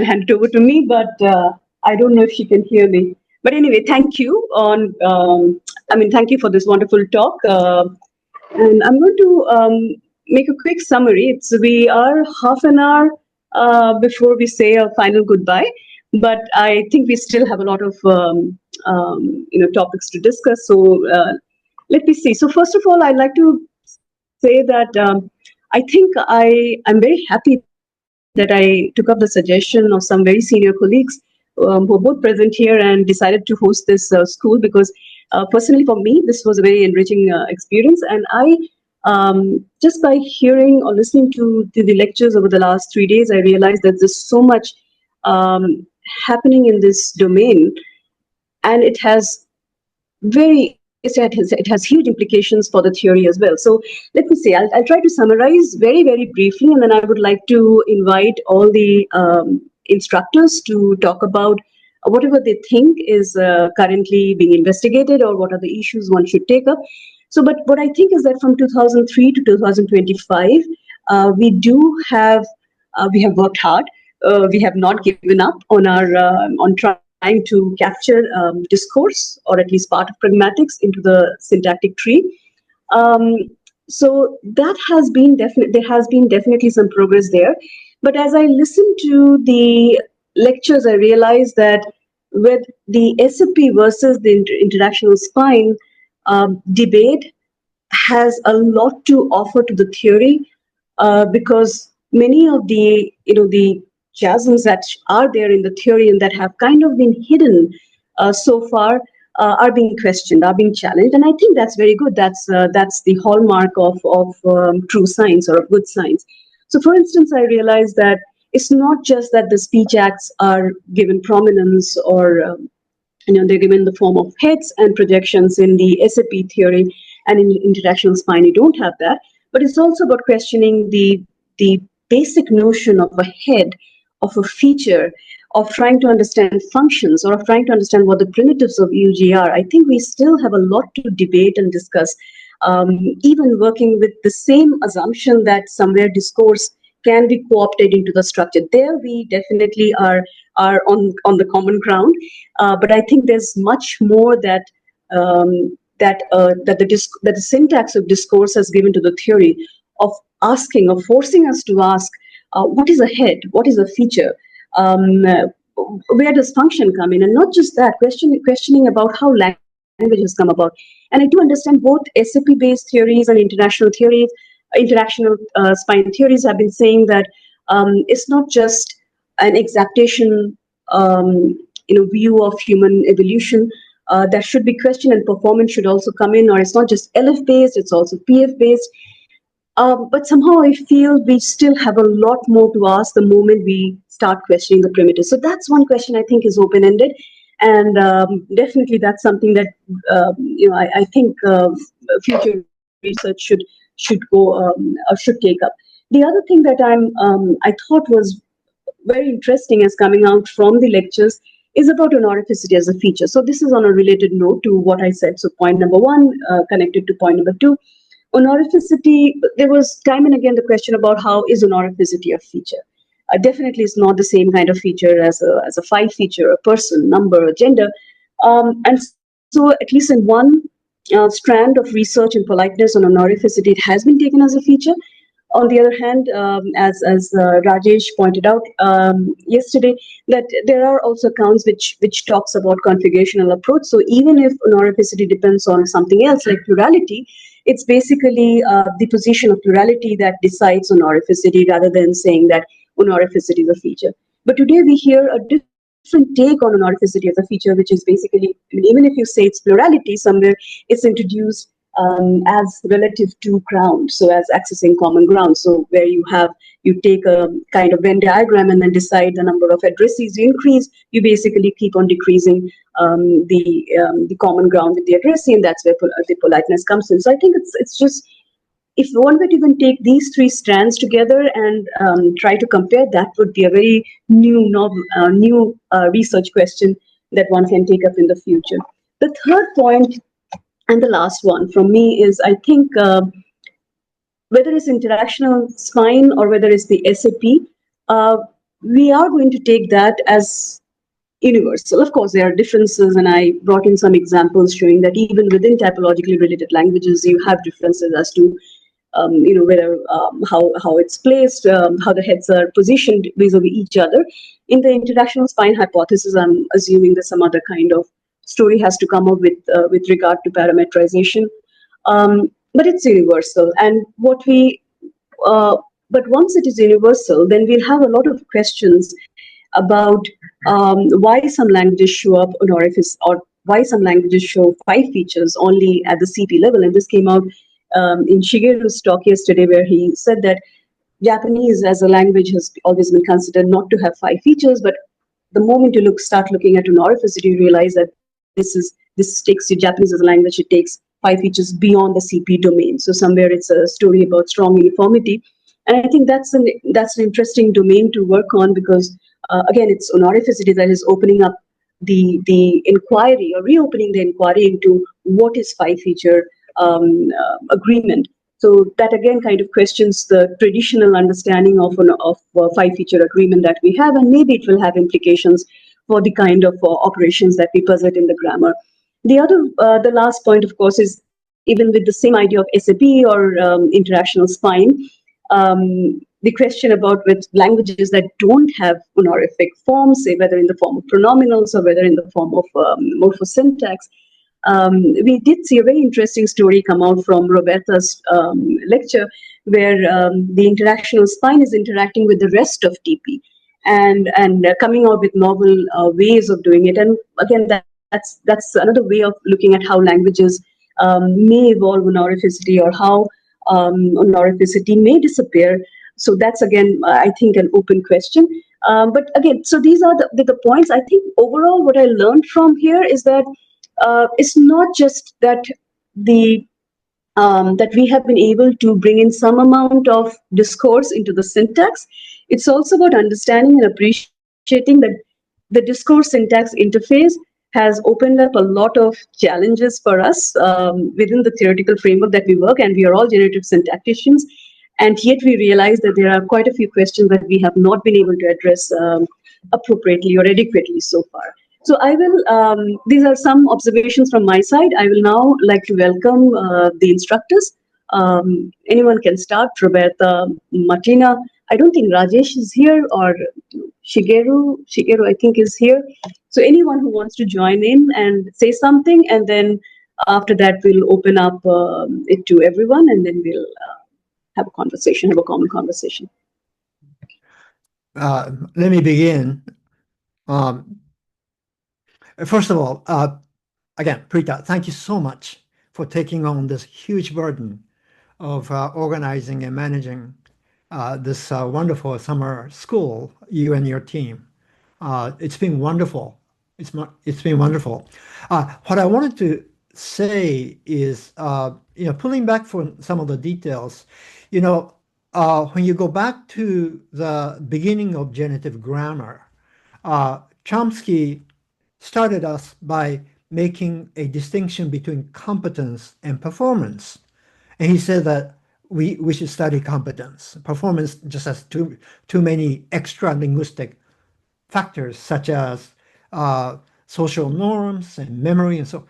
hand it over to me, but I don't know if she can hear me. But anyway, thank you thank you for this wonderful talk. And I'm going to make a quick summary. We are half an hour before we say a final goodbye, but I think we still have a lot of topics to discuss. So let me see. So first of all, I'd like to say that I think I'm very happy that I took up the suggestion of some very senior colleagues who are both present here and decided to host this school, because personally for me, this was a very enriching experience. And I, just by hearing or listening to the lectures over the last 3 days, I realized that there's so much happening in this domain, and it has huge implications for the theory as well. So let me see, I'll try to summarize very, very briefly, and then I would like to invite all the instructors to talk about whatever they think is currently being investigated, or what are the issues one should take up. So, but what I think is that from 2003 to 2025, we have worked hard. We have not given up on our on trying to capture discourse, or at least part of pragmatics, into the syntactic tree. So that has been there has been definitely some progress there. But as I listened to the lectures, I realized that with the SFP versus the interactional spine debate has a lot to offer to the theory, because many of the the chasms that are there in the theory and that have kind of been hidden so far are being questioned, are being challenged, and I think that's very good. That's the hallmark of true science, or of good science. So, for instance, I realized that it's not just that the speech acts are given prominence, or they're given the form of heads and projections in the SAP theory, and in interactional spine you don't have that. But it's also about questioning the basic notion of a head, of a feature, of trying to understand functions, or of trying to understand what the primitives of EUG are. I think we still have a lot to debate and discuss, even working with the same assumption that somewhere discourse can be co-opted into the structure. There we definitely are on the common ground, but I think there's much more that the syntax of discourse has given to the theory, of asking, of forcing us to ask, what is a head, what is a feature, where does function come in, and not just that, questioning about how language has come about. And I do understand both SAP-based theories and international theories, interactional spine theories have been saying that it's not just an exactation, view of human evolution that should be questioned, and performance should also come in, or it's not just LF-based, it's also PF-based. But somehow I feel we still have a lot more to ask the moment we start questioning the primitives. So that's one question I think is open-ended, and definitely that's something that I think future research should take up. The other thing that I thought was very interesting as coming out from the lectures is about honorificity as a feature. So this is on a related note to what I said. So point number one connected to point number two. Honorificity, there was time and again the question about how is honorificity a feature. Definitely it's not the same kind of feature as a phi feature, a person, number, a gender. And so at least in one strand of research in politeness on honorificity, it has been taken as a feature. On the other hand, as Rajesh pointed out yesterday, that there are also accounts which talks about configurational approach. So even if honorificity depends on something else like plurality, it's basically the position of plurality that decides honorificity, rather than saying that honorificity is a feature. But today we hear a different take on honorificity as a feature, which is basically, even if you say it's plurality, somewhere it's introduced as relative to ground, so as accessing common ground. So where you take a kind of Venn diagram and then decide the number of addressees you increase, you basically keep on decreasing the common ground with the addressee, and that's where the politeness comes in. So I think it's just, if one were to even take these three strands together and try to compare, that would be a very new research question that one can take up in the future. The third point And the last one from me is, I think, whether it's interactional spine or whether it's the SAP, we are going to take that as universal. Of course, there are differences, and I brought in some examples showing that even within typologically related languages, you have differences as to whether how it's placed, how the heads are positioned vis-a-vis each other. In the interactional spine hypothesis, I'm assuming that some other kind of story has to come up with regard to parametrization. But it's universal, and but once it is universal, then we'll have a lot of questions about why some languages show up on orifice, or why some languages show 5 features only at the CP level. And this came out in Shigeru's talk yesterday, where he said that Japanese as a language has always been considered not to have 5 features, but the moment you start looking at honorificity, you realize that this takes you, Japanese as a language, it takes 5 features beyond the CP domain. So somewhere it's a story about strong uniformity. And I think that's an interesting domain to work on, because again, it's honorificity that is opening up the inquiry, or reopening the inquiry into what is 5-feature agreement. So that again kind of questions the traditional understanding of 5-feature agreement that we have, and maybe it will have implications for the kind of operations that we posit in the grammar. The last point, of course, is even with the same idea of SAP or interactional spine, the question about with languages that don't have honorific forms, say whether in the form of pronominals or whether in the form of morphosyntax. We did see a very interesting story come out from Roberta's lecture, where the interactional spine is interacting with the rest of TP and coming out with novel ways of doing it. And again, that's another way of looking at how languages may evolve honorificity, or how honorificity may disappear. So that's again, I think, an open question. But again, so these are the points. I think overall what I learned from here is that it's not just that that we have been able to bring in some amount of discourse into the syntax. It's also about understanding and appreciating that the discourse syntax interface has opened up a lot of challenges for us within the theoretical framework that we work, and we are all generative syntacticians. And yet we realize that there are quite a few questions that we have not been able to address appropriately or adequately so far. So I will, these are some observations from my side. I will now like to welcome the instructors. Anyone can start, Roberta, Martina. I don't think Rajesh is here, or Shigeru I think is here. So anyone who wants to join in and say something, and then after that we'll open up it to everyone, and then we'll have a conversation, have a common conversation. Let me begin. First of all, again, Preeta, thank you so much for taking on this huge burden of organizing and managing this wonderful summer school, you and your team. It's been wonderful. It's been wonderful. What I wanted to say is, pulling back from some of the details, when you go back to the beginning of generative grammar, Chomsky started us by making a distinction between competence and performance. And he said that we should study competence. Performance just has too many extra linguistic factors, such as social norms and memory and so.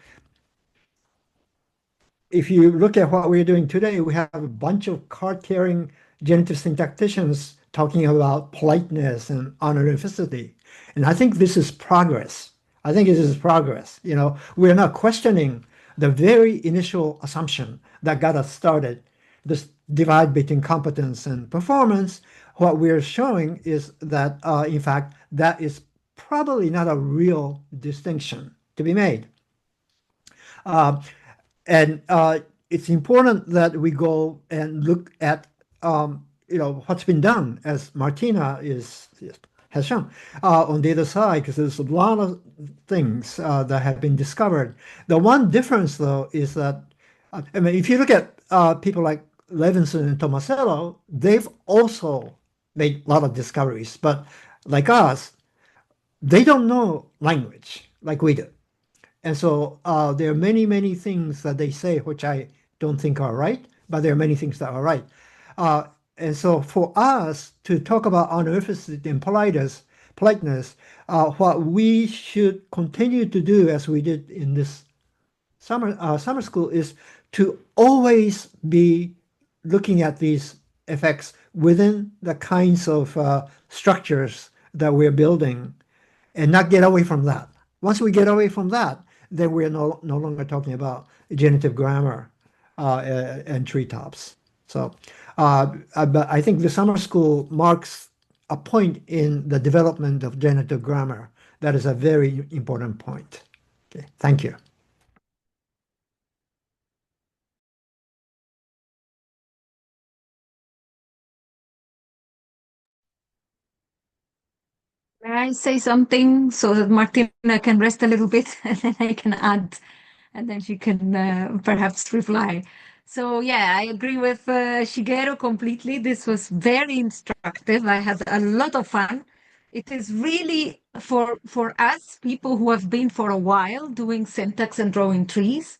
If you look at what we're doing today, we have a bunch of card-carrying generative syntacticians talking about politeness and honorificity. And I think this is progress. I think it is progress. We're not questioning the very initial assumption that got us started, this divide between competence and performance. What we're showing is that, in fact, that is probably not a real distinction to be made. And it's important that we go and look at, what's been done, as Martina has shown, on the other side, because there's a lot of things that have been discovered. The one difference, though, is that, if you look at people like Levinson and Tomasello, they've also made a lot of discoveries. But like us, they don't know language like we do. And so there are many, many things that they say which I don't think are right, but there are many things that are right. Uh, and so for us to talk about honorificity and politeness, what we should continue to do as we did in this summer school is to always be looking at these effects within the kinds of structures that we're building and not get away from that. Once we get away from that, then we're no longer talking about genitive grammar and treetops. So, but I think the summer school marks a point in the development of genitive grammar. That is a very important point. Okay, thank you. May I say something so that Martina can rest a little bit and then I can add, and then she can perhaps reply. So yeah, I agree with Shigeru completely. This was very instructive. I had a lot of fun. It is really for us, people who have been for a while doing syntax and drawing trees,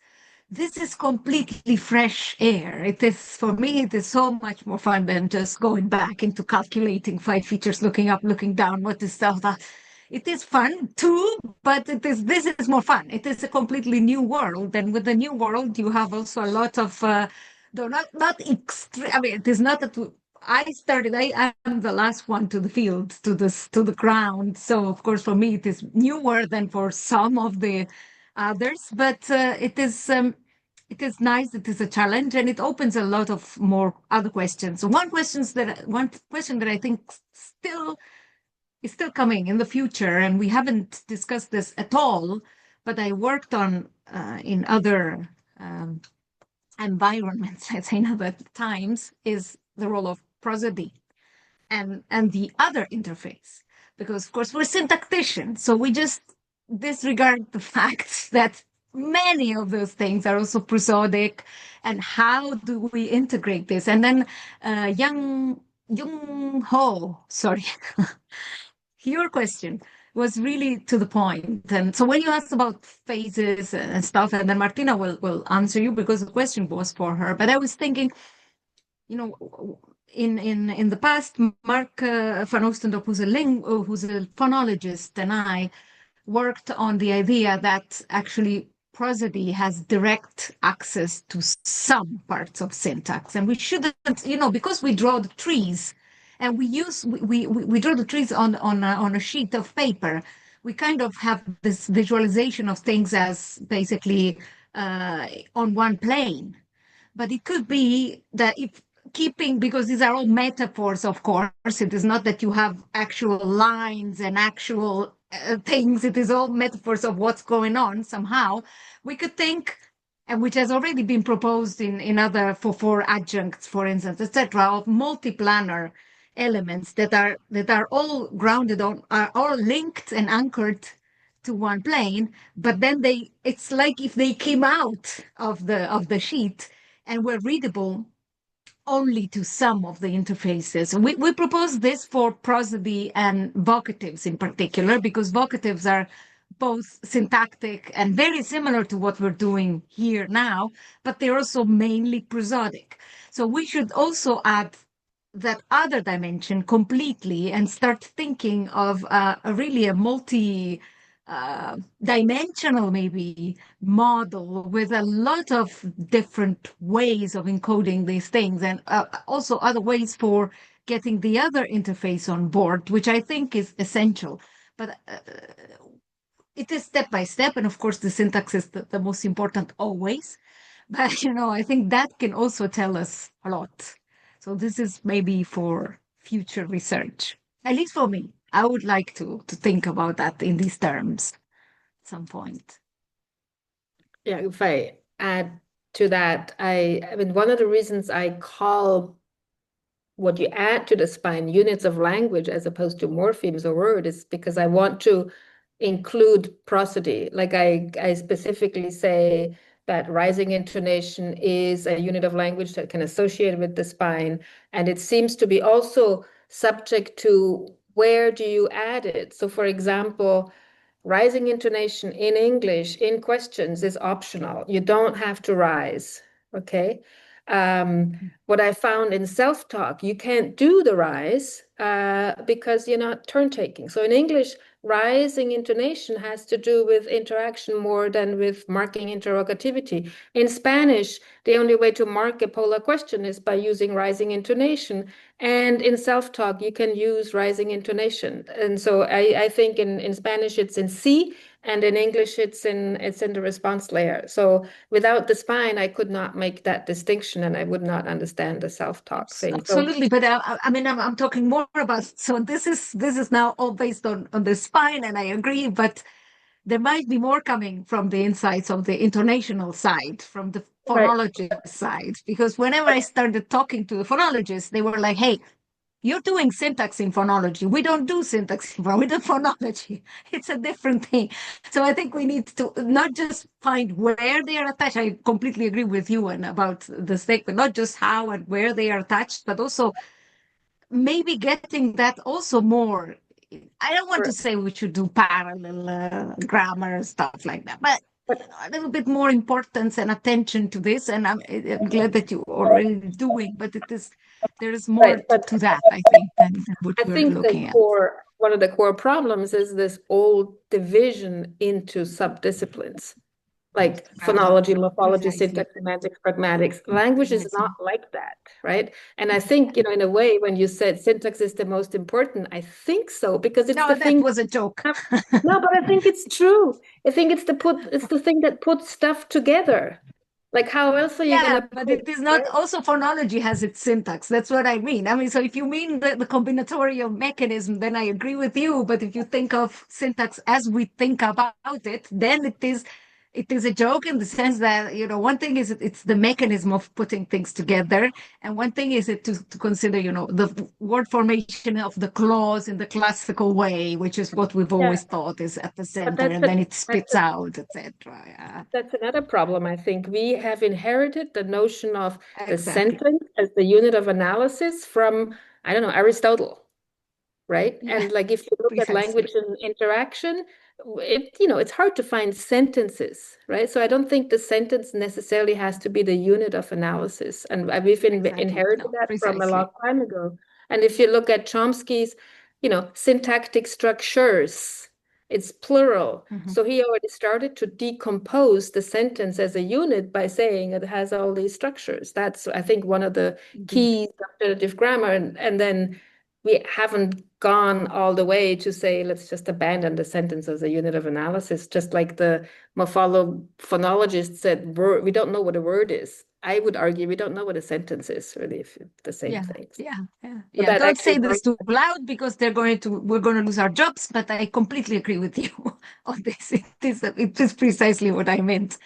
this is completely fresh air. It is, for me, it is so much more fun than just going back into calculating 5 features, looking up, looking down, what is stuff that. It is fun too, but this is more fun. It is a completely new world. And with the new world, you have also a lot of, though not extreme, I mean, it is not that I am the last one to the field, to the ground. So of course, for me, it is newer than for some of the others, but it is nice. It is a challenge, and it opens a lot of more other questions. So one question that I think is still coming in the future, and we haven't discussed this at all, but I worked on in other environments, let's say in other times, is the role of prosody and the other interface. Because of course we're syntacticians, so we just disregard the fact that many of those things are also prosodic, and how do we integrate this? And then Young Ho, sorry, your question was really to the point. And so when you asked about phases and stuff, and then Martina will answer you because the question was for her. But I was thinking, you know, in the past, Mark van Oostendorp, who's a phonologist, and I worked on the idea that actually prosody has direct access to some parts of syntax, and we shouldn't, because we draw the trees, and we draw the trees on a sheet of paper. We kind of have this visualization of things as basically on one plane. But it could be that if because these are all metaphors, of course, it is not that you have actual lines and actual things. It is all metaphors of what's going on somehow. We could think, and which has already been proposed in other for adjuncts, for instance, etc., of multiplanar elements that are all grounded on, are all linked and anchored to one plane, but then it's like if they came out of the sheet and were readable only to some of the interfaces. We propose this for prosody and vocatives in particular, because vocatives are both syntactic and very similar to what we're doing here now, but they're also mainly prosodic. So we should also add that other dimension completely and start thinking of really a multi dimensional maybe model with a lot of different ways of encoding these things, and also other ways for getting the other interface on board, which I think is essential. But it is step by step, and of course the syntax is the most important always. But I think that can also tell us a lot. So this is maybe for future research, at least for me. I would like to think about that in these terms at some point. Yeah, if I add to that, I mean, one of the reasons I call what you add to the spine units of language as opposed to morphemes or word is because I want to include prosody. Like I specifically say that rising intonation is a unit of language that can associate with the spine. And it seems to be also subject to where do you add it? So for example, rising intonation in English in questions is optional. You don't have to rise, okay? What I found in self-talk, you can't do the rise because you're not turn-taking. So in English, rising intonation has to do with interaction more than with marking interrogativity. In Spanish, the only way to mark a polar question is by using rising intonation. And in self-talk, you can use rising intonation. And so I think in Spanish, it's in C, and in English, it's in the response layer. So without the spine, I could not make that distinction, and I would not understand the self-talk thing. Absolutely, but I mean, I'm talking more about. So this is now all based on the spine, and I agree. But there might be more coming from the insights of the intonational side, from the phonologist side, because whenever I started talking to the phonologists, they were like, "Hey, you're doing syntax in phonology. We don't do syntax in we do phonology. It's a different thing." So I think we need to not just find where they are attached. I completely agree with you and about the statement, not just how and where they are attached, but also maybe getting that also more. I don't want to say we should do parallel grammar stuff like that, but a little bit more importance and attention to this. And I'm glad that you're already doing, but there is more to that, I think, than what we're looking at. One of the core problems is this old division into subdisciplines, like phonology, morphology, syntax, semantics, pragmatics. Language is not like that, right? And I think, in a way, when you said syntax is the most important, I think so, because it's the thing. That was a joke. No, but I think it's true. I think it's the thing that puts stuff together. Like, how else are you going to? But it is not. Also, phonology has its syntax. That's what I mean. I mean, so if you mean the combinatorial mechanism, then I agree with you. But if you think of syntax as we think about it, then it is a joke in the sense that, one thing is it's the mechanism of putting things together. And one thing is to consider, the word formation of the clause in the classical way, which is what we've always thought is at the center, and then it spits out, etc. Yeah. That's another problem, I think. We have inherited the notion of the sentence as the unit of analysis from, I don't know, Aristotle, right? Yeah. And like if you look at language and interaction, it's hard to find sentences, right? So I don't think the sentence necessarily has to be the unit of analysis. And we've inherited that from a long time ago. And if you look at Chomsky's, syntactic structures, it's plural. So he already started to decompose the sentence as a unit by saying it has all these structures. That's, I think, one of the keys of generative grammar. And then we haven't gone all the way to say, let's just abandon the sentence as a unit of analysis, just like the phonologist said, we don't know what a word is. I would argue we don't know what a sentence is, really, if the same things. Yeah. Don't say this too loud because we're going to lose our jobs, but I completely agree with you on this. It is precisely what I meant.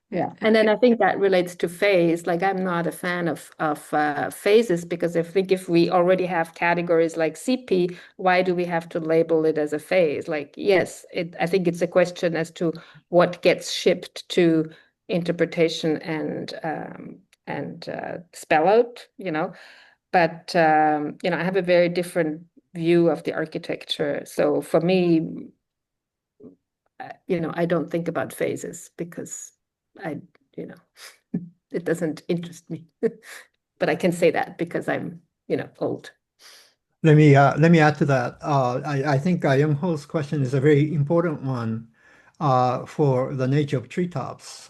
Yeah. And then I think that relates to phase. Like, I'm not a fan of phases, because I think if we already have categories like CP, why do we have to label it as a phase? Like, yes, I think it's a question as to what gets shipped to interpretation and spell out, But, I have a very different view of the architecture. So for me, I don't think about phases because it doesn't interest me. But I can say that because I'm, old. Let me add to that. I think Young Ho's question is a very important one for the nature of treetops.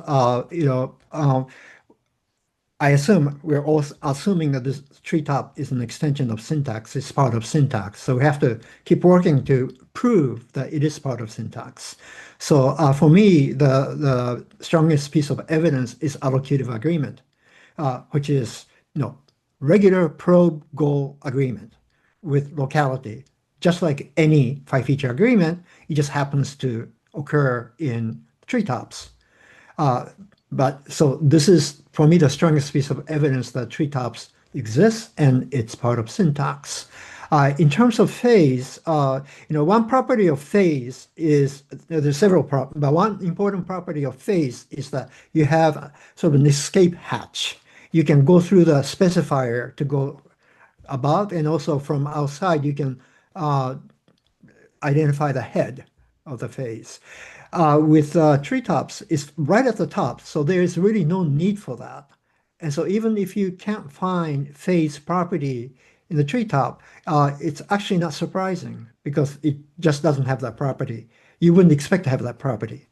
I assume we're all assuming that this treetop is an extension of syntax, it's part of syntax. So we have to keep working to prove that it is part of syntax. So for me, the strongest piece of evidence is allocative agreement, which is regular probe-goal agreement with locality. Just like any 5-feature agreement, it just happens to occur in treetops. But so this is, for me, the strongest piece of evidence that treetops exist and it's part of syntax. In terms of phase, one property of phase is, there's several properties, but one important property of phase is that you have sort of an escape hatch. You can go through the specifier to go above, and also from outside you can identify the head of the phase. With treetops, it's right at the top, so there is really no need for that. And so even if you can't find phase property in the treetop, it's actually not surprising because it just doesn't have that property. You wouldn't expect to have that property.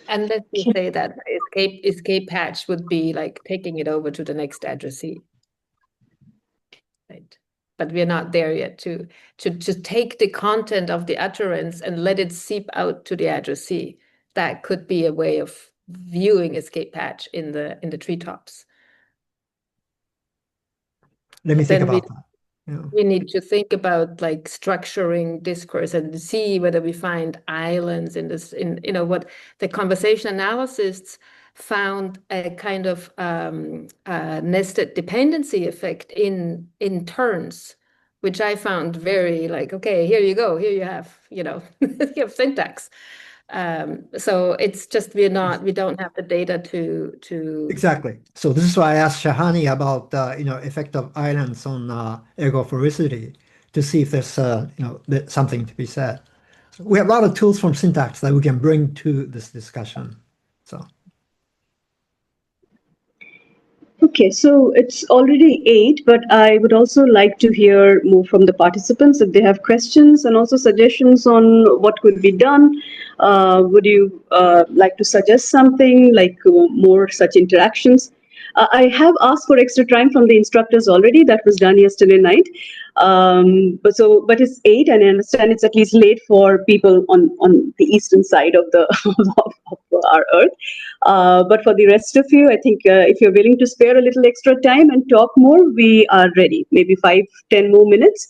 Unless you say that escape hatch would be like taking it over to the next addressee. Right. But we're not there yet to take the content of the utterance and let it seep out to the addressee. That could be a way of viewing escape hatch in the treetops. Let me think Then about that. Yeah. we need to think about like structuring discourse and see whether we find islands in this, what the conversation analysts found a kind of nested dependency effect in turns, which I found very like, okay, here you go, here you have, you have syntax. So it's just we don't have the data to Exactly. So this is why I asked Shahani about effect of islands on ergophoricity to see if there's something to be said. So we have a lot of tools from syntax that we can bring to this discussion. So. Okay, so it's already 8, but I would also like to hear more from the participants if they have questions and also suggestions on what could be done. Would you like to suggest something like more such interactions? I have asked for extra time from the instructors already. That was done yesterday night. But it's 8, and I understand it's at least late for people on the eastern side of the of our Earth. But for the rest of you, I think if you're willing to spare a little extra time and talk more, we are ready. Maybe 5-10 more minutes.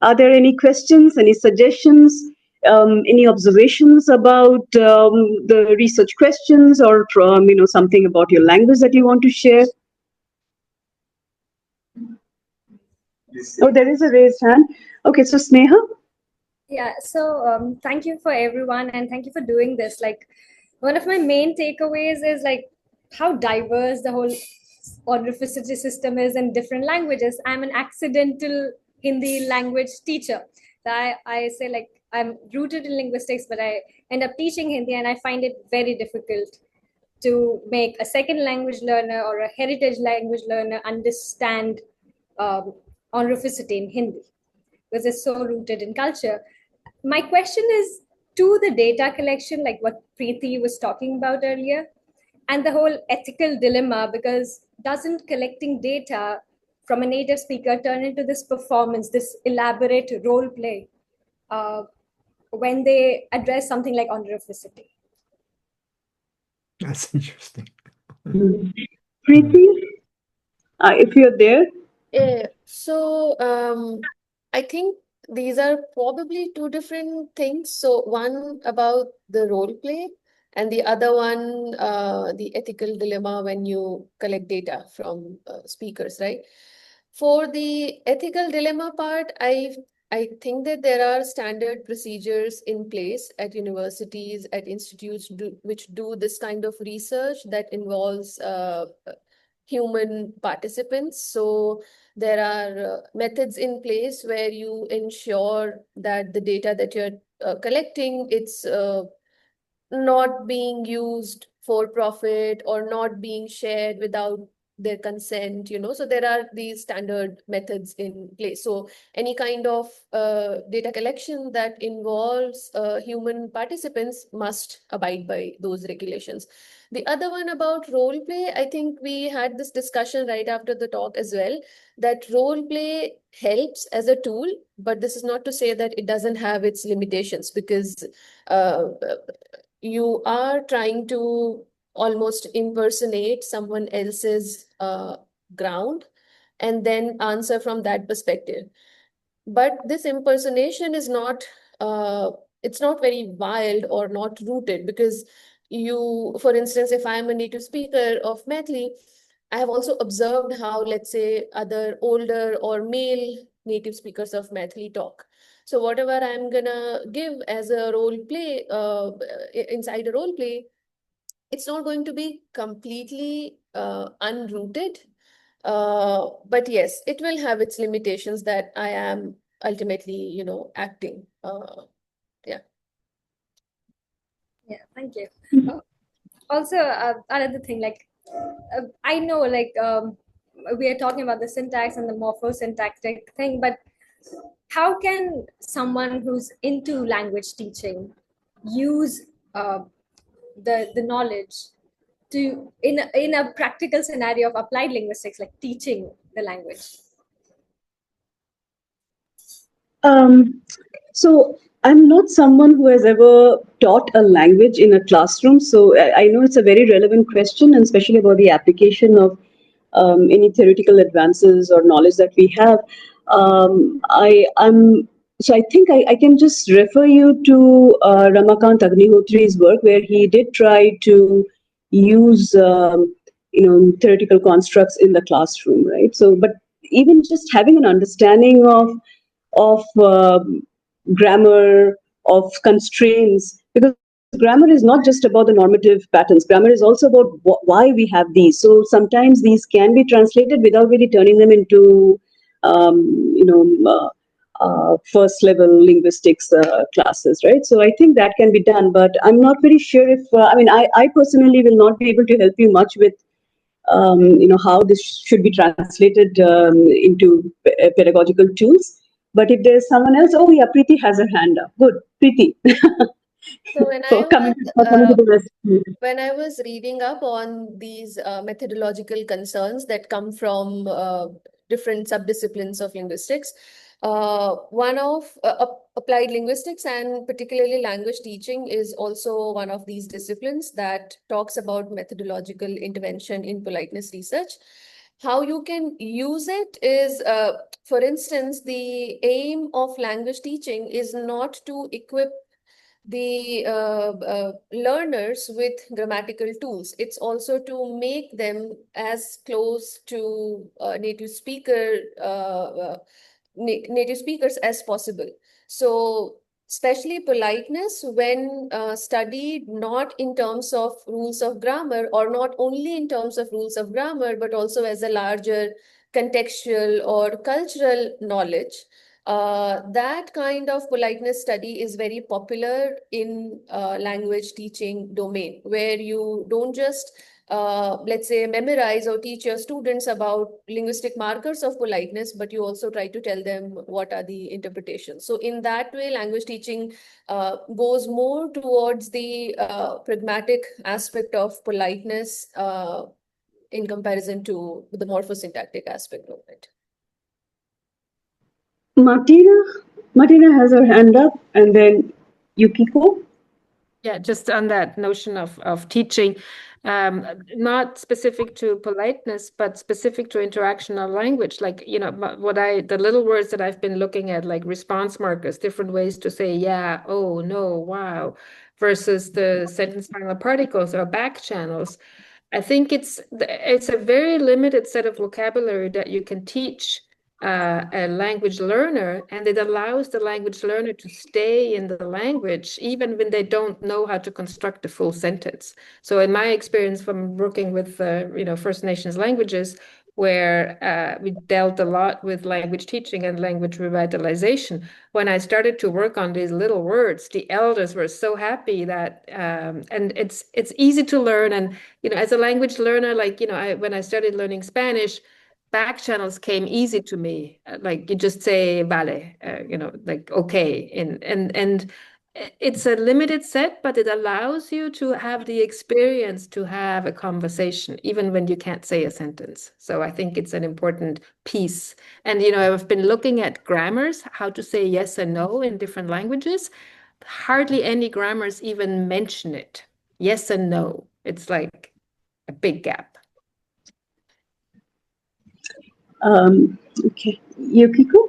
Are there any questions, any suggestions, any observations about the research questions, or from something about your language that you want to share? Oh, there is a raised hand. Okay, so Sneha. Yeah, so thank you for everyone, and thank you for doing this. Like, one of my main takeaways is like how diverse the whole honorificity system is in different languages. I'm an accidental Hindi language teacher. So I say like I'm rooted in linguistics, but I end up teaching Hindi, and I find it very difficult to make a second language learner or a heritage language learner understand honorificity in Hindi, because it's so rooted in culture. My question is to the data collection, like what Preeti was talking about earlier, and the whole ethical dilemma, because doesn't collecting data from a native speaker turn into this performance, this elaborate role play when they address something like honorificity? That's interesting. Preeti, if you're there. Yeah. So I think these are probably two different things. So one about the role play, and the other one, the ethical dilemma when you collect data from speakers, right? For the ethical dilemma part, I think that there are standard procedures in place at universities, at institutes which do this kind of research that involves human participants. So there are methods in place where you ensure that the data that you're collecting, it's not being used for profit or not being shared without their consent, so there are these standard methods in place. So any kind of data collection that involves human participants must abide by those regulations. The other one about role play, I think we had this discussion right after the talk as well, that role play helps as a tool, but this is not to say that it doesn't have its limitations, because you are trying to almost impersonate someone else's ground and then answer from that perspective. But this impersonation is not, it's not very wild or not rooted, because for instance, if I'm a native speaker of Maithili, I have also observed how, let's say, other older or male native speakers of Maithili talk. So whatever I'm gonna give as a role play, inside a role play, it's not going to be completely unrooted. But yes, it will have its limitations that I am ultimately, acting. Yeah. Yeah, thank you. Also, another thing, like I know, like we are talking about the syntax and the morphosyntactic thing, but how can someone who's into language teaching use the knowledge to in a practical scenario of applied linguistics, like teaching the language? So I'm not someone who has ever taught a language in a classroom. So I know it's a very relevant question, and especially about the application of any theoretical advances or knowledge that we have. I think I can just refer you to Ramakant Agnihotri's work, where he did try to use theoretical constructs in the classroom, right? So, but even just having an understanding of grammar, of constraints, because grammar is not just about the normative patterns. Grammar is also about why we have these. So sometimes these can be translated without really turning them into, first level linguistics classes, right? So I think that can be done, but I'm not very sure if, I personally will not be able to help you much with how this should be translated into pedagogical tools. But if there's someone else, oh yeah, Preeti has her hand up. Good, Preeti. So when for coming to the rescue. when I was reading up on these methodological concerns that come from different subdisciplines of linguistics, one of applied linguistics and particularly language teaching is also one of these disciplines that talks about methodological intervention in politeness research. How you can use it is, for instance, the aim of language teaching is not to equip the learners with grammatical tools. It's also to make them as close to native speakers as possible. So especially politeness, when studied not in terms of rules of grammar, or not only in terms of rules of grammar, but also as a larger contextual or cultural knowledge, that kind of politeness study is very popular in language teaching domain, where you don't just let's say memorize or teach your students about linguistic markers of politeness, but you also try to tell them what are the interpretations. So in that way, language teaching goes more towards the pragmatic aspect of politeness in comparison to the morphosyntactic aspect of it. Martina has her hand up, and then Yukiko. Yeah, just on that notion of teaching, not specific to politeness, but specific to interactional language. Like, the little words that I've been looking at, like response markers, different ways to say yeah, oh, no, wow, versus the sentence final particles or back channels. I think it's a very limited set of vocabulary that you can teach a language learner, and it allows the language learner to stay in the language even when they don't know how to construct a full sentence. So in my experience from working with First Nations languages, where we dealt a lot with language teaching and language revitalization, when I started to work on these little words, the elders were so happy that and it's easy to learn. And as a language learner, when I started learning Spanish, back channels came easy to me. Like you just say vale, like okay, and it's a limited set, but it allows you to have the experience to have a conversation even when you can't say a sentence. So I think it's an important piece. And I've been looking at grammars, how to say yes and no in different languages. Hardly any grammars even mention it. Yes and no. It's like a big gap. Okay, Yukiko.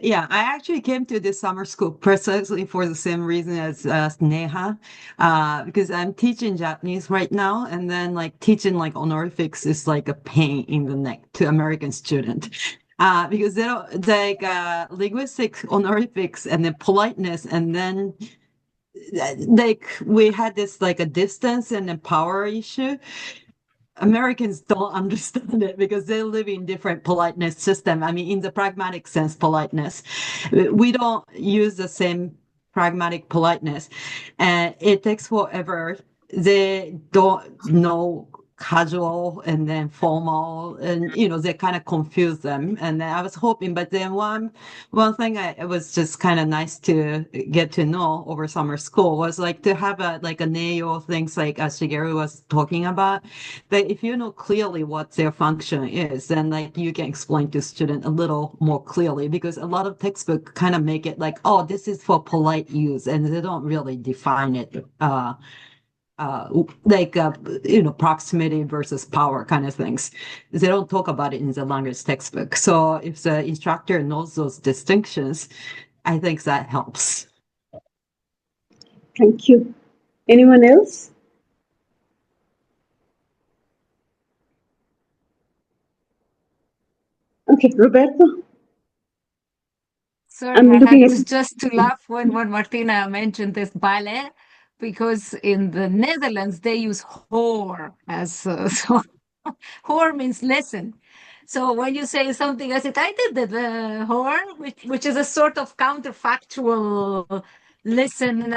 Yeah, I actually came to this summer school precisely for the same reason as Neha, because I'm teaching Japanese right now, and then teaching honorifics is like a pain in the neck to American student, because they don't linguistics, honorifics, and then politeness, and then we had this a distance and a power issue. Americans don't understand it because they live in different politeness system. I mean, in the pragmatic sense, politeness. We don't use the same pragmatic politeness, and it takes forever. They don't know casual and then formal, and they kind of confuse them. And I was hoping, but then one thing it was just kind of nice to get to know over summer school was like to have a nail things like Shigeru was talking about, that if you know clearly what their function is, then like you can explain to student a little more clearly, because a lot of textbook kind of make it like, oh, this is for polite use, and they don't really define it proximity versus power kind of things. They don't talk about it in the language textbook. So if the instructor knows those distinctions, I think that helps. Thank you. Anyone else? Okay, Roberto. Sorry, I'm I looking had at just to laugh when Martina mentioned this ballet, because in the Netherlands they use hoor as so hoor means listen. So when you say something, I said I did the hoor, which is a sort of counterfactual listen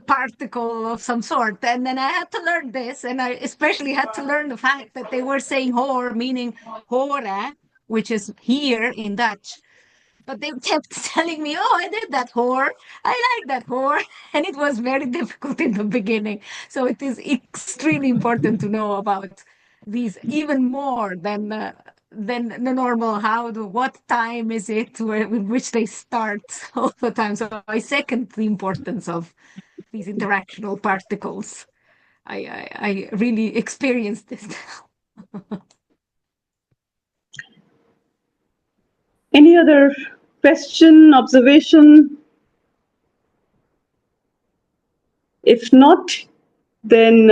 particle of some sort, and then I had to learn this, and I especially had to learn the fact that they were saying hoor, meaning hora, which is here in Dutch. But they kept telling me, oh, I did that whore. I like that whore. And it was very difficult in the beginning. So it is extremely important to know about these even more than the normal what time is it with which they start all the time. So I second the importance of these interactional particles. I really experienced this. any other question, observation? If not, then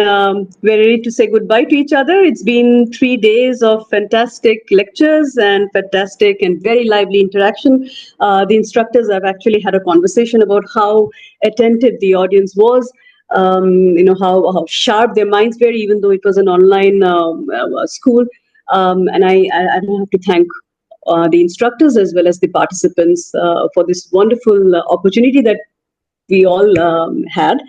we're ready to say goodbye to each other. It's been 3 days of fantastic lectures and fantastic and very lively interaction. The instructors have actually had a conversation about how attentive the audience was, how sharp their minds were, even though it was an online school. And I don't have to thank the instructors as well as the participants for this wonderful opportunity that we all had.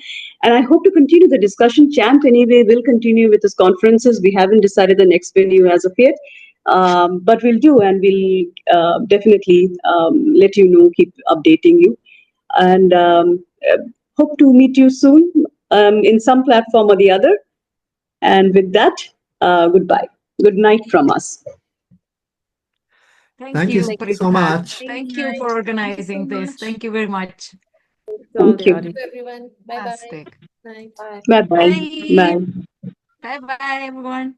And I hope to continue the discussion. Chant, anyway, will continue with his conferences. We haven't decided the next venue as of yet, but we'll do, and we'll definitely let you know, keep updating you. And hope to meet you soon in some platform or the other. And with that, goodbye. Good night from us. Thank you so Pritka. much. Thank you for organizing this. Thank you very much. Thank you. Thank you, everyone. Bye-bye. Fantastic. Night. Bye-bye. Bye. Bye. Bye-bye, everyone.